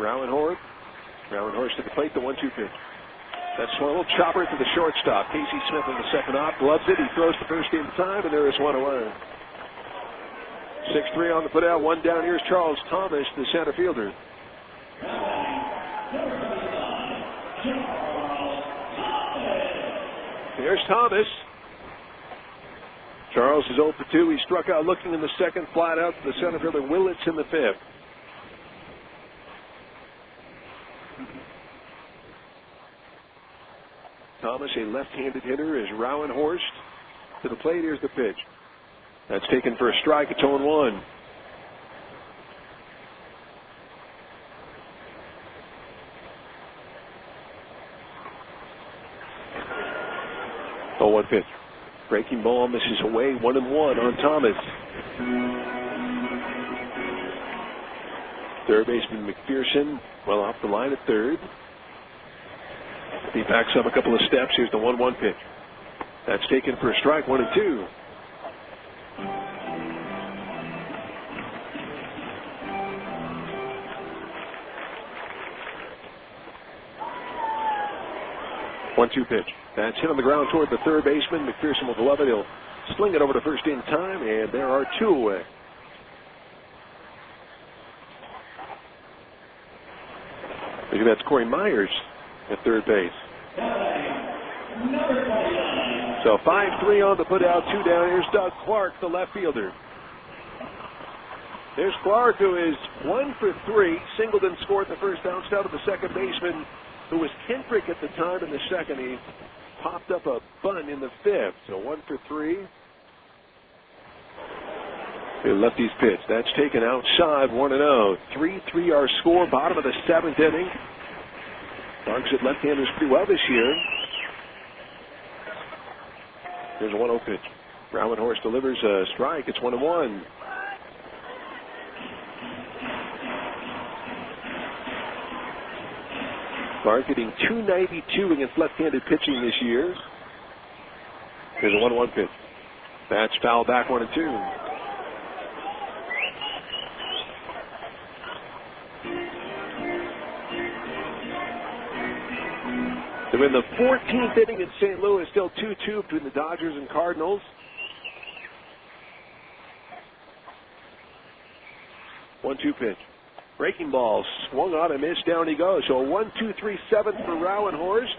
Rowan-Horst to the plate, the 1-2 pitch. That's a little chopper to the shortstop. Casey Smith in the second off, gloves it. He throws the first in time, and there is one away. 6-3 on the putout. One down. Here's Charles Thomas, the center fielder. There's Thomas. Charles is 0 for 2. He struck out looking in the second, flat out to the center fielder Willits in the fifth. Thomas, a left-handed hitter, is Rowan-Horst to the plate. Here's the pitch. That's taken for a strike. It's 0-1. Oh, 1 pitch. Breaking ball misses away. 1-1 on Thomas. Third baseman McPherson well off the line at third. He backs up a couple of steps. Here's the 1-1 pitch. That's taken for a strike. 1-2. One-two pitch. That's hit on the ground toward the third baseman. McPherson will glove it. He'll sling it over to first in time, and there are two away. I think that's Corey Myers at third base. So 5-3 on the putout, 2 down. Here's Doug Clark, the left fielder. There's Clark, who is 1 for 3. Singleton scored the first, bounced out of the second baseman, who was Kendrick at the time in the second. He popped up a bunt in the fifth. So 1 for 3. The lefty's pitch. That's taken outside, 1-0. 3-3 our score, bottom of the seventh inning. Targets left-handers pretty well this year. Here's a 1-0 pitch. Rowan-Horst delivers a strike. It's 1-1. Clark hitting .292 against left-handed pitching this year. Here's a 1-1 pitch. That's foul back, 1-2. They're in the 14th inning in St. Louis, still 2-2 between the Dodgers and Cardinals. One-two pitch. Breaking ball, swung on and missed, down he goes. So 1-2-3-7 for Rowan-Horst.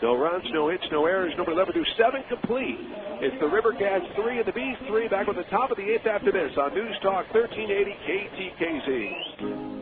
No runs, no hits, no errors. Nobody will ever do 7 complete. It's the River Cats 3 and the Bees 3 back on the top of the 8th after this on News Talk 1380 KTKZ.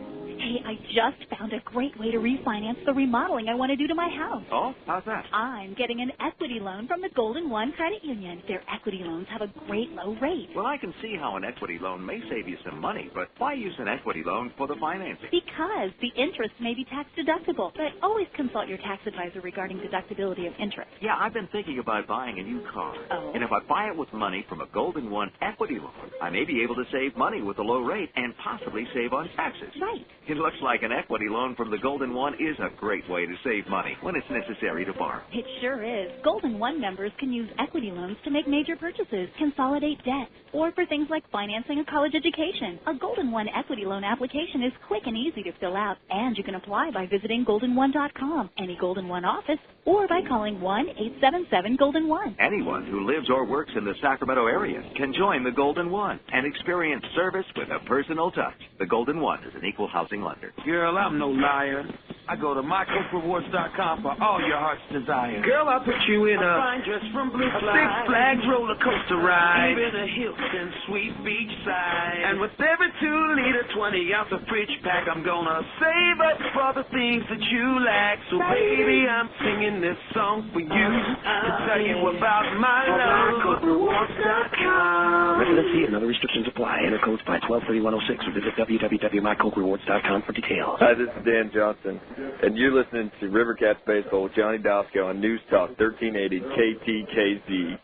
Hey, I just found a great way to refinance the remodeling I want to do to my house. Oh? How's that? I'm getting an equity loan from the Golden One Credit Union. Their equity loans have a great low rate. Well, I can see how an equity loan may save you some money, but why use an equity loan for the financing? Because the interest may be tax deductible, but always consult your tax advisor regarding deductibility of interest. Yeah, I've been thinking about buying a new car. Oh? And if I buy it with money from a Golden One equity loan, I may be able to save money with a low rate and possibly save on taxes. Right. It looks like an equity loan from the Golden One is a great way to save money when it's necessary to borrow. It sure is. Golden One members can use equity loans to make major purchases, consolidate debt, or for things like financing a college education. A Golden One equity loan application is quick and easy to fill out, and you can apply by visiting goldenone.com, any Golden One office, or by calling 1-877-GOLDEN-1. Anyone who lives or works in the Sacramento area can join the Golden One and experience service with a personal touch. The Golden One is an equal housing lender. Girl, I'm no liar. I go to mycoachrewards.com for all your heart's desire. Girl, I'll put you in a fine dress from Blue Fly, Six Flags roller coaster ride, even a Hilton sweet beach side. And with every 2-liter, 20-ounce of fridge pack, I'm gonna save up for the things that you lack. So baby, I'm singing this song for you to tell you about my love. mycoachrewards.com. Residency and other restrictions apply. Enter codes by 123106 or visit www.mycoachrewards.com for details. Hi, this is Dan Johnson, and you're listening to River Cats Baseball with Johnny Dosco on News Talk 1380 KTKZ.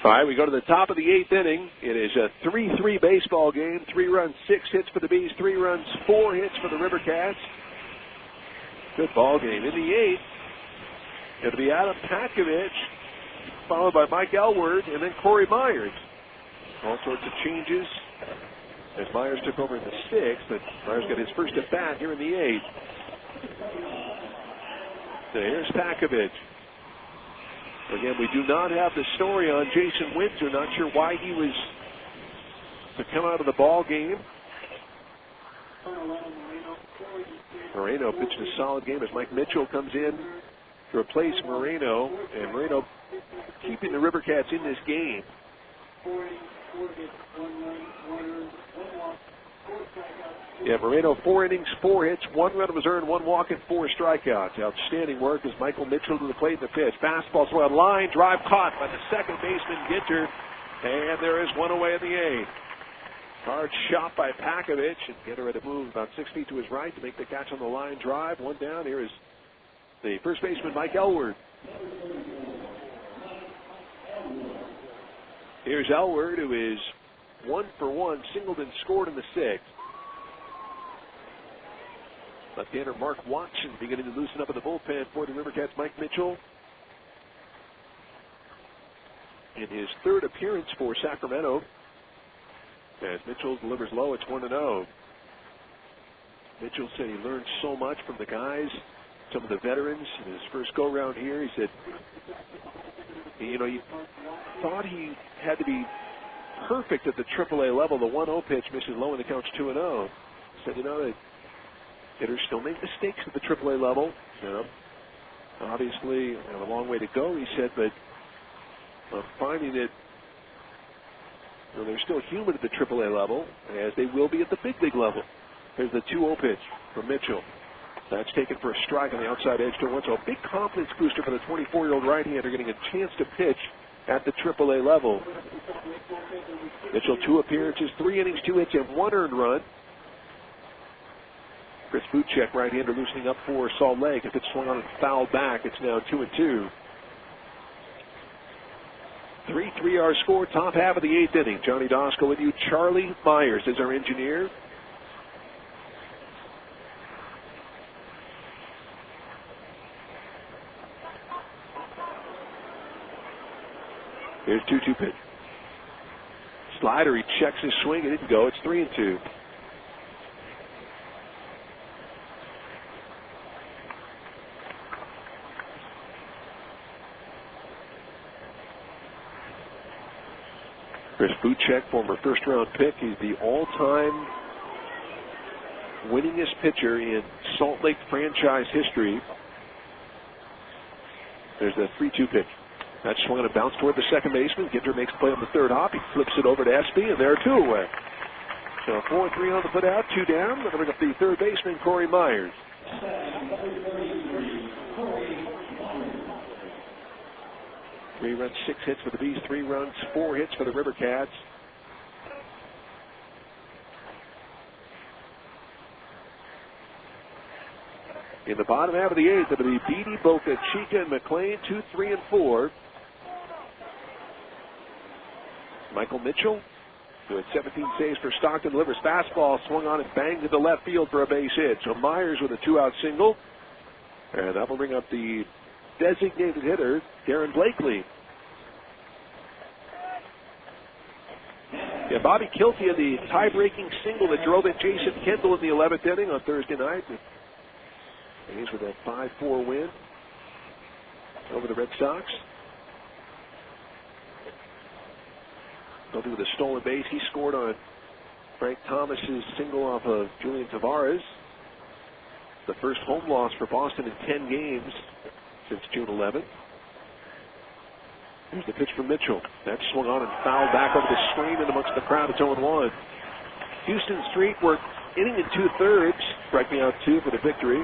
All right, we go to the top of the 8th inning. It is a 3-3 baseball game. 3 runs, 6 hits for the Bees. 3 runs, 4 hits for the River Cats. Good ball game. In the 8th, it'll be Adam Pakovich followed by Mike Elward, and then Corey Myers. All sorts of changes as Myers took over in the 6th, but Myers got his first at bat here in the 8th. So here's Pakovich. Again, we do not have the story on Jason Windsor. Not sure why he was to come out of the ball game. Moreno pitched a solid game as Mike Mitchell comes in to replace Moreno, and Moreno keeping the Rivercats in this game. Yeah, Moreno, 4 innings, 4 hits, 1 run was earned, 1 walk, and 4 strikeouts. Outstanding work as Michael Mitchell to the plate in the pitch. Fastball swung on line, drive caught by the second baseman Ginter, and there is 1 away in the 8th. Hard shot by Pakovich, and Ginter had to move about 6 feet to his right to make the catch on the line drive. 1 down. Here is the first baseman, Mike Elward. Here's Elward, who is 1 for 1, singled and scored in the 6th. Left-hander Mark Watson beginning to loosen up in the bullpen for the Rivercats. Mike Mitchell, in his 3rd appearance for Sacramento, as Mitchell delivers low, it's 1-0. Mitchell said he learned so much from the guys, some of the veterans, in his first go-round here. He said, he thought he had to be perfect at the AAA level. The 1-0 pitch misses low and the count's 2-0. He said, that hitters still make mistakes at the AAA level. Obviously, a long way to go, he said, but I'm finding that they're still human at the AAA level, as they will be at the big league level. Here's the 2-0 pitch from Mitchell. That's taken for a strike on the outside edge to 1. So a big confidence booster for the 24-year-old right-hander, getting a chance to pitch at the AAA level. Mitchell, 2 appearances, 3 innings, 2 hits, and 1 earned run. Chris Buchek, right-hander, loosening up for Salt Lake. If it's swung on and fouled back, it's now 2-2. 3-3 our score, top half of the 8th inning. Johnny Dosko with you. Charlie Myers is our engineer. Here's 2-2 pitch. Slider, he checks his swing. It didn't go. It's 3-2. Chris Buchek, former first-round pick. He's the all-time winningest pitcher in Salt Lake franchise history. There's the 3-2 pitch. That's swung on a bounce toward the second baseman. Ginter makes a play on the 3rd hop. He flips it over to Espy, and there are 2 away. So 4-3 on the put out, 2 down. Going to bring up the 3rd baseman, Corey Myers. 3 runs, 6 hits for the Bees. 3 runs, 4 hits for the Rivercats. In the bottom half of the 8th, it'll be Beatty, Boca, Chica, and McLean, 2, 3, and 4. Michael Mitchell, with 17 saves for Stockton, delivers fastball, swung on and banged to the left field for a base hit. So Myers with a 2-out single. And that will bring up the designated hitter, Darren Blakely. Yeah, Bobby Kilty had the tie-breaking single that drove in Jason Kendall in the 11th inning on Thursday night. And he's with a 5-4 win over the Red Sox. Kilty with a stolen base. He scored on Frank Thomas's single off of Julian Tavares. The first home loss for Boston in 10 games since June 11th. Here's the pitch from Mitchell. That swung on and fouled back over the screen and amongst the crowd. It's 0-1. Houston Street worked inning and 2/3, striking out 2 for the victory.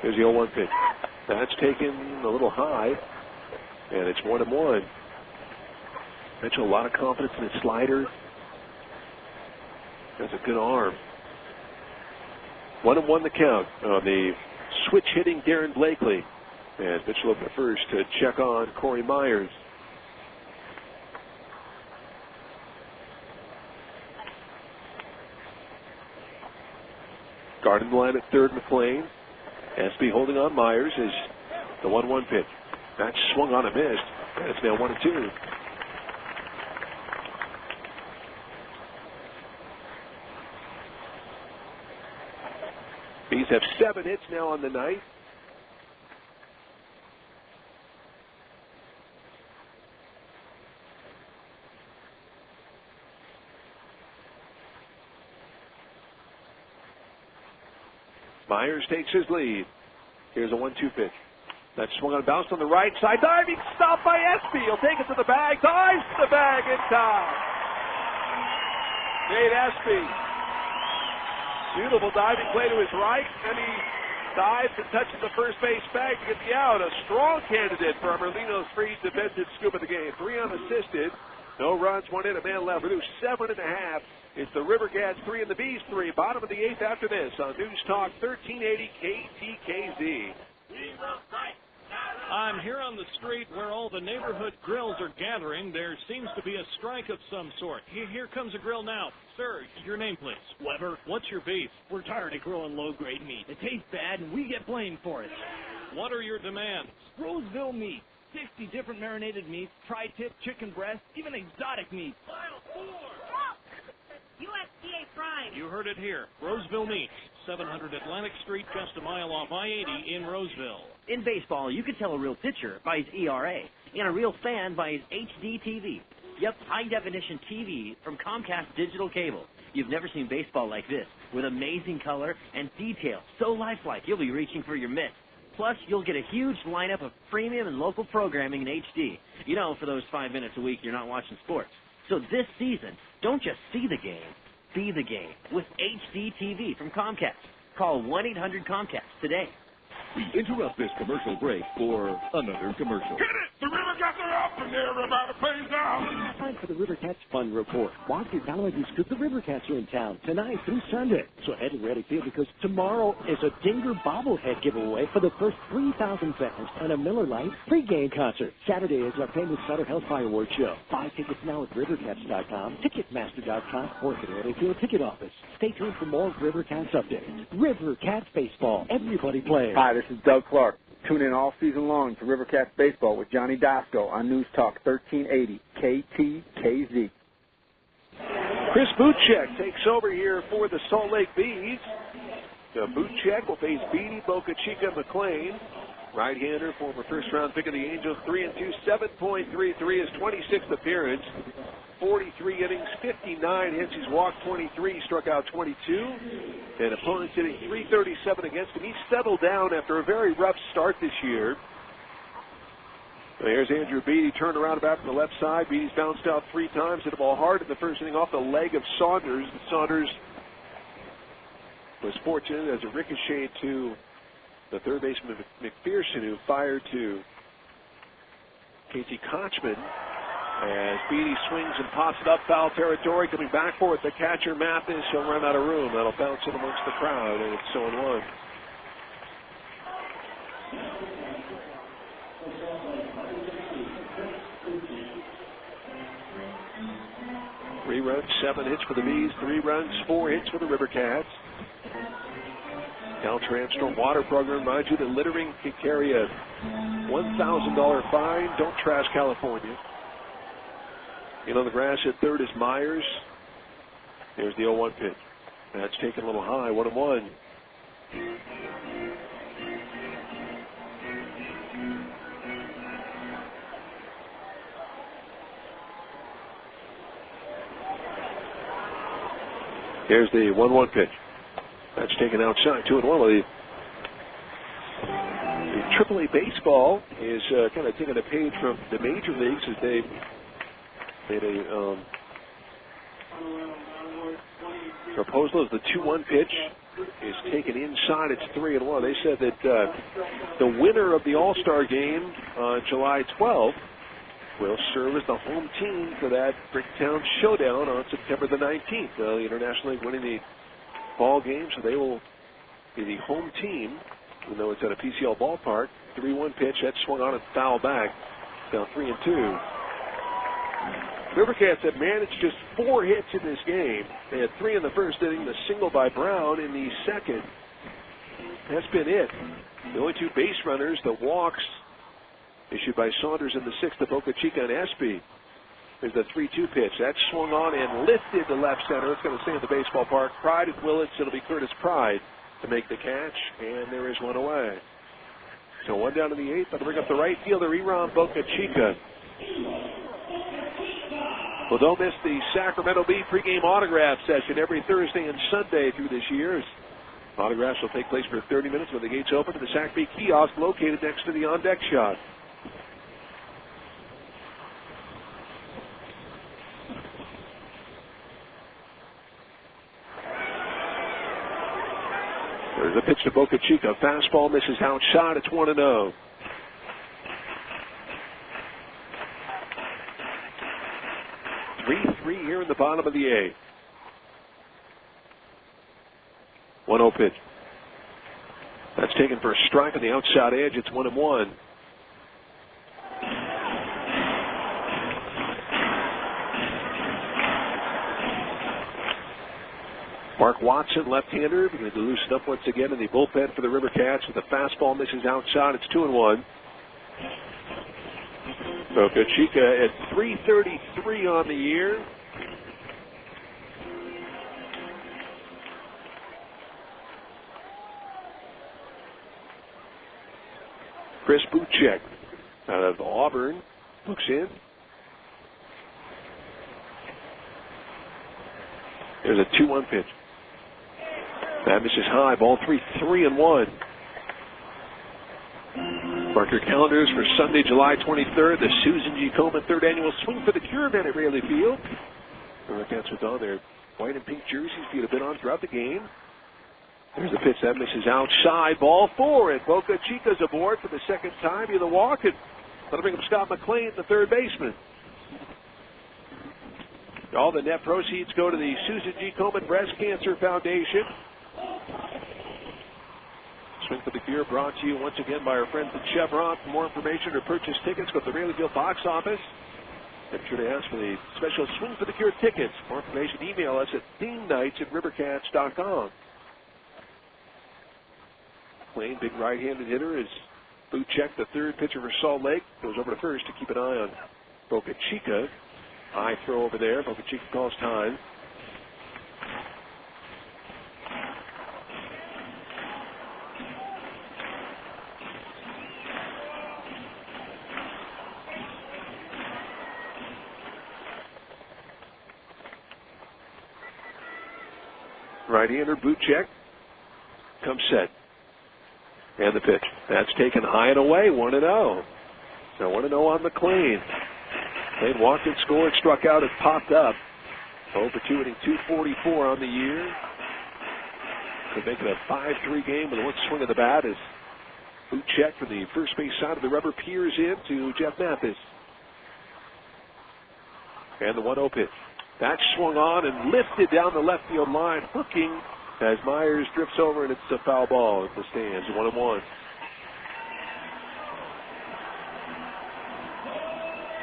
Here's the 0-1 pitch. That's taken a little high, and it's 1-1. Mitchell, a lot of confidence in his slider. Has a good arm. 1-1 the count on the switch hitting Darren Blakely. And Mitchell up at first to check on Corey Myers. Starting the line at third, McLean. Espy holding on Myers is the 1-1 pitch. That swung on and missed. And it's now 1-2. Bees have 7 hits now on the night. Myers takes his lead. Here's a 1-2 pitch. That swung on, bounced on the right side. Diving stop by Espy. He'll take it to the bag. Dives to the bag in time. Nate Espy. Beautiful diving play to his right. And he dives and touches the first base bag to get the out. A strong candidate for Merlino's free defensive scoop of the game. 3 unassisted. No runs, 1 in, a man left. We do 7.5. It's the River Cats 3 and the Bees 3. Bottom of the 8th after this on News Talk 1380 KTKZ. I'm here on the street where all the neighborhood grills are gathering. There seems to be a strike of some sort. Here comes a grill now. Sir, your name, please. Weber. What's your beef? We're tired of growing low-grade meat. It tastes bad, and we get blamed for it. What are your demands? Roseville meat. 60 different marinated meats, tri-tip, chicken breast, even exotic meat. USDA Prime. You heard it here. Roseville Meats, 700 Atlantic Street, just a mile off I-80 in Roseville. In baseball, you can tell a real pitcher by his ERA and a real fan by his HD TV. Yep, high-definition TV from Comcast Digital Cable. You've never seen baseball like this, with amazing color and detail, so lifelike you'll be reaching for your mitt. Plus, you'll get a huge lineup of premium and local programming in HD. You know, for those 5 minutes a week you're not watching sports. So this season, don't just see the game, be the game with HD TV from Comcast. Call 1-800-COMCAST today. We interrupt this commercial break for another commercial. Hit it! The River Cats are up and everybody plays now. Time for the River Cats Fun Report. Mark your calendars because the River Cats are in town tonight through Sunday. So head to Ready Field because tomorrow is a Dinger bobblehead giveaway for the first 3,000 fans and a Miller Lite pregame concert. Saturday is our famous Sutter Health Fireworks show. Buy tickets now at rivercats.com, ticketmaster.com, or at the Ready Field ticket office. Stay tuned for more River Cats updates. River Cats Baseball. Everybody plays. Hi, this is Doug Clark. Tune in all season long to River Cats Baseball with Johnny Dasco on News Talk 1380 KTKZ. Chris Butchek takes over here for the Salt Lake Bees. Butchek will face Beatty, Boca Chica, McLean. Right-hander, former first-round pick of the Angels, 3-2, 7.33, his 26th appearance. 43 innings, 59 hits. He's walked 23, struck out 22. And opponents hitting 337 against him. He's settled down after a very rough start this year. There's Andrew Beatty, turned around about from the left side. Beatty's bounced out 3 times, hit the ball hard in the first inning off the leg of Saunders. And Saunders was fortunate as it ricocheted to the third baseman McPherson, who fired to Casey Kochman. As Beatty swings and pops it up foul territory, coming back for it, the catcher Mathis. He'll run out of room. That'll bounce it amongst the crowd, and it's 0-1. Three runs, 7 hits for the Bees. 3 runs, 4 hits for the River Cats. Caltrans Storm Water Program reminds you that littering can carry a $1,000 fine. Don't trash California. In on the grass at third is Myers. There's the 0-1 pitch. That's taken a little high, 1-1. Here's the 1-1 pitch. That's taken outside, 2-1. Well, the AAA baseball is kind of taking a page from the major leagues as they made a proposal as the 2-1 pitch is taken inside. It's 3-1. They said that the winner of the All-Star game on July 12th will serve as the home team for that Bricktown Showdown on September the 19th. The International League winning the ball game, so they will be the home team, even though it's at a PCL ballpark. 3-1 pitch, that swung on and foul back. Down 3-2. River Cats have managed just 4 hits in this game. They had 3 in the first inning, the single by Brown in the second. That's been it. The only two base runners, the walks issued by Saunders in the sixth to Boca Chica and Espy. There's the 3-2 pitch. That's swung on and lifted to left center. It's going to stay in the baseball park. Pride and Willits. It'll be Curtis Pride to make the catch, and there is one away. So one down to the eighth. That'll bring up the right fielder, Iran Boca Chica. Well, don't miss the Sacramento Bee pregame autograph session every Thursday and Sunday through this year. Autographs will take place for 30 minutes when the gates open to the Sac Bee kiosk located next to the on-deck shot. There's a pitch to Boca Chica. Fastball misses outside. It's 1-0. Here in the bottom of the eighth. 1-0 pitch. That's taken for a strike on the outside edge. It's 1-1. Mark Watson, left-hander, beginning to loosen up once again in the bullpen for the River Cats. With the fastball misses outside. It's 2-1. Boca Chica at .333 on the year. Chris Buchek out of Auburn looks in. There's a 2-1 pitch. That misses high. Ball 3-1. Mark your calendars for Sunday, July 23rd, the Susan G. Komen third annual Swing for the Cure event at Raley Field. The Cats with on their white and pink jerseys for you to bid on throughout the game. There's a pitch that misses outside. Ball 4, and Boca Chica's aboard for the second time. Either walk, and that'll bring up Scott McLean, the third baseman. All the net proceeds go to the Susan G. Komen Breast Cancer Foundation. Swing for the Cure brought to you once again by our friends at Chevron. For more information or purchase tickets, go to the Raley Field box office. Make sure to ask for the special Swing for the Cure tickets. For more information, email us at themenights@rivercats.com. McLean, big right-handed hitter, is Buchek, the third pitcher for Salt Lake. Goes over to first to keep an eye on Boca Chica. High throw over there. Boca Chica calls time. Right-hander Buchek comes set. And the pitch. That's taken high and away, 1-0. So 1-0 on McLean. McLean walked and scored, struck out, and popped up. 0 for 2, hitting .244 on the year. Could make it a 5-3 game with one swing of the bat as Buchek from the first base side of the rubber peers in to Jeff Mathis. And the 1-0 pitch. That swung on and lifted down the left field line, hooking as Myers drifts over, and it's a foul ball at the stands, 1-1.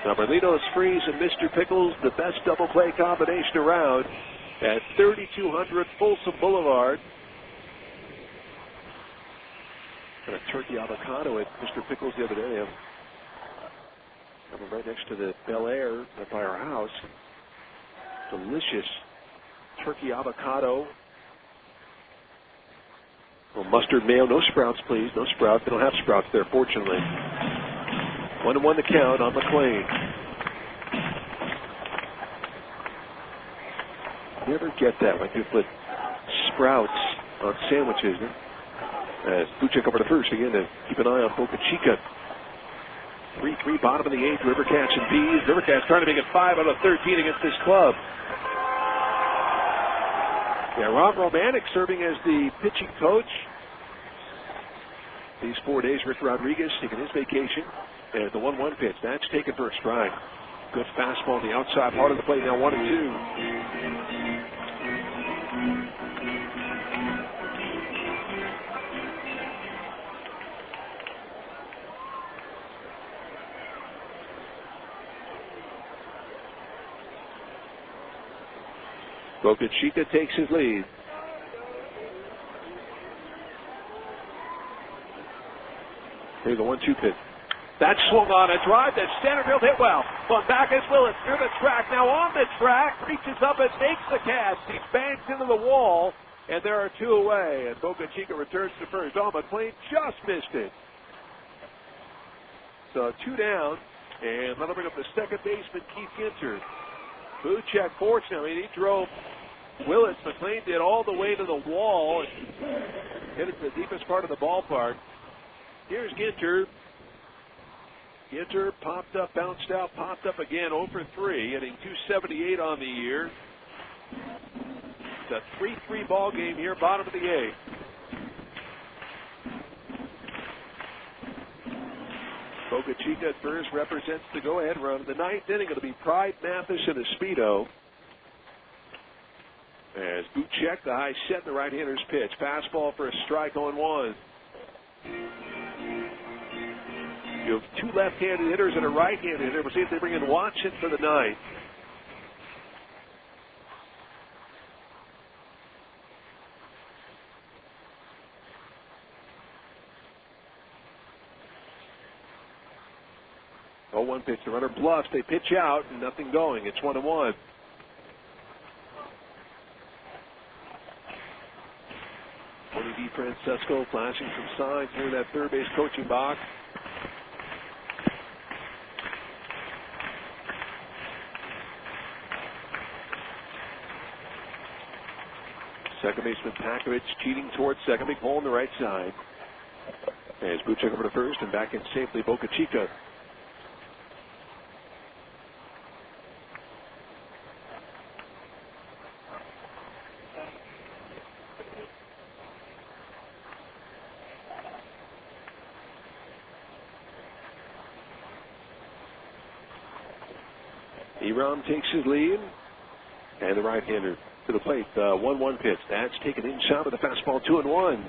Now, Merlino's Freeze and Mr. Pickles, the best double play combination around at 3200 Folsom Boulevard. Got a turkey avocado at Mr. Pickles the other day. I'm right next to the Bel Air right by our house. Delicious turkey avocado. Well, mustard mayo, no sprouts, please. No sprouts. They don't have sprouts there, fortunately. 1-1 the count on McLean. You ever get that when you put sprouts on sandwiches? As Buchek over to first again to keep an eye on Boca Chica. 3-3, bottom of the eighth. River Cats and Bees. River Cats trying to make it 5 out of 13 against this club. Yeah, Rob Romanek serving as the pitching coach. These 4 days, Rick Rodriguez taking his vacation. And the 1-1 pitch, that's taken for a strike. Good fastball on the outside part of the plate, now 1-2. Boca Chica takes his lead. Here's the 1-2 pitch. That swung on a drive that center field hit well. But back is Willis through the track. Now on the track, reaches up and makes the catch. He bangs into the wall, and there are 2 away. And Boca Chica returns to first. Oh, McLean just missed it. So 2 down, and that'll bring up the second baseman, Keith Ginter. Buchek fortunately, he drove Willis. McLean did all the way to the wall and hit it to the deepest part of the ballpark. Here's Ginter. Ginter popped up, bounced out, popped up again, 0 for 3, hitting .278 on the year. It's a 3-3 ball game here, bottom of the 8th. Boca Chica at first represents the go-ahead run. In the 9th inning, it'll be Pride, Mathis, and Espedo. As Buchek, the high set, the right-hander's pitch. Fastball for a strike on 1. You have 2 left-handed hitters and a right-handed hitter. We'll see if they bring in Watson for the 9th. Oh, 1 pitch. The runner bluffs. They pitch out and nothing going. It's 1-1. Tony DiFrancesco flashing some signs near that third base coaching box. Second baseman Pakovich cheating towards second. Big hole on the right side. As Buchek over to first and back in safely, Boca Chica. Erom takes his lead, and the right-hander to the plate. 1-1 pitch. That's taken inside with the fastball, 2-1.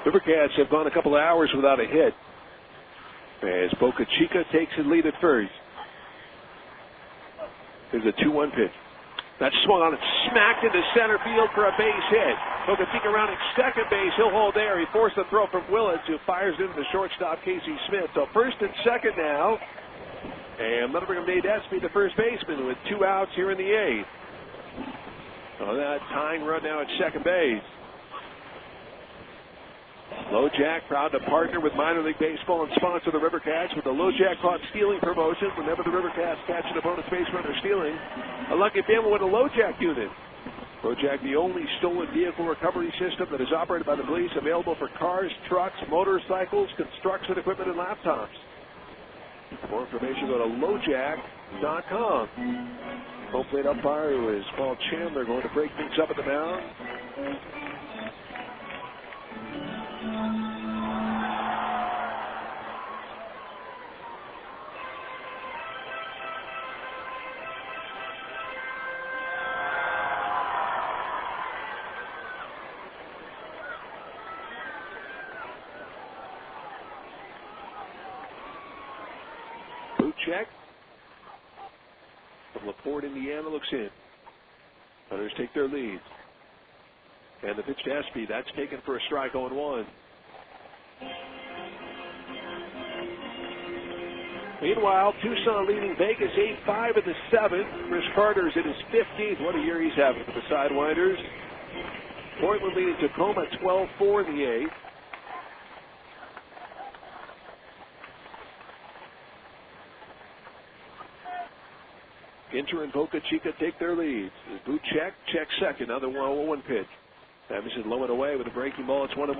Rivercats have gone a couple of hours without a hit, as Boca Chica takes his lead at first. There's a 2-1 pitch. That swung on and smacked into center field for a base hit. Boca Chica rounding second base. He'll hold there. He forced the throw from Willis, who fires into the shortstop, Casey Smith. So first and second now. And that'll bring him Nate Espy, the first baseman, with 2 outs here in the 8th. So that tying run now at second base. LoJack proud to partner with minor league baseball and sponsor the Rivercats with the LoJack Caught Stealing promotion. Whenever the Rivercats catch an opponent's base runner stealing, a lucky family with a LoJack unit. LoJack, the only stolen vehicle recovery system that is operated by the police, available for cars, trucks, motorcycles, construction equipment, and laptops. For more information, go to LoJack.com. Home plate umpire, who is Paul Chandler, going to break things up at the mound. Check. From LaPorte, Indiana, looks in. Hunters take their lead. And the pitch to Espy, that's taken for a strike, 0-1. Meanwhile, Tucson leading Vegas 8-5 in the 7th. Chris Carter's in his 15th. What a year he's having for the Sidewinders. Portland leading Tacoma 12-4 in the 8th. Ginter and Boca Chica take their leads. Buchek checks second. Another 1-1 pitch. Evans is low and away with a breaking ball. It's 1-1.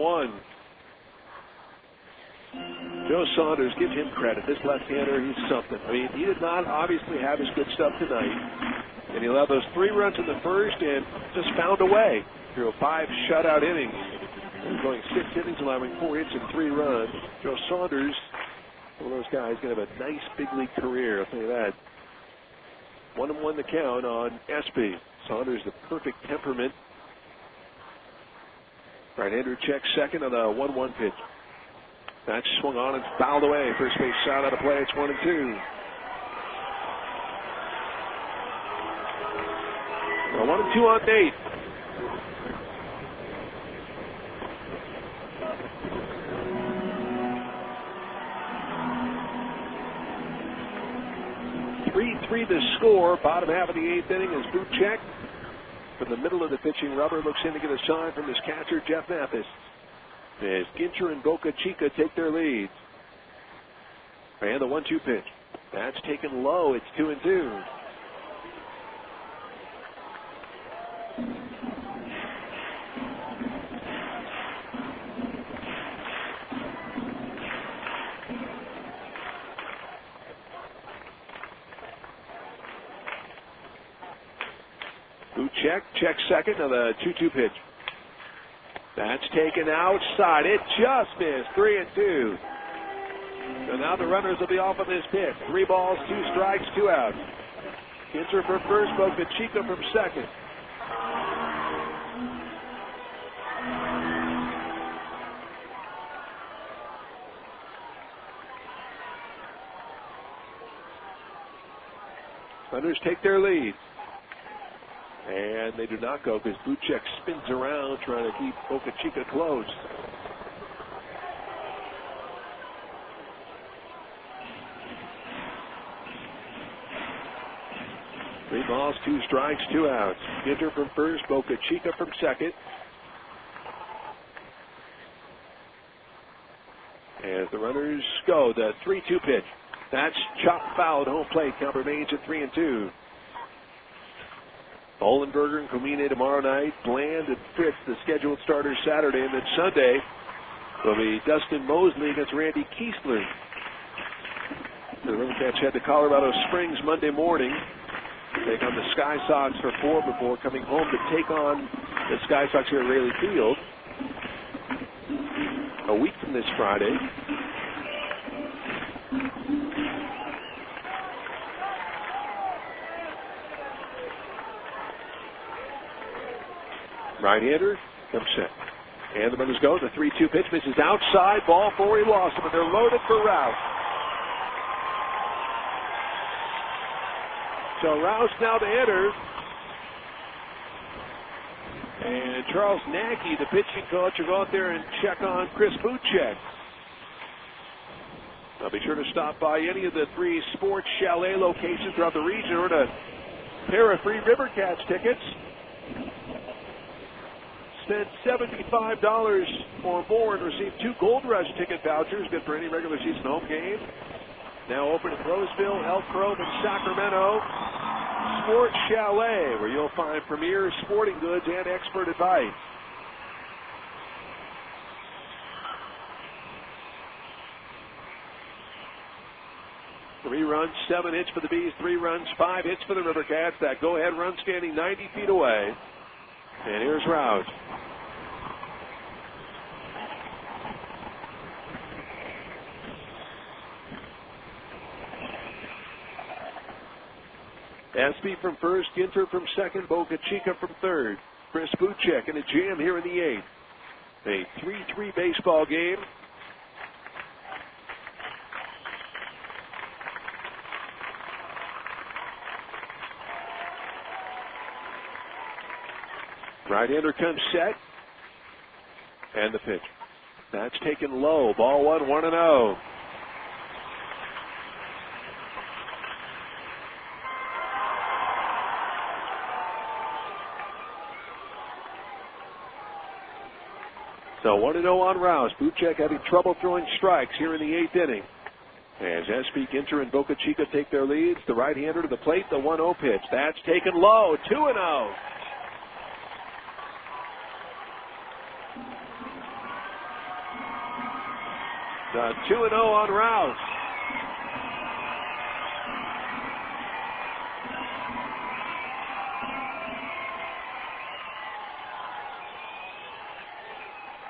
Joe Saunders, give him credit. This left-hander, he's something. I mean, he did not obviously have his good stuff tonight. And he allowed those 3 runs in the first and just found a way through 5 shutout innings. He's going 6 innings, allowing 4 hits and 3 runs. Joe Saunders, one of those guys, going to have a nice big league career, I'll tell you that. 1-1 the count on Espy. Saunders, the perfect temperament. Right-hander checks second on a 1-1 pitch. That's swung on and fouled away. First base shot out of play. It's 1-2. 1-2 on Nate. The score, bottom half of the 8th inning, is Buchek from the middle of the pitching rubber. Looks in to get a sign from his catcher, Jeff Mathis. As Ginter and Boca Chica take their leads. And the 1-2 pitch. That's taken low. It's 2-2. Check second of the 2-2 pitch. That's taken outside. It just missed. 3-2. So now the runners will be off on this pitch. 3 balls, 2 strikes, 2 outs. Ginter from first, Boca Chica from second. Runners take their lead. And they do not go because Buchek spins around trying to keep Boca Chica close. Three balls, 2 strikes, 2 outs. Ginter from first, Boca Chica from second. As the runners go, the 3-2 pitch. That's chopped foul at home plate. Count remains at 3-2. Ollenberger and Comine tomorrow night. Bland and Fritz, the scheduled starters Saturday. And then Sunday will be Dustin Mosley against Randy Kiesler. The Rivercats head to Colorado Springs Monday morning. Take on the Sky Sox for 4 before coming home to take on the Sky Sox here at Raley Field a week from this Friday. Right-hander comes set. And the runners go. The 3-2 pitch misses outside. Ball 4. He lost him, and they're loaded for Rouse. So Rouse now the hitter. And Charles Nagy, the pitching coach, will go out there and check on Chris Buchek. Now be sure to stop by any of the 3 sports chalet locations throughout the region or to pair of free Rivercats tickets. Spend $75 or more and receive 2 Gold Rush ticket vouchers, good for any regular season home game. Now open in Roseville, Elk Grove, and Sacramento. Sports Chalet, where you'll find premier sporting goods and expert advice. Three runs, 7 hits for the Bees, 3 runs, 5 hits for the Rivercats. That go-ahead run standing 90 feet away. And here's Rouse. Espy from first, Ginter from second, Boca Chica from third. Chris Buchek in a jam here in the 8th. A 3-3 baseball game. Right-hander comes set. And the pitch. That's taken low. Ball 1, 1-0. So 1-0 on Rouse. Buchek having trouble throwing strikes here in the 8th inning. As Espy, Ginter, and Boca Chica take their leads, the right-hander to the plate, the 1-0 pitch. That's taken low. 2-0. The 2-0 on Rouse.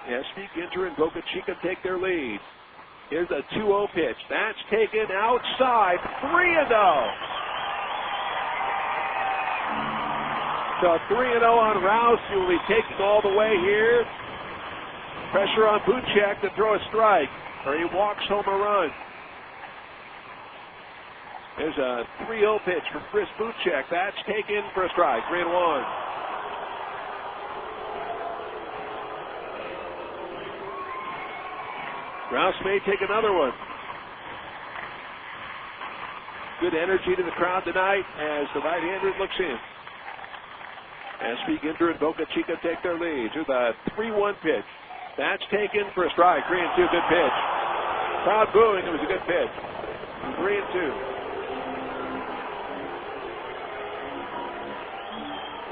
Espy, Ginter, and Boca Chica take their lead. Here's a 2-0 pitch. That's taken outside. 3-0. So 3-0 on Rouse. He will be taking all the way here. Pressure on Buchek to throw a strike. or he walks home a run. There's a 3-0 pitch from Chris Buchek. That's taken for a strike. 3-1. Rouse may take another one. Good energy to the crowd tonight as the right-hander looks in. SP Ginder and Boca Chica take their lead. Here's a 3-1 pitch. That's taken for a strike. 3-2. Good pitch. Crowd booing. It was a good pitch. 3-2.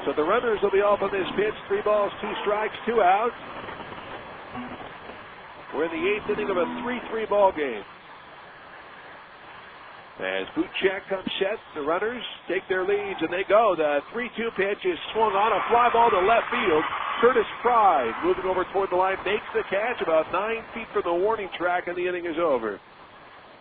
So the runners will be off on this pitch. 3 balls, 2 strikes, 2 outs. We're in the 8th inning of a 3-3 ball game. As Buchek comes set, the runners take their leads and they go. The 3-2 pitch is swung on, a fly ball to left field. Curtis Pride moving over toward the line, makes the catch about 9 feet from the warning track, and the inning is over.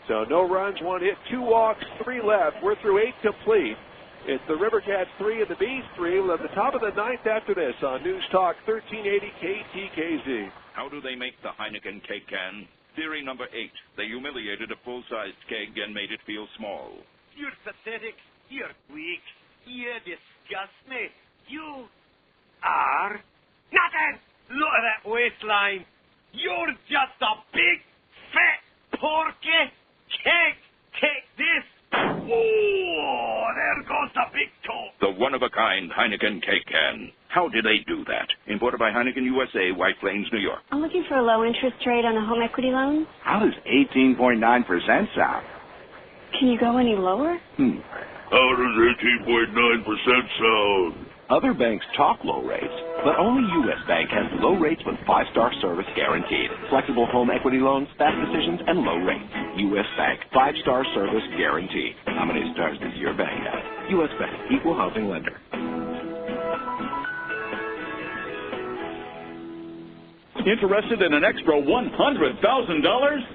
So no runs, 1 hit, 2 walks, 3 left. We're through 8 complete. It's the Rivercats 3 and the Bees 3. We'll have the top of the 9th after this on News Talk 1380 KTKZ. How do they make the Heineken cake can? Theory number 8. They humiliated a full-sized keg and made it feel small. You're pathetic. You're weak. You disgust me. You are nothing. Look at that waistline. You're just a big, fat, porky keg. Take this. Oh, there goes the big toe. The one-of-a-kind Heineken cake can. How did they do that? Imported by Heineken USA, White Plains, New York. I'm looking for a low interest rate on a home equity loan. How does 18.9% sound? Can you go any lower? How does 18.9% sound? Other banks talk low rates, but only U.S. Bank has low rates with 5-star service guaranteed. Flexible home equity loans, fast decisions, and low rates. U.S. Bank, 5-star service guaranteed. How many stars does your bank have? U.S. Bank, equal housing lender. Interested in an extra $100,000?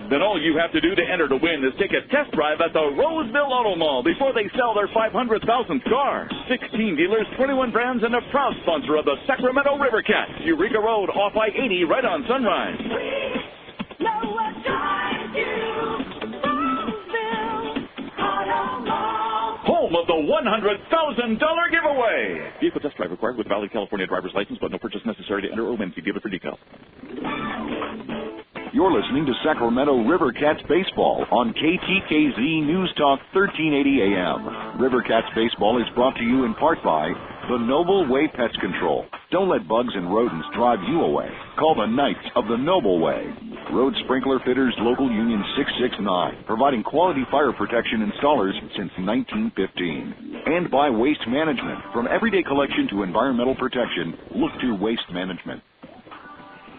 Then all you have to do to enter to win is take a test drive at the Roseville Auto Mall before they sell their 500,000th car. 16 dealers, 21 brands, and a proud sponsor of the Sacramento River Cats. Eureka Road off I-80 right on Sunrise. Know what drives you, Roseville Auto Mall. Home of the $100,000 giveaway. Vehicle test drive required with valid California driver's license, but no purchase necessary to enter or win. See dealer for details. You're listening to Sacramento River Cats Baseball on KTKZ News Talk 1380 AM. River Cats Baseball is brought to you in part by the Noble Way Pest Control. Don't let bugs and rodents drive you away. Call the Knights of the Noble Way. Road Sprinkler Fitters Local Union 669, providing quality fire protection installers since 1915. And by Waste Management. From everyday collection to environmental protection, look to Waste Management.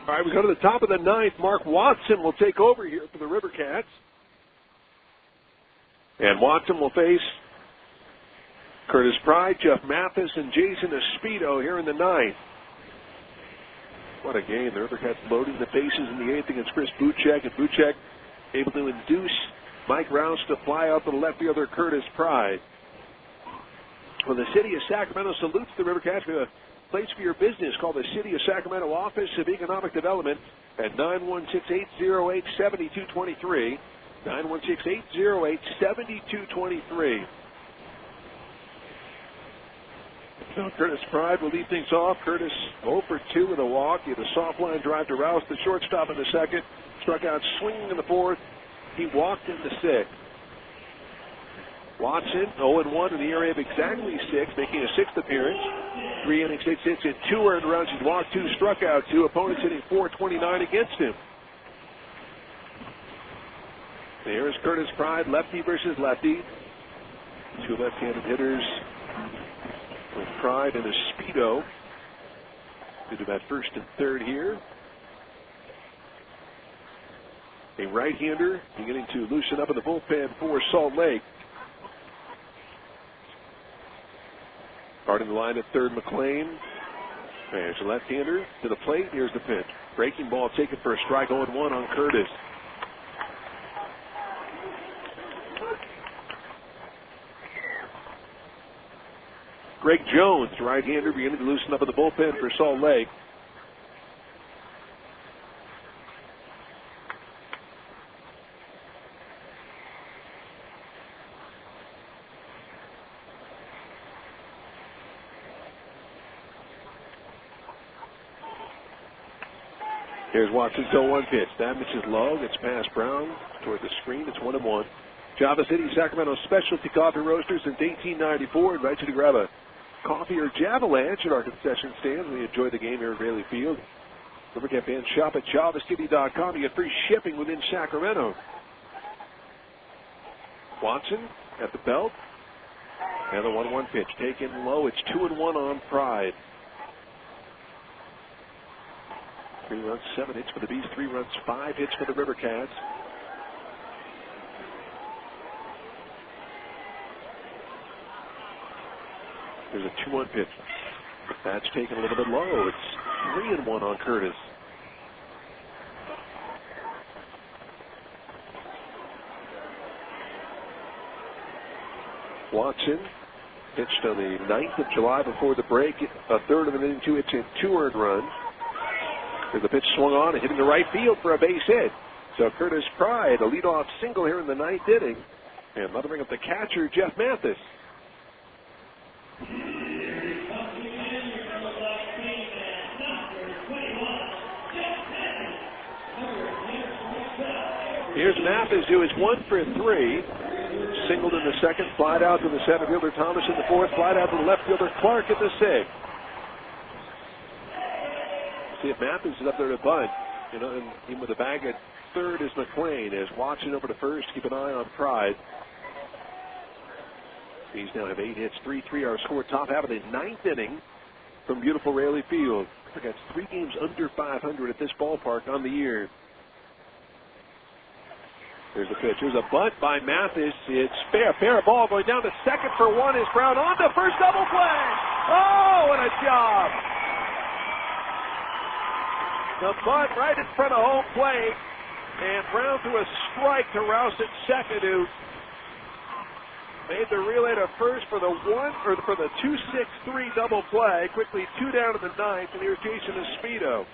All right, we go to the top of the 9th. Mark Watson will take over here for the River Cats. And Watson will face Curtis Pride, Jeff Mathis, and Jason Espedo here in the 9th. What a game. The River Cats loading the bases in the 8th against Chris Buchek, and Buchek able to induce Mike Rouse to fly out to the left fielder Curtis Pride. Well, the city of Sacramento salutes the River Cats. We have a place for your business. Call the City of Sacramento Office of Economic Development at 916-808-7223. 916-808-7223. So Curtis Pride will lead things off. Curtis 0 for 2 with a walk. He had a soft line drive to Rouse, the shortstop in the 2nd. Struck out swinging in the 4th. He walked in the 6th. Watson 0-1 in the area of exactly 6, making a 6th appearance. 3 innings, 6 hits, and 2 earned runs. He's walked 2, struck out 2. Opponents hitting .429 against him. There is Curtis Pride, lefty versus lefty. 2 left-handed hitters with Pride and Espedo. Good about 1st and 3rd here. A right-hander beginning to loosen up in the bullpen for Salt Lake. Starting the line at 3rd, McLean. There's a left-hander to the plate. Here's the pitch. Breaking ball taken for a strike, 0-1 on Curtis. Greg Jones, right-hander, beginning to loosen up in the bullpen for Salt Lake. Here's Watson's 0-1 pitch. That misses low. Gets past Brown toward the screen. It's 1-1. Java City, Sacramento specialty coffee roasters since 1894. Invite you to grab a coffee or Javalanche at our concession stands. We enjoy the game here at Rayleigh Field. Rivercat fans, shop at javacity.com. You get free shipping within Sacramento. Watson at the belt. And the 1-1 pitch taken low. It's 2-1 on Pride. 3 runs, 7 hits for the Bees. 3 runs, 5 hits for the Rivercats. There's a 2-1 pitch. That's taken a little bit low. It's 3-1 on Curtis. Watson pitched on the 9th of July before the break. A third of an inning, 2 hits and 2 earned runs. There's the pitch swung on and hitting the right field for a base hit. So Curtis Pride, a leadoff single here in the 9th inning. And mothering up the catcher, Jeff Mathis. Here's Mathis, who is 1 for 3. Singled in the second, flied out to the center fielder Thomas in the fourth, flied out to the left fielder Clark in the sixth. See if Mathis is up there to bunt. You know, and even with the bag at third is McLean. As Watson over to first, keep an eye on Pride. These now have 8 hits, 3-3 our score. Top half of the 9th inning from beautiful Rayleigh Field. That's 3 games under 500 at this ballpark on the year. There's the pitch. There's a bunt by Mathis. It's fair. Fair ball going down to second for 1 is Brown on to first, double play. Oh, what a job. The bunt right in front of home plate. And Brown threw a strike to Rouse at second, who made the relay to first for the 2-6-3 double play. Quickly 2 down to the 9th, and here's Jason Espedo.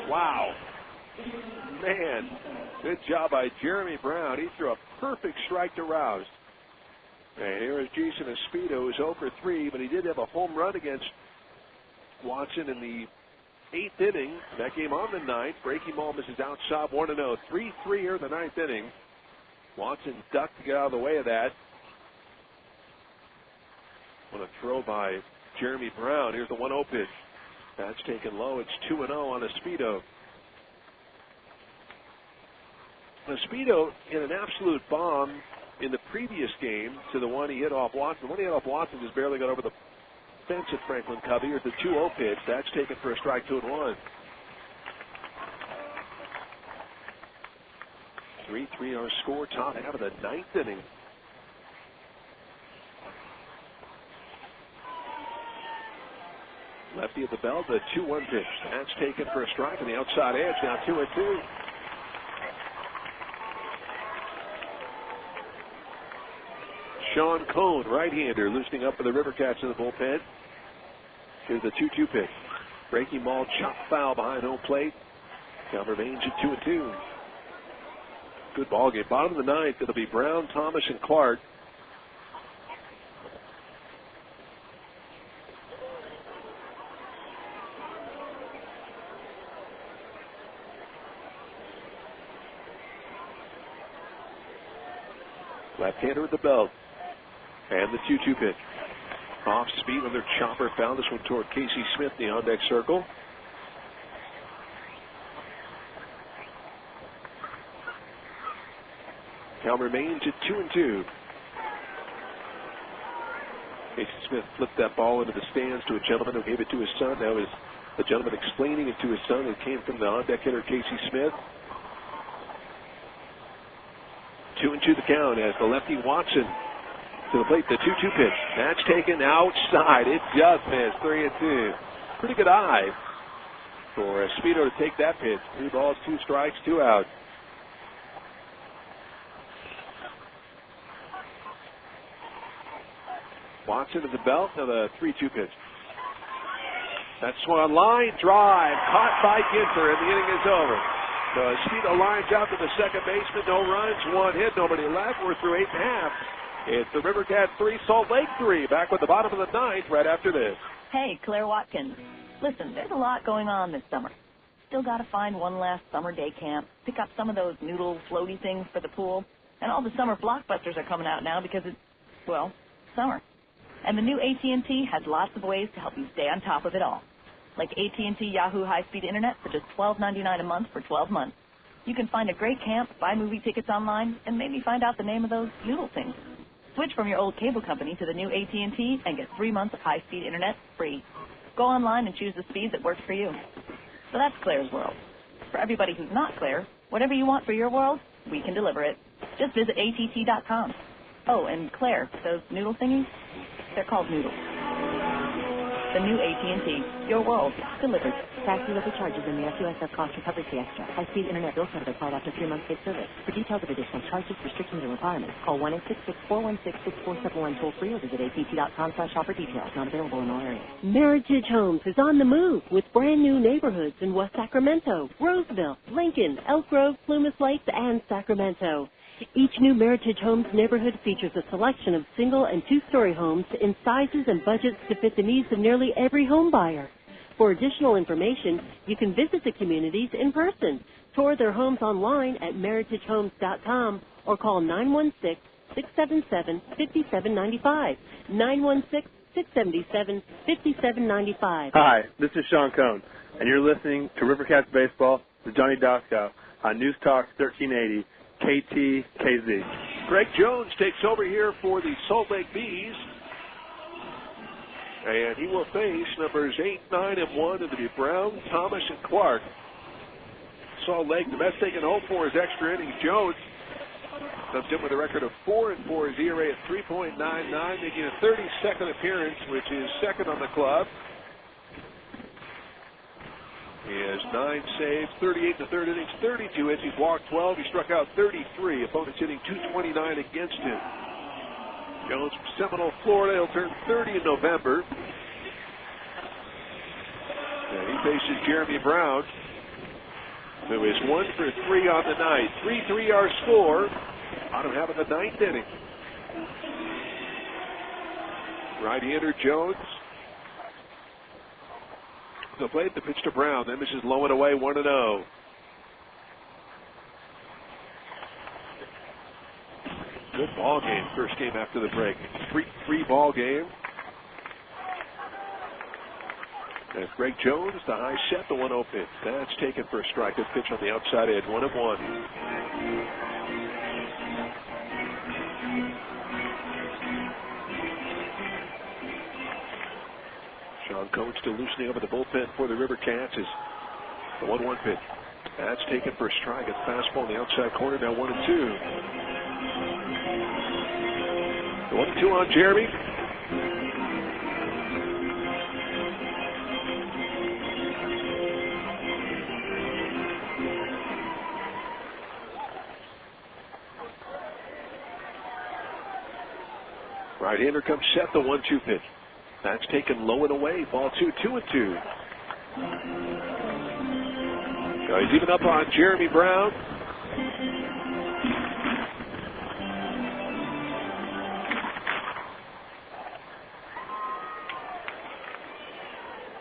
Wow. Man, good job by Jeremy Brown. He threw a perfect strike to Rouse. And here is Jason Espedo, who's 0 for 3, but he did have a home run against Watson in the 8th inning. That game on the 9th. Breaking ball misses outside, 1-0. 3-3 here in the 9th inning. Watson ducked to get out of the way of that. What a throw by Jeremy Brown. Here's the 1-0 pitch. That's taken low. It's 2-0 on Espedo. Espedo hit an absolute bomb in the previous game to the one he hit off Watson. The one he hit off Watson just barely got over the fence at Franklin Covey. Here's the 2-0 pitch. That's taken for a strike, 2-1. 3-3 our score, top half of the 9th inning. Lefty at the belt, the 2-1 pitch. That's taken for a strike on the outside edge. Now 2-2. Sean Cohn, right-hander, loosening up for the Rivercats in the bullpen. Here's the 2-2 pitch. Breaking ball, chop foul behind home plate. Count remains at 2-2. Good ball game. Bottom of the 9th, it'll be Brown, Thomas, and Clark. Left-hander at the belt. And the 2-2 pitch. Off speed, another chopper foul. This one toward Casey Smith, the on-deck circle. Count remains at 2-2. Casey Smith flipped that ball into the stands to a gentleman who gave it to his son. That was the gentleman explaining it to his son. It came from the on-deck hitter, Casey Smith. 2-2 the count as the lefty Watson to the plate, the 2-2 pitch. That's taken outside. It just missed. 3-2. Pretty good eye for Espedo to take that pitch. 3 balls, 2 strikes, 2 out. Watson at the belt. Now the 3-2 pitch. That's swung on line drive. Caught by Ginter, and the inning is over. So Espedo lines out to the second baseman. No runs, 1 hit, nobody left. We're through 8.5. It's the Rivercat 3, Salt Lake 3. Back with the bottom of the 9th right after this. Hey, Claire Watkins. Listen, there's a lot going on this summer. still got to find one last summer day camp, pick up some of those noodle floaty things for the pool, and all the summer blockbusters are coming out now because it's, well, summer. And the new AT&T has lots of ways to help you stay on top of it all. Like AT&T Yahoo high-speed internet for just $12.99 a month for 12 months. You can find a great camp, buy movie tickets online, and maybe find out the name of those noodle things. Switch from your old cable company to the new AT&T and get 3 months of high-speed internet free. Go online and choose the speed that works for you. So that's Claire's World. For everybody who's not Claire, whatever you want for your world, we can deliver it. Just visit att.com. Oh, and Claire, those noodle thingies, they're called noodles. The new AT&T, your world, delivered. Tax delivery charges and the FUSF cost recovery fee extra. High-speed internet bill credit applied after 3 months paid service. For details of additional charges, restrictions, and requirements, call 1-866-416-6471 toll-free or visit att.com/shopper details. Not available in all areas. Meritage Homes is on the move with brand new neighborhoods in West Sacramento, Roseville, Lincoln, Elk Grove, Plumas Lakes, and Sacramento. Each new Meritage Homes neighborhood features a selection of single and two-story homes in sizes and budgets to fit the needs of nearly every home buyer. For additional information, you can visit the communities in person, tour their homes online at meritagehomes.com, or call 916-677-5795, 916-677-5795. Hi, this is Sean Cohn, and you're listening to Rivercats Baseball with Johnny Doskow on News Talk 1380. KTKZ. Greg Jones takes over here for the Salt Lake Bees. And he will face numbers 8, 9, and 1. It'll be Brown, Thomas, and Clark. Salt Lake, the best they can hope for is extra innings. Jones comes in with a record of 4-4, his ERA at 3.99, making a 32nd appearance, which is second on the club. He has 9 saves, 38 in the third innings, 32 hits. He's walked 12. He struck out 33. Opponents hitting 229 against him. Jones from Seminole, Florida. He'll turn 30 in November. And he faces Jeremy Brown, who is 1 for 3 on the night. 3-3 our score. Bottom half of the ninth inning. Right-hander Jones. The plate, the pitch to Brown. Then misses low and away, 1-0. Good ball game. First game after the break. 3-3 ball game. As Greg Jones, the high set, the 1-0 pitch. That's taken for a strike. Good pitch on the outside edge, 1-1. Sean Coates still loosening up at the bullpen for the River Cats is the 1-1 pitch. That's taken for a strike. It's fastball on the outside corner, now 1-2. The 1-2 on Jeremy. Right-hander comes set, the 1-2 pitch. That's taken low and away. Ball 2, 2-2. Now he's even up on Jeremy Brown.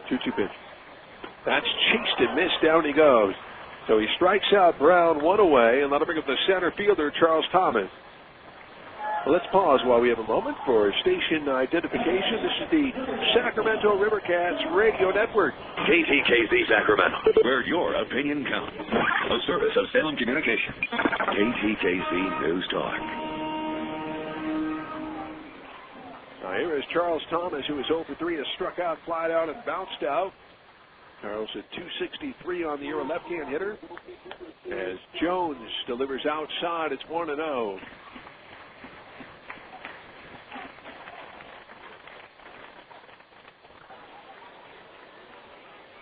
Two pitch. That's chased and missed. Down he goes. So he strikes out Brown, 1 away, and that'll bring up the center fielder, Charles Thomas. Well, let's pause while we have a moment for station identification. This is the Sacramento Rivercats Radio Network. KTKZ Sacramento, where your opinion counts. A service of Salem Communications. KTKZ News Talk. Now here is Charles Thomas, who is 0 for 3, has struck out, flied out, and bounced out. Charles at 263 on the year, a left-hand hitter. As Jones delivers outside, it's 1-0.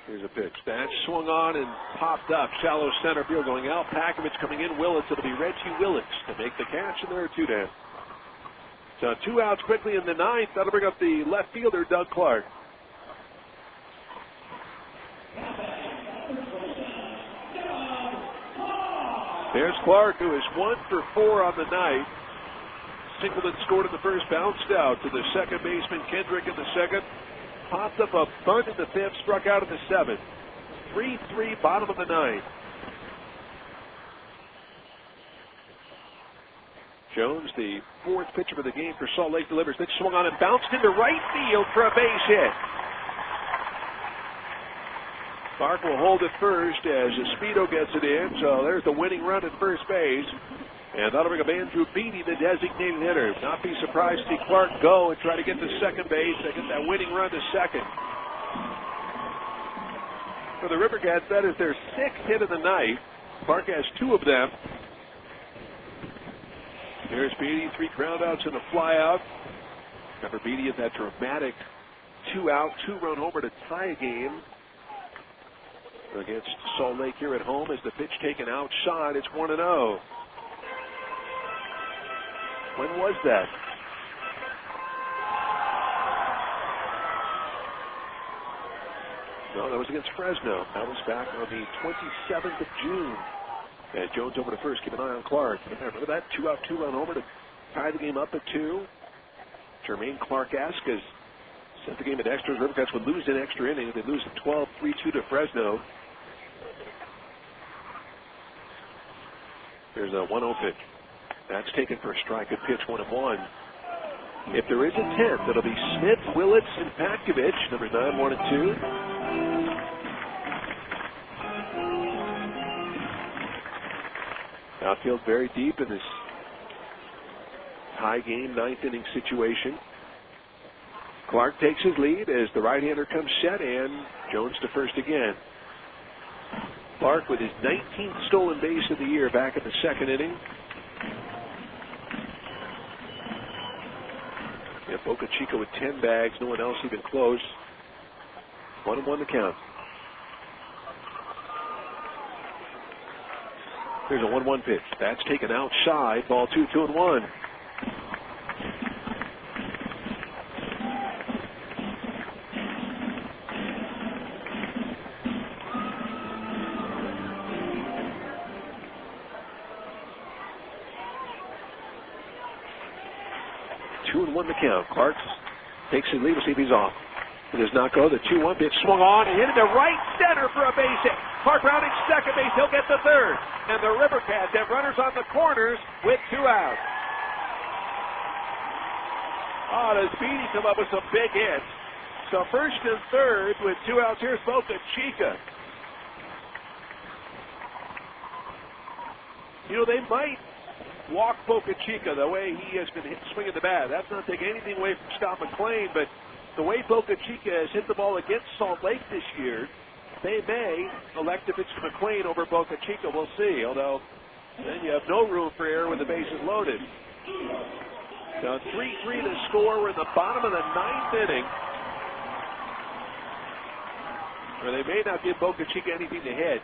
Here's a pitch. That's swung on and popped up. Shallow center field going out. Pakovich coming in. Willits. It'll be Reggie Willits to make the catch, and there are 2 down. So 2 outs quickly in the ninth. That'll bring up the left fielder, Doug Clark. There's Clark, who is 1 for 4 on the night. Singleton scored in the first, bounced out to the second baseman, Kendrick in the second. Popped up a bunt in the fifth, struck out in the seventh. 3-3, bottom of the ninth. Jones, the fourth pitcher of the game for Salt Lake, delivers. Pitch swung on and bounced into right field for a base hit. Clark will hold it first as Espedo gets it in. So there's the winning run at first base. And that'll bring up Andrew Beatty, the designated hitter. Not be surprised to see Clark go and try to get to second base. They get that winning run to second. For the Rivercats, that is their sixth hit of the night. Clark has two of them. Here's Beatty, 3 groundouts and a flyout. Remember, Beatty had that dramatic 2-out, 2-run homer to tie a game against Salt Lake here at home. As the pitch taken outside, it's 1-0. When was that? No, that was against Fresno. That was back on the 27th of June. And Jones over to first. Keep an eye on Clark. Remember that 2-out, 2-run homer to tie the game up at 2. Jermaine Clark-esque has sent the game at extras. Rivercats would lose in extra innings. They lose at 12, 3-2 to Fresno. There's a 1-0 pitch. That's taken for a strike. Good pitch, 1-1. If there is a 10th, it'll be Smith, Willits, and Patkovich. Numbers 9, 1, and 2. Outfield very deep in this tie game, ninth inning situation. Clark takes his lead as the right-hander comes set, and Jones to first again. Clark with his 19th stolen base of the year back in the second inning. Yeah, Boca Chica with 10 bags, no one else even close. 1-1 the count. There's a 1-1 pitch. That's taken outside. Ball 2, 2-1. The count. Clark takes his lead. We'll see if he's off. It does not go. The 2-1 pitch swung on and hit into right center for a base hit. Clark rounding second base. He'll get the third. And the Rivercats have runners on the corners with 2 outs. Oh, does Beatty come up with some big hits. So first and third with 2 outs. Here's Boca Chica. You know, they might walk Boca Chica the way he has been swinging the bat. That's not taking anything away from Scott McLean, but the way Boca Chica has hit the ball against Salt Lake this year, they may elect to pitch to McLean over Boca Chica. We'll see, although then you have no room for error when the base is loaded. Now 3-3 the score. We're in the bottom of the ninth inning, where they may not give Boca Chica anything to hit.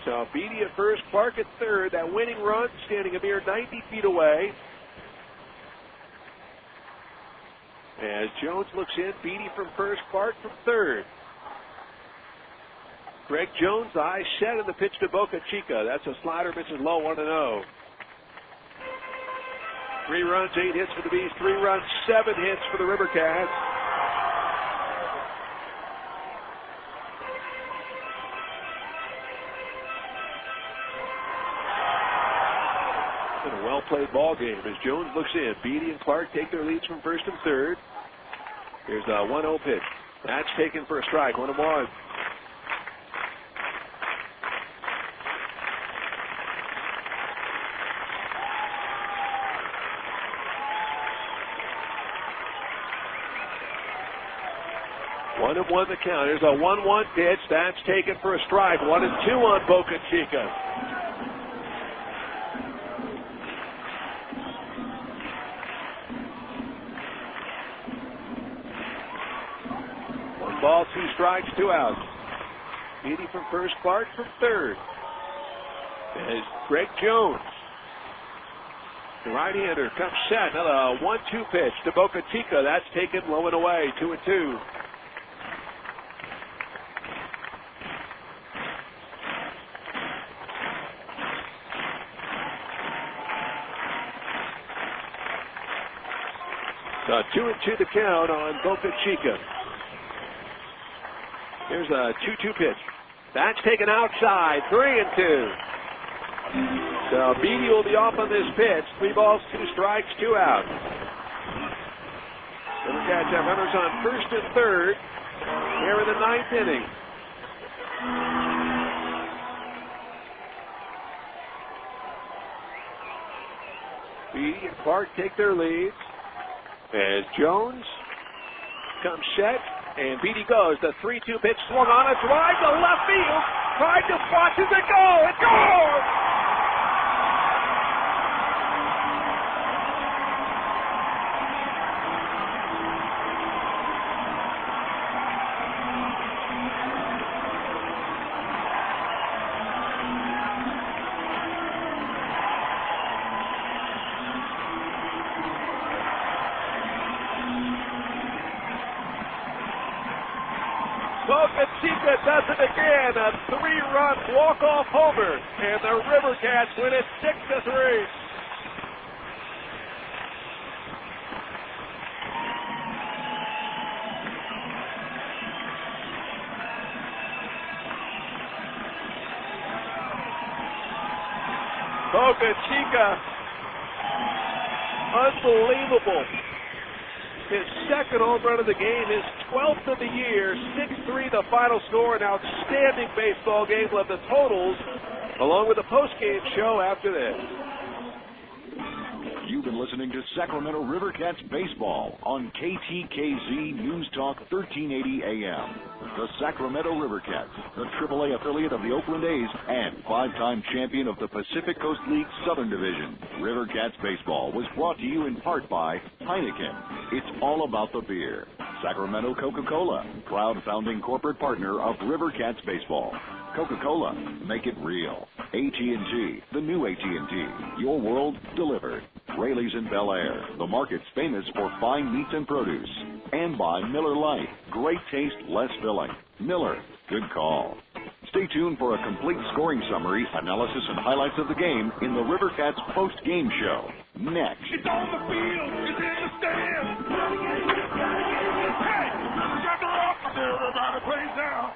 So Beatty at first, Clark at third. That winning run standing a mere 90 feet away. As Jones looks in, Beatty from first, Clark from third. Greg Jones, eyes set in the pitch to Boca Chica. That's a slider, misses low, 1-0. 3 runs, 8 hits for the Bees. 3 runs, 7 hits for the Rivercats. Well-played ball game as Jones looks in. Beatty and Clark take their leads from first and third. Here's a 1-0 pitch. That's taken for a strike. 1-1. One and one the count. Here's a 1-1 pitch. That's taken for a strike. 1-2 on Boca Chica. Ball, 2 strikes, 2 outs. Beatty from first, Clark from third. As Greg Jones, the right-hander, comes set. Another 1-2 pitch to Boca Chica. That's taken low and away, 2-2. So 2-2 the count on Boca Chica. Here's a 2-2 pitch. That's taken outside, 3-2. So Beatty will be off on this pitch. 3 balls, 2 strikes, 2 outs. Rivercats have runners on first and third here in the 9th inning. Beatty and Park take their leads as Jones comes set, and Beatty goes. The 3-2 pitch swung on a drive to left field. Tried to watches it go. It goes! Chica does it again, a 3-run walk-off homer, and the Rivercats win it 6-3. Boca Chica, unbelievable. His second home run of the game, his 12th of the year, 6-3 the final score, an outstanding baseball game. We'll have the totals along with the postgame show after this. You've been listening to Sacramento Rivercats Baseball on KTKZ News Talk 1380 AM. The Sacramento Rivercats, the AAA affiliate of the Oakland A's and 5-time champion of the Pacific Coast League Southern Division. Rivercats Baseball was brought to you in part by Heineken. It's all about the beer. Sacramento Coca-Cola, proud founding corporate partner of Rivercats Baseball. Coca-Cola, make it real. AT&T, the new AT&T, your world delivered. Rayleigh's in Bel Air, the market's famous for fine meats and produce. And by Miller Lite, great taste, less filling. Miller, good call. Stay tuned for a complete scoring summary, analysis, and highlights of the game in the Rivercats post-game show. Next. It's on the field. It's in the stands. Hey, got the rock. Everybody plays now.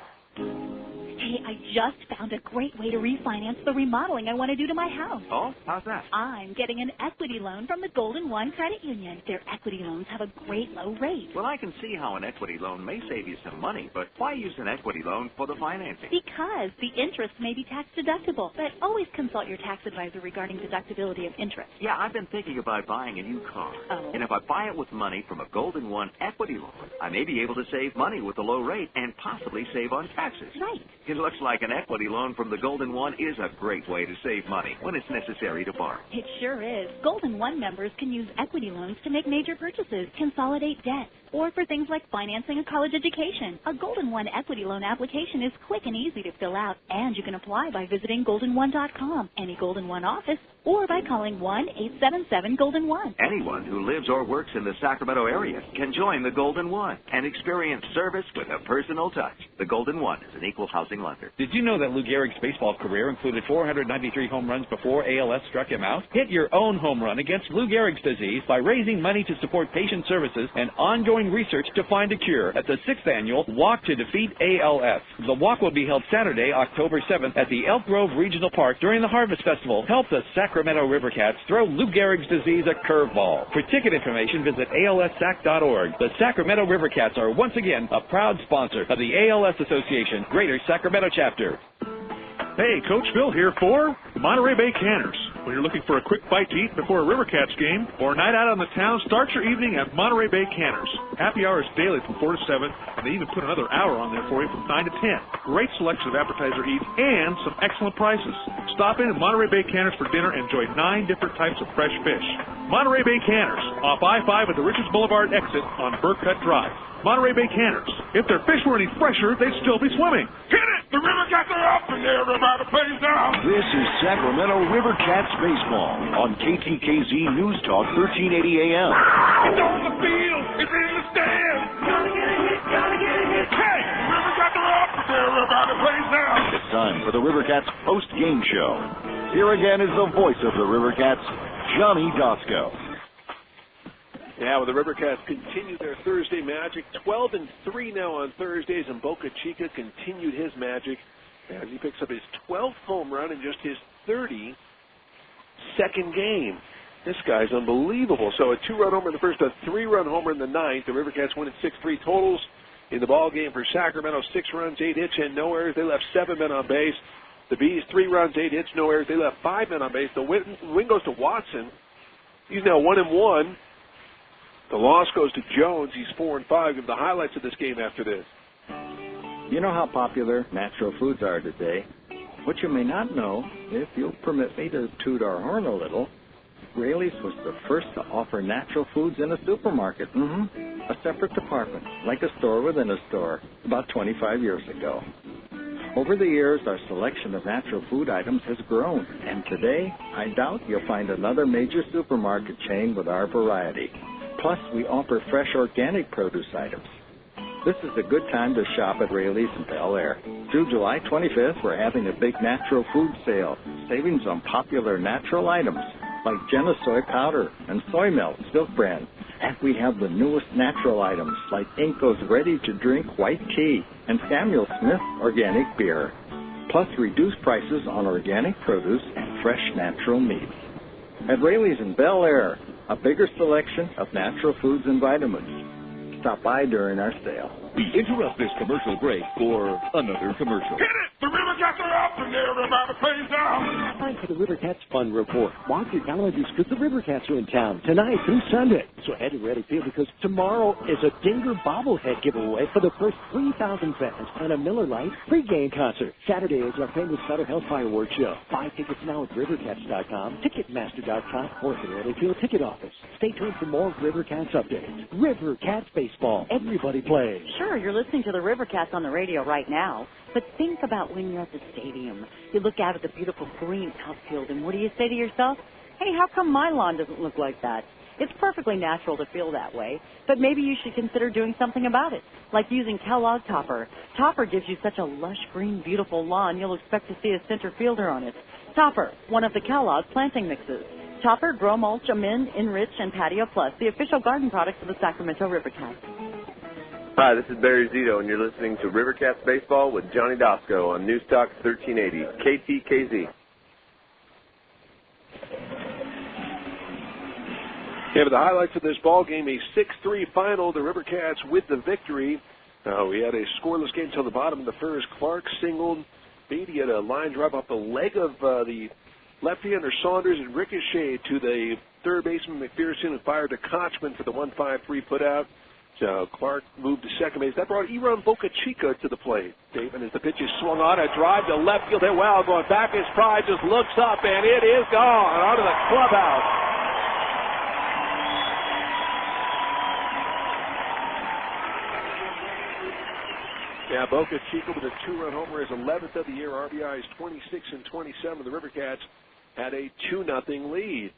Hey, I just found a great way to refinance the remodeling I want to do to my house. Oh, how's that? I'm getting an equity loan from the Golden One Credit Union. Their equity loans have a great low rate. Well, I can see how an equity loan may save you some money, but why use an equity loan for the financing? Because the interest may be tax deductible, but always consult your tax advisor regarding deductibility of interest. Yeah, I've been thinking about buying a new car. Oh. And if I buy it with money from a Golden One equity loan, I may be able to save money with a low rate and possibly save on taxes. Right. It looks like an equity loan from the Golden One is a great way to save money when it's necessary to borrow. It sure is. Golden One members can use equity loans to make major purchases, consolidate debt, or for things like financing a college education. A Golden One equity loan application is quick and easy to fill out, and you can apply by visiting golden1.com, any Golden One office, or by calling 1-877-GOLDEN-1. Anyone who lives or works in the Sacramento area can join the Golden One and experience service with a personal touch. The Golden One is an equal housing lender. Did you know that Lou Gehrig's baseball career included 493 home runs before ALS struck him out? Hit your own home run against Lou Gehrig's disease by raising money to support patient services and ongoing research to find a cure at the 6th annual Walk to Defeat ALS. The walk will be held Saturday, October 7th at the Elk Grove Regional Park during the Harvest Festival. Help the Sacramento Rivercats throw Lou Gehrig's disease a curveball. For ticket information, visit alssac.org. The Sacramento Rivercats are once again a proud sponsor of the ALS Association Greater Sacramento Chapter. Hey, Coach Phil here for the Monterey Bay Canners. When you're looking for a quick bite to eat before a Rivercats game or a night out on the town, start your evening at Monterey Bay Canners. Happy hours daily from 4 to 7, and they even put another hour on there for you from 9 to 10. Great selection of appetizer eats and some excellent prices. Stop in at Monterey Bay Canners for dinner and enjoy 9 different types of fresh fish. Monterey Bay Canners, off I-5 at the Richards Boulevard exit on Burkett Drive. Monterey Bay Canners. If their fish were any fresher, they'd still be swimming. Hit it! The Rivercats are up, and everybody plays now. This is Sacramento Rivercats Baseball on KTKZ News Talk 1380 AM. It's on the field. It's in the stands. Gotta get a hit. Gotta get a hit. Hey, the Rivercats are up, and everybody plays now. It's time for the Rivercats post-game show. Here again is the voice of the Rivercats, Johnny Dosco. Yeah, well, the Rivercats continue their Thursday magic. 12-3 now on Thursdays, and Boca Chica continued his magic as he picks up his 12th home run in just his 32nd game. This guy's unbelievable. So a 2-run homer in the first, a 3-run homer in the ninth. The Rivercats win at 6-3 totals in the ball game for Sacramento. 6 runs, 8 hits, and no errors. They left 7 men on base. The Bees, 3 runs, 8 hits, no errors. They left 5 men on base. The win goes to Watson. He's now 1-1. The loss goes to Jones. He's 4-5. Give the highlights of this game after this. You know how popular natural foods are today. What you may not know, if you'll permit me to toot our horn a little, Raley's was the first to offer natural foods in a supermarket. A separate department, like a store within a store, about 25 years ago. Over the years, our selection of natural food items has grown, and today, I doubt you'll find another major supermarket chain with our variety. Plus, we offer fresh organic produce items. This is a good time to shop at Raley's in Bel Air. Through July 25th, we're having a big natural food sale. Savings on popular natural items like Jenna soy powder and soy milk, Silk brand. And we have the newest natural items like Inco's ready-to-drink white tea and Samuel Smith organic beer. Plus, reduced prices on organic produce and fresh natural meats. At Raley's in Bel Air, a bigger selection of natural foods and vitamins. Stop by during our sale. We interrupt this commercial break for another commercial. Hit it! The Rivercats are up and everybody plays down. Time for the Rivercats Fun Report. Mark your calendars because the Rivercats are in town tonight through Sunday. So head to Ready Field because tomorrow is a Dinger bobblehead giveaway for the first 3,000 fans and a Miller Lite pregame concert. Saturday is our famous Sutter Health Fireworks Show. Buy tickets now at Rivercats.com, Ticketmaster.com, or at the Ready Field ticket office. Stay tuned for more Rivercats updates. Rivercats Baseball. Everybody plays. Sure, you're listening to the Rivercats on the radio right now, but think about when you're at the stadium. You look out at the beautiful green outfield, and what do you say to yourself? Hey, how come my lawn doesn't look like that? It's perfectly natural to feel that way, but maybe you should consider doing something about it, like using Kellogg Topper. Topper gives you such a lush, green, beautiful lawn, you'll expect to see a center fielder on it. Topper, one of the Kellogg planting mixes. Topper, Grow Mulch, Amend, Enrich, and Patio Plus, the official garden products of the Sacramento Rivercats. Hi, this is Barry Zito, and you're listening to Rivercats Baseball with Johnny Dosco on News Talk 1380, KTKZ. Yeah, but the highlights of this ball game, a 6-3 final. The Rivercats with the victory. We had a scoreless game until the bottom of the first. Clark singled. Beatty had a line drive off the leg of the left-hander Saunders and ricocheted to the third baseman McPherson, who fired to Kochman for the 1-5-3 putout. So Clark moved to second base. That brought Iran Boca Chica to the plate. David, as the pitch is swung on, a drive to left field. Hit well, going back. His pride just looks up, and it is gone out of the clubhouse. Yeah, Boca Chica with a 2-run homer, his 11th of the year. RBI is 26 and 27. The Rivercats had a 2-0 lead.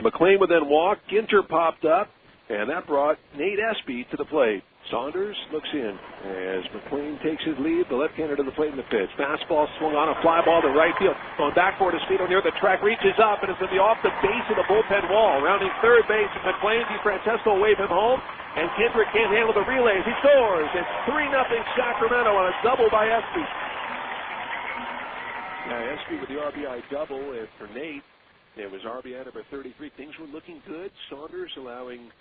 McLean would then walk. Ginter popped up, and that brought Nate Espy to the plate. Saunders looks in as McLean takes his lead. The left-hander to the plate in the pitch. Fastball swung on, a fly ball to right field. Going back for his feet on near the track, reaches up, and it's going to be off the base of the bullpen wall. Rounding third base, McLean. DeFrancesco will wave him home, and Kendrick can't handle the relays. He scores. It's 3-0 Sacramento on a double by Espy. Yeah, Espy with the RBI double, and for Nate, it was RBI number 33. Things were looking good. Saunders allowing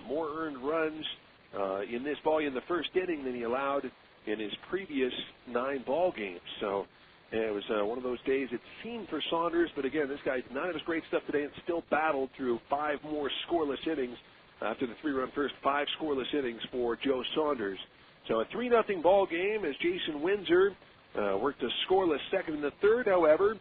more earned runs in this ball in the first inning than he allowed in his previous 9 ball games. So it was one of those days it seemed for Saunders, but again, this guy's not at his great stuff today and still battled through 5 more scoreless innings after the 3-run first. 5 scoreless innings for Joe Saunders. So a 3-0 ball game as Jason Windsor worked a scoreless second in the third. However,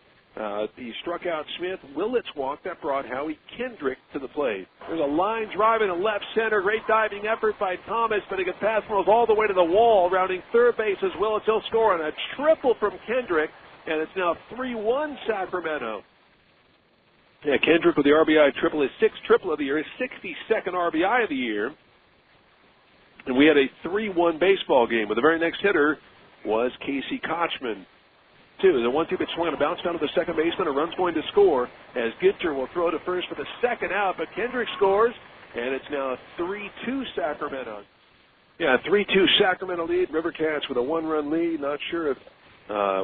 he struck out Smith. Willits walked. That brought Howie Kendrick to the plate. There's a line drive in the left center. Great diving effort by Thomas, but he gets pass rolls all the way to the wall. Rounding third base as Willits. He'll score on a triple from Kendrick, and it's now 3-1 Sacramento. Yeah, Kendrick with the RBI triple, his 6th triple of the year, his 62nd RBI of the year. And we had a 3-1 baseball game, but the very next hitter was Casey Kochman. 2. The 1-2 pitch swung and a bounce down to the second baseman. A run's going to score as Ginter will throw to first for the second out, but Kendrick scores, and it's now 3-2 Sacramento. Yeah, 3-2 Sacramento lead. Rivercats with a 1-run lead. Not sure if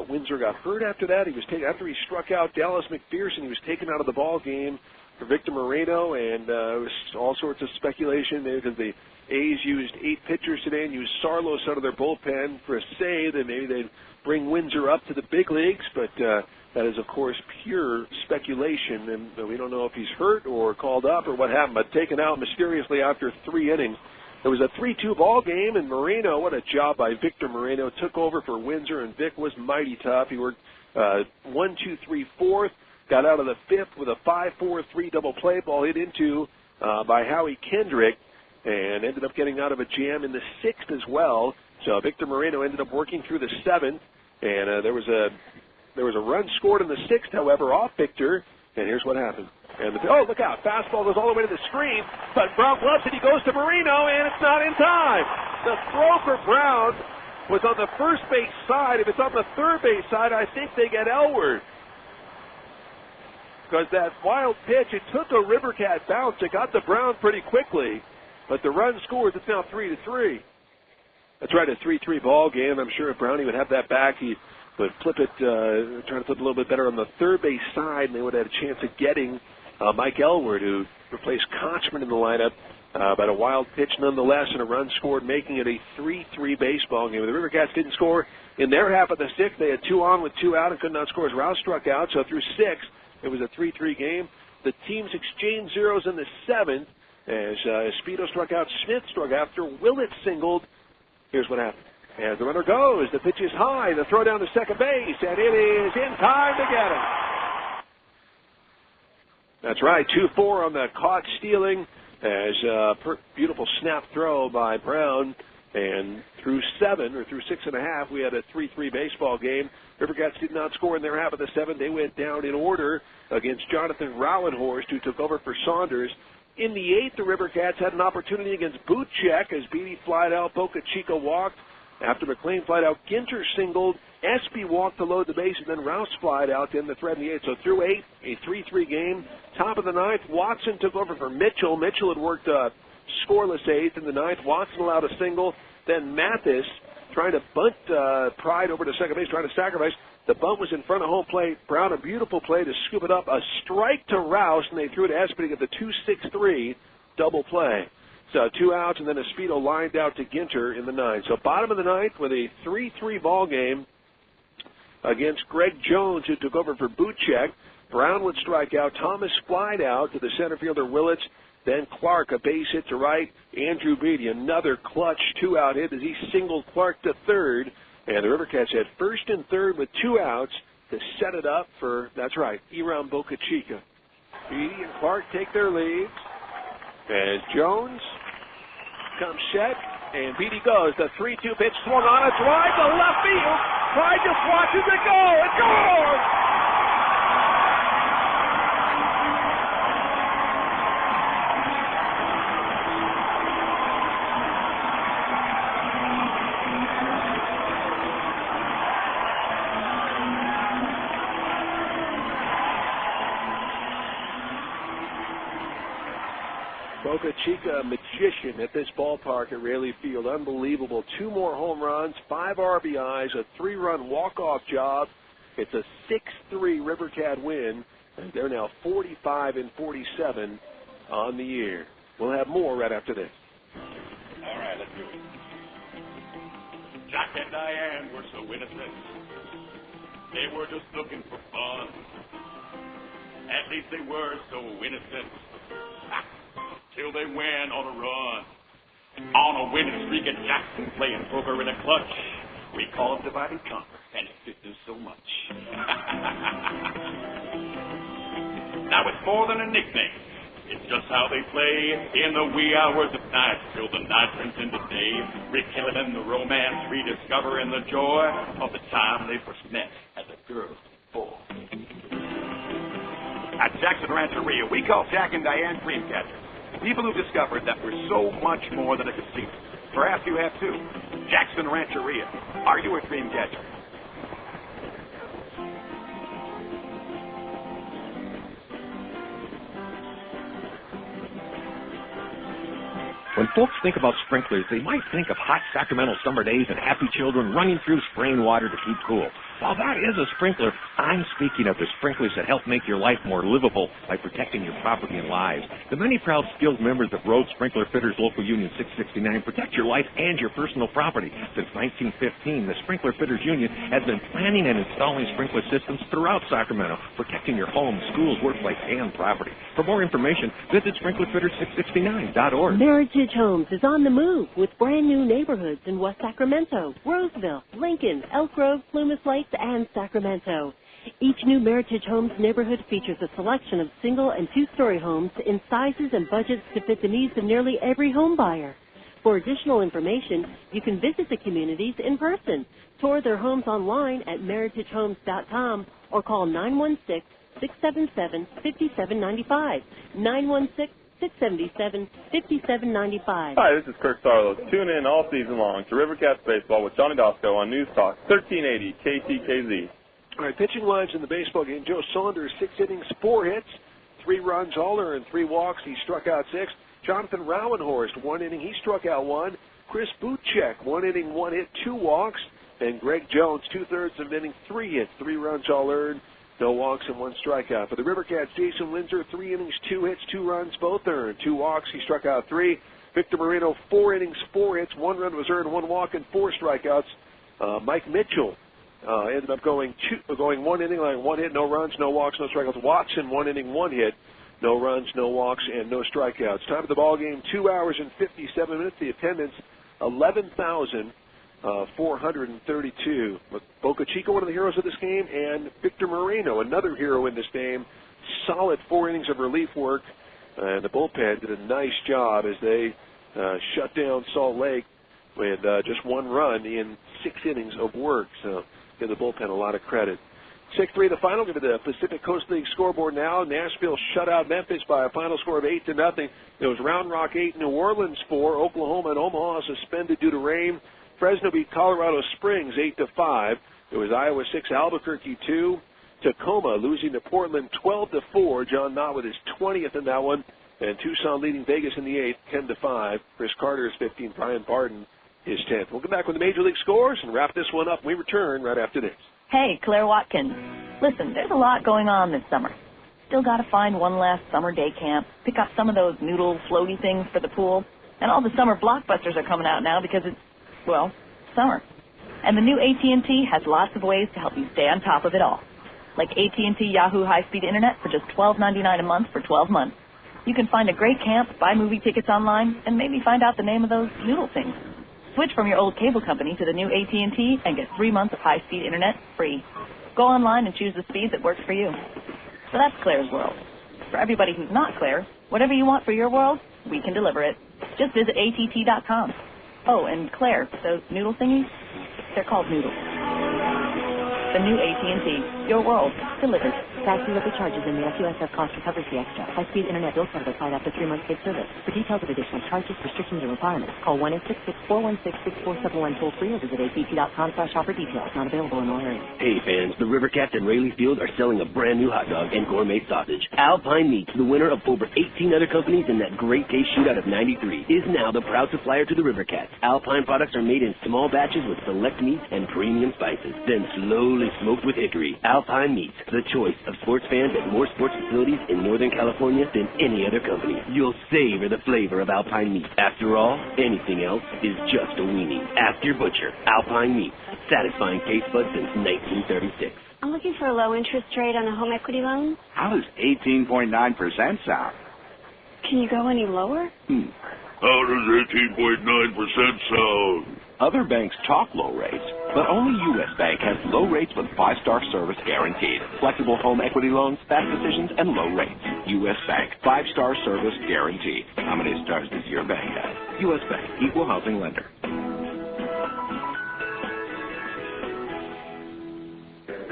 Windsor got hurt after that. He was after he struck out Dallas McPherson. He was taken out of the ball game for Victor Moreno, and it was all sorts of speculation because the A's used 8 pitchers today and used Sarlos out of their bullpen for a save, that maybe they'd bring Windsor up to the big leagues, but that is, of course, pure speculation, and we don't know if he's hurt or called up or what happened, but taken out mysteriously after 3 innings. It was a 3-2 ball game, and Moreno, what a job by Victor Moreno, took over for Windsor, and Vic was mighty tough. He worked 1, 2, 3, 4th, got out of the 5th with a 5-4-3 double play ball hit into by Howie Kendrick, and ended up getting out of a jam in the 6th as well. So Victor Moreno ended up working through the 7th, and there was a run scored in the 6th, however, off Victor, and here's what happened. And look out, fastball goes all the way to the screen, but Brown gloves it, he goes to Moreno, and it's not in time. The throw for Brown was on the first base side. If it's on the third base side, I think they get Elward. Because that wild pitch, it took a Rivercat bounce. It got to Brown pretty quickly, but the run scores. It's now 3-3. That's right, a 3-3 ball game. I'm sure if Brownie would have that back, he would flip it, try to flip it a little bit better on the third base side, and they would have a chance of getting Mike Elward, who replaced Kochman in the lineup, but a wild pitch nonetheless, and a run scored, making it a 3-3 baseball game. The Rivercats didn't score in their half of the 6th. They had 2 on with 2 out and could not score as Rouse struck out, so through 6, it was a 3-3 game. The teams exchanged zeros in the 7th as Espedo struck out, Smith struck after, Willett singled. Here's what happened. As the runner goes, the pitch is high, the throw down to second base, and it is in time to get him. That's right, 2-4 on the caught stealing, as beautiful snap throw by Brown, and through 7 or through 6.5, we had a 3-3 baseball game. Rivercats did not score in their half of the 7th. They went down in order against Jonathan Rauenhorst, who took over for Saunders. In the 8th, the Rivercats had an opportunity against Bootcheck as Beatty flied out, Boca Chica walked. After McLean flied out, Ginter singled, Espy walked to load the base, and then Rouse flied out to end the thread in the 8th. So through 8, a 3-3 game. Top of the 9th, Watson took over for Mitchell. Mitchell had worked a scoreless 8th in the 9th. Watson allowed a single. Then Mathis trying to bunt Pride over to second base, trying to sacrifice. The bunt was in front of home plate. Brown, a beautiful play to scoop it up. A strike to Rouse, and they threw it to Espy to get the 2-6-3 double play. So 2 outs, and then Espedo lined out to Ginter in the 9th. So bottom of the 9th with a 3-3 ball game against Greg Jones, who took over for Bootcheck. Brown would strike out. Thomas flied out to the center fielder Willits. Then Clark, a base hit to right. Andrew Beatty, another clutch 2-out hit as he singled Clark to third. And the Rivercats had first and third with 2 outs to set it up for, that's right, Iram Boca Chica. Beatty and Clark take their leads as Jones comes set, and Beatty goes. The 3-2 pitch swung on a drive to left field. Pride just watches it go. It goes! Boca Chica, a magician at this ballpark at Raley Field. Unbelievable. 2 more home runs, 5 RBIs, a 3-run walk-off job. It's a 6-3 Rivercat win, and they're now 45-47 on the year. We'll have more right after this. All right, let's do it. Jack and Diane were so innocent. They were just looking for fun. At least they were so innocent. Till they went on a run. On a winning streak at Jackson, playing poker in a clutch. We call it divide and conquer, and it fits them so much. Now it's more than a nickname. It's just how they play in the wee hours of night till the night turns into day. Rekilling in the romance, rediscovering the joy of the time they first met as a girl boy. At Jackson Rancheria, we call Jack and Diane dream catchers. People who discovered that we're so much more than a casino. Perhaps you have too. Jackson Rancheria. Are you a dream catcher? When folks think about sprinklers, they might think of hot Sacramento summer days and happy children running through spraying water to keep cool. While that is a sprinkler, I'm speaking of the sprinklers that help make your life more livable by protecting your property and lives. The many proud, skilled members of Road Sprinkler Fitters Local Union 669 protect your life and your personal property. Since 1915, the Sprinkler Fitters Union has been planning and installing sprinkler systems throughout Sacramento, protecting your home, schools, workplace, and property. For more information, visit sprinklerfitters669.org. Meritage Homes is on the move with brand new neighborhoods in West Sacramento, Roseville, Lincoln, Elk Grove, Plumas Lakes, and Sacramento. Each new Meritage Homes neighborhood features a selection of single and two-story homes in sizes and budgets to fit the needs of nearly every home buyer. For additional information, you can visit the communities in person, tour their homes online at meritagehomes.com, or call 916-677-5795, 916-677-5795. Hi, this is Kirk Sarlos. Tune in all season long to Rivercats Baseball with Johnny Dosco on News Talk 1380 KTKZ. All right, pitching lines in the baseball game. Joe Saunders, 6 innings, 4 hits, 3 runs, all earned, 3 walks. He struck out 6. Jonathan Rauenhorst, 1 inning, he struck out 1. Chris Buchek, 1 inning, 1 hit, 2 walks. And Greg Jones, 2/3 of an inning, 3 hits, 3 runs, all earned, no walks and 1 strikeout. For the Rivercats, Jason Linzer, 3 innings, 2 hits, 2 runs, both earned, 2 walks. He struck out 3. Victor Moreno, 4 innings, 4 hits, 1 run was earned, 1 walk, and 4 strikeouts. Mike Mitchell ended up going 1 inning, 1 hit, no runs, no walks, no strikeouts. Watson, 1 inning, 1 hit, no runs, no walks, and no strikeouts. Time of the ball game, 2 hours and 57 minutes. The attendance, 11,432. Boca Chica, one of the heroes of this game, and Victor Moreno, another hero in this game. Solid 4 innings of relief work, and the bullpen did a nice job as they shut down Salt Lake with just 1 run in 6 innings of work. So give the bullpen a lot of credit. 6-3 the final. Give it the Pacific Coast League scoreboard now. Nashville shut out Memphis by a final score of 8-0. It was Round Rock 8, New Orleans 4. Oklahoma and Omaha suspended due to rain. Fresno beat Colorado Springs 8-5. It was Iowa 6, Albuquerque 2. Tacoma losing to Portland 12-4. John Knott with his 20th in that one. And Tucson leading Vegas in the 8th, 10-5. Chris Carter is 15. Brian Barton is 10th. We'll come back with the Major League scores and wrap this one up. We return right after this. Hey, Claire Watkins. Listen, there's a lot going on this summer. Still got to find one last summer day camp, pick up some of those noodle floaty things for the pool, and all the summer blockbusters are coming out now because it's, well, summer. And the new AT&T has lots of ways to help you stay on top of it all. Like AT&T Yahoo high-speed internet for just $12.99 a month for 12 months. You can find a great camp, buy movie tickets online, and maybe find out the name of those noodle things. Switch from your old cable company to the new AT&T and get 3 months of high-speed internet free. Go online and choose the speed that works for you. So that's Claire's World. For everybody who's not Claire, whatever you want for your world, we can deliver it. Just visit att.com. Oh, and Claire, those noodle thingies, they're called noodles. The new AT&T, your world, delivered. Tax delivery charges and the FUSF cost recovery fee extra. High-speed internet bill credit applied after 3 months paid service. For details of additional charges, restrictions, and requirements, call 1-866-416-6471 toll-free or visit att.com/offer details. Not available in all areas. Hey fans, the Rivercats and Rayleigh Field are selling a brand new hot dog and gourmet sausage. Alpine Meats, the winner of over 18 other companies in that great case shootout of '93, is now the proud supplier to the Rivercats. Alpine products are made in small batches with select meats and premium spices, then slowly smoked with hickory. Alpine Meats, the choice of sports fans at more sports facilities in Northern California than any other company. You'll savor the flavor of Alpine Meats. After all, anything else is just a weenie. Ask your butcher. Alpine Meats, satisfying taste buds since 1936. I'm looking for a low interest rate on a home equity loan. How does 18.9% sound? Can you go any lower? How does 18.9% sound? Other banks talk low rates, but only U.S. Bank has low rates with 5-star service guaranteed. Flexible home equity loans, fast decisions, and low rates. U.S. Bank, 5-star service guaranteed. How many stars does your bank have? U.S. Bank, equal housing lender.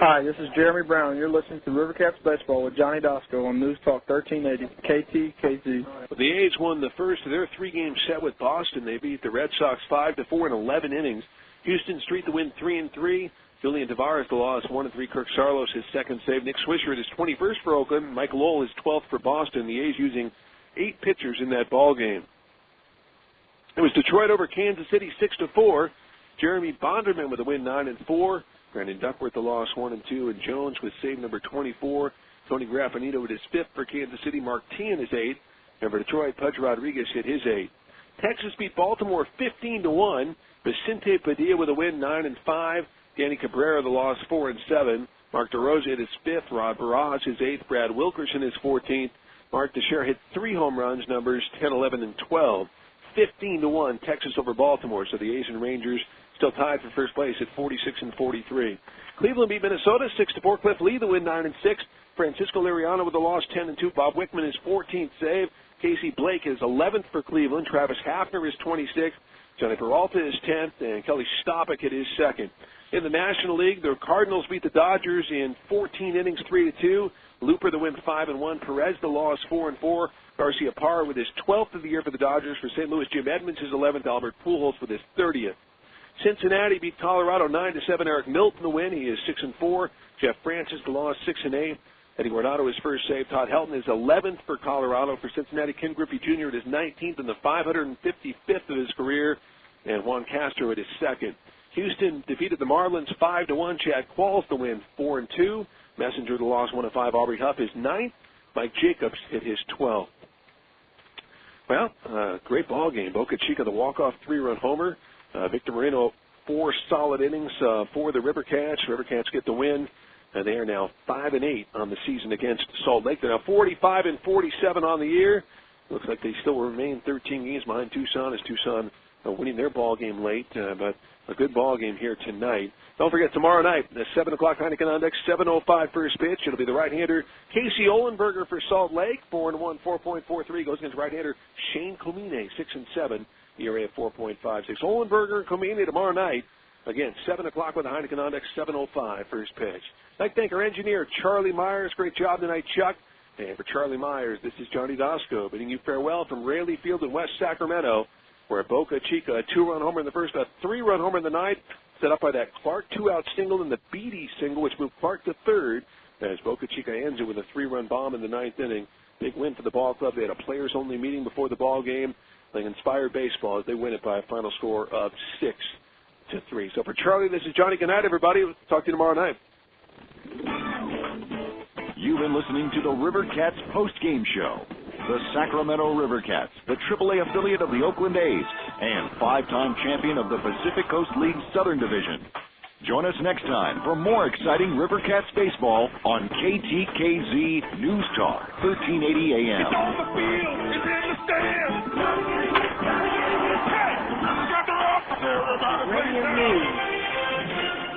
Hi, this is Jeremy Brown. You're listening to Rivercats Baseball with Johnny Dosco on News Talk 1380 KTKZ. The A's won the first of their 3-game set with Boston. They beat the Red Sox 5-4 in 11 innings. Houston Street the win 3-3. Julian Tavares the loss 1-3. Kirk Sarlos his second save. Nick Swisher his 21st for Oakland. Michael Lowell his 12th for Boston. The A's using 8 pitchers in that ball game. It was Detroit over Kansas City 6-4. Jeremy Bonderman with a win 9-4. Brandon Duckworth the loss 1-2, and Jones with save number 24. Tony Graffinito with his 5th for Kansas City. Mark Teehan his 8th. And for Detroit, Pudge Rodriguez hit his 8th. Texas beat Baltimore 15-1. Vicente Padilla with a win 9-5. Danny Cabrera the loss 4-7. Mark DeRosa hit his 5th. Rod Barras his 8th. Brad Wilkerson his 14th. Mark Teixeira hit 3 home runs, numbers 10, 11, and 12. 15-1 Texas over Baltimore. So the A's and Rangers still tied for first place at 46 and 43. Cleveland beat Minnesota 6-4. Cliff Lee the win 9-6. Francisco Liriano with the loss 10-2. Bob Wickman his 14th save. Casey Blake his 11th for Cleveland. Travis Hafner his 26th. Johnny Peralta his 10th, and Kelly Stoppick hit his 2nd. In the National League, the Cardinals beat the Dodgers in 14 innings, 3-2. Looper the win 5-1. Perez the loss 4-4. Garcia Parra with his 12th of the year for the Dodgers. For St. Louis, Jim Edmonds his 11th. Albert Pujols with his 30th. Cincinnati beat Colorado 9-7. Eric Milton the win. He is 6-4. Jeff Francis the loss 6-8. Eddie Guardado his first save. Todd Helton his 11th for Colorado. For Cincinnati, Ken Griffey Jr. at his 19th and the 555th of his career. And Juan Castro at his 2nd. Houston defeated the Marlins 5-1. Chad Qualls the win 4-2. Messenger the loss 1-5. Aubrey Huff his 9th. Mike Jacobs hit his 12th. Well, great ball game. Boca Chica the walk-off 3-run homer. Victor Moreno 4 solid innings for the Rivercats. Rivercats get the win. And they are now 5-8 on the season against Salt Lake. They're now 45 and 47 on the year. Looks like they still remain 13 games behind Tucson as Tucson winning their ball game late. But a good ball game here tonight. Don't forget, tomorrow night, the 7 o'clock Heineken on deck, 7:05 first pitch. It'll be the right-hander Casey Olenberger for Salt Lake, 4-1, 4.43. Goes against right-hander Shane Comine, 6-7, ERA of 4.56. Olenberger and Comine tomorrow night. Again, 7 o'clock with the Heineken on deck, 7:05 first pitch. I'd like to thank our engineer, Charlie Myers. Great job tonight, Chuck. And for Charlie Myers, this is Johnny Dosco bidding you farewell from Raley Field in West Sacramento, where Boca Chica, a 2-run homer in the first, a 3-run homer in the ninth, set up by that Clark 2-out single and the Beatty single, which moved Clark to third, as Boca Chica ends it with a 3-run bomb in the ninth inning. Big win for the ball club. They had a players-only meeting before the ball game. They inspired baseball as they win it by a final score of 6-3. So for Charlie, this is Johnny. Good night, everybody. We'll talk to you tomorrow night. You've been listening to the Rivercats postgame show. The Sacramento Rivercats, the AAA affiliate of the Oakland A's, and 5-time champion of the Pacific Coast League Southern Division. Join us next time for more exciting Rivercats baseball on KTKZ News Talk, 1380 AM. It's on the field. It's in the stands. Hey, shut her up there, everybody. Radio News.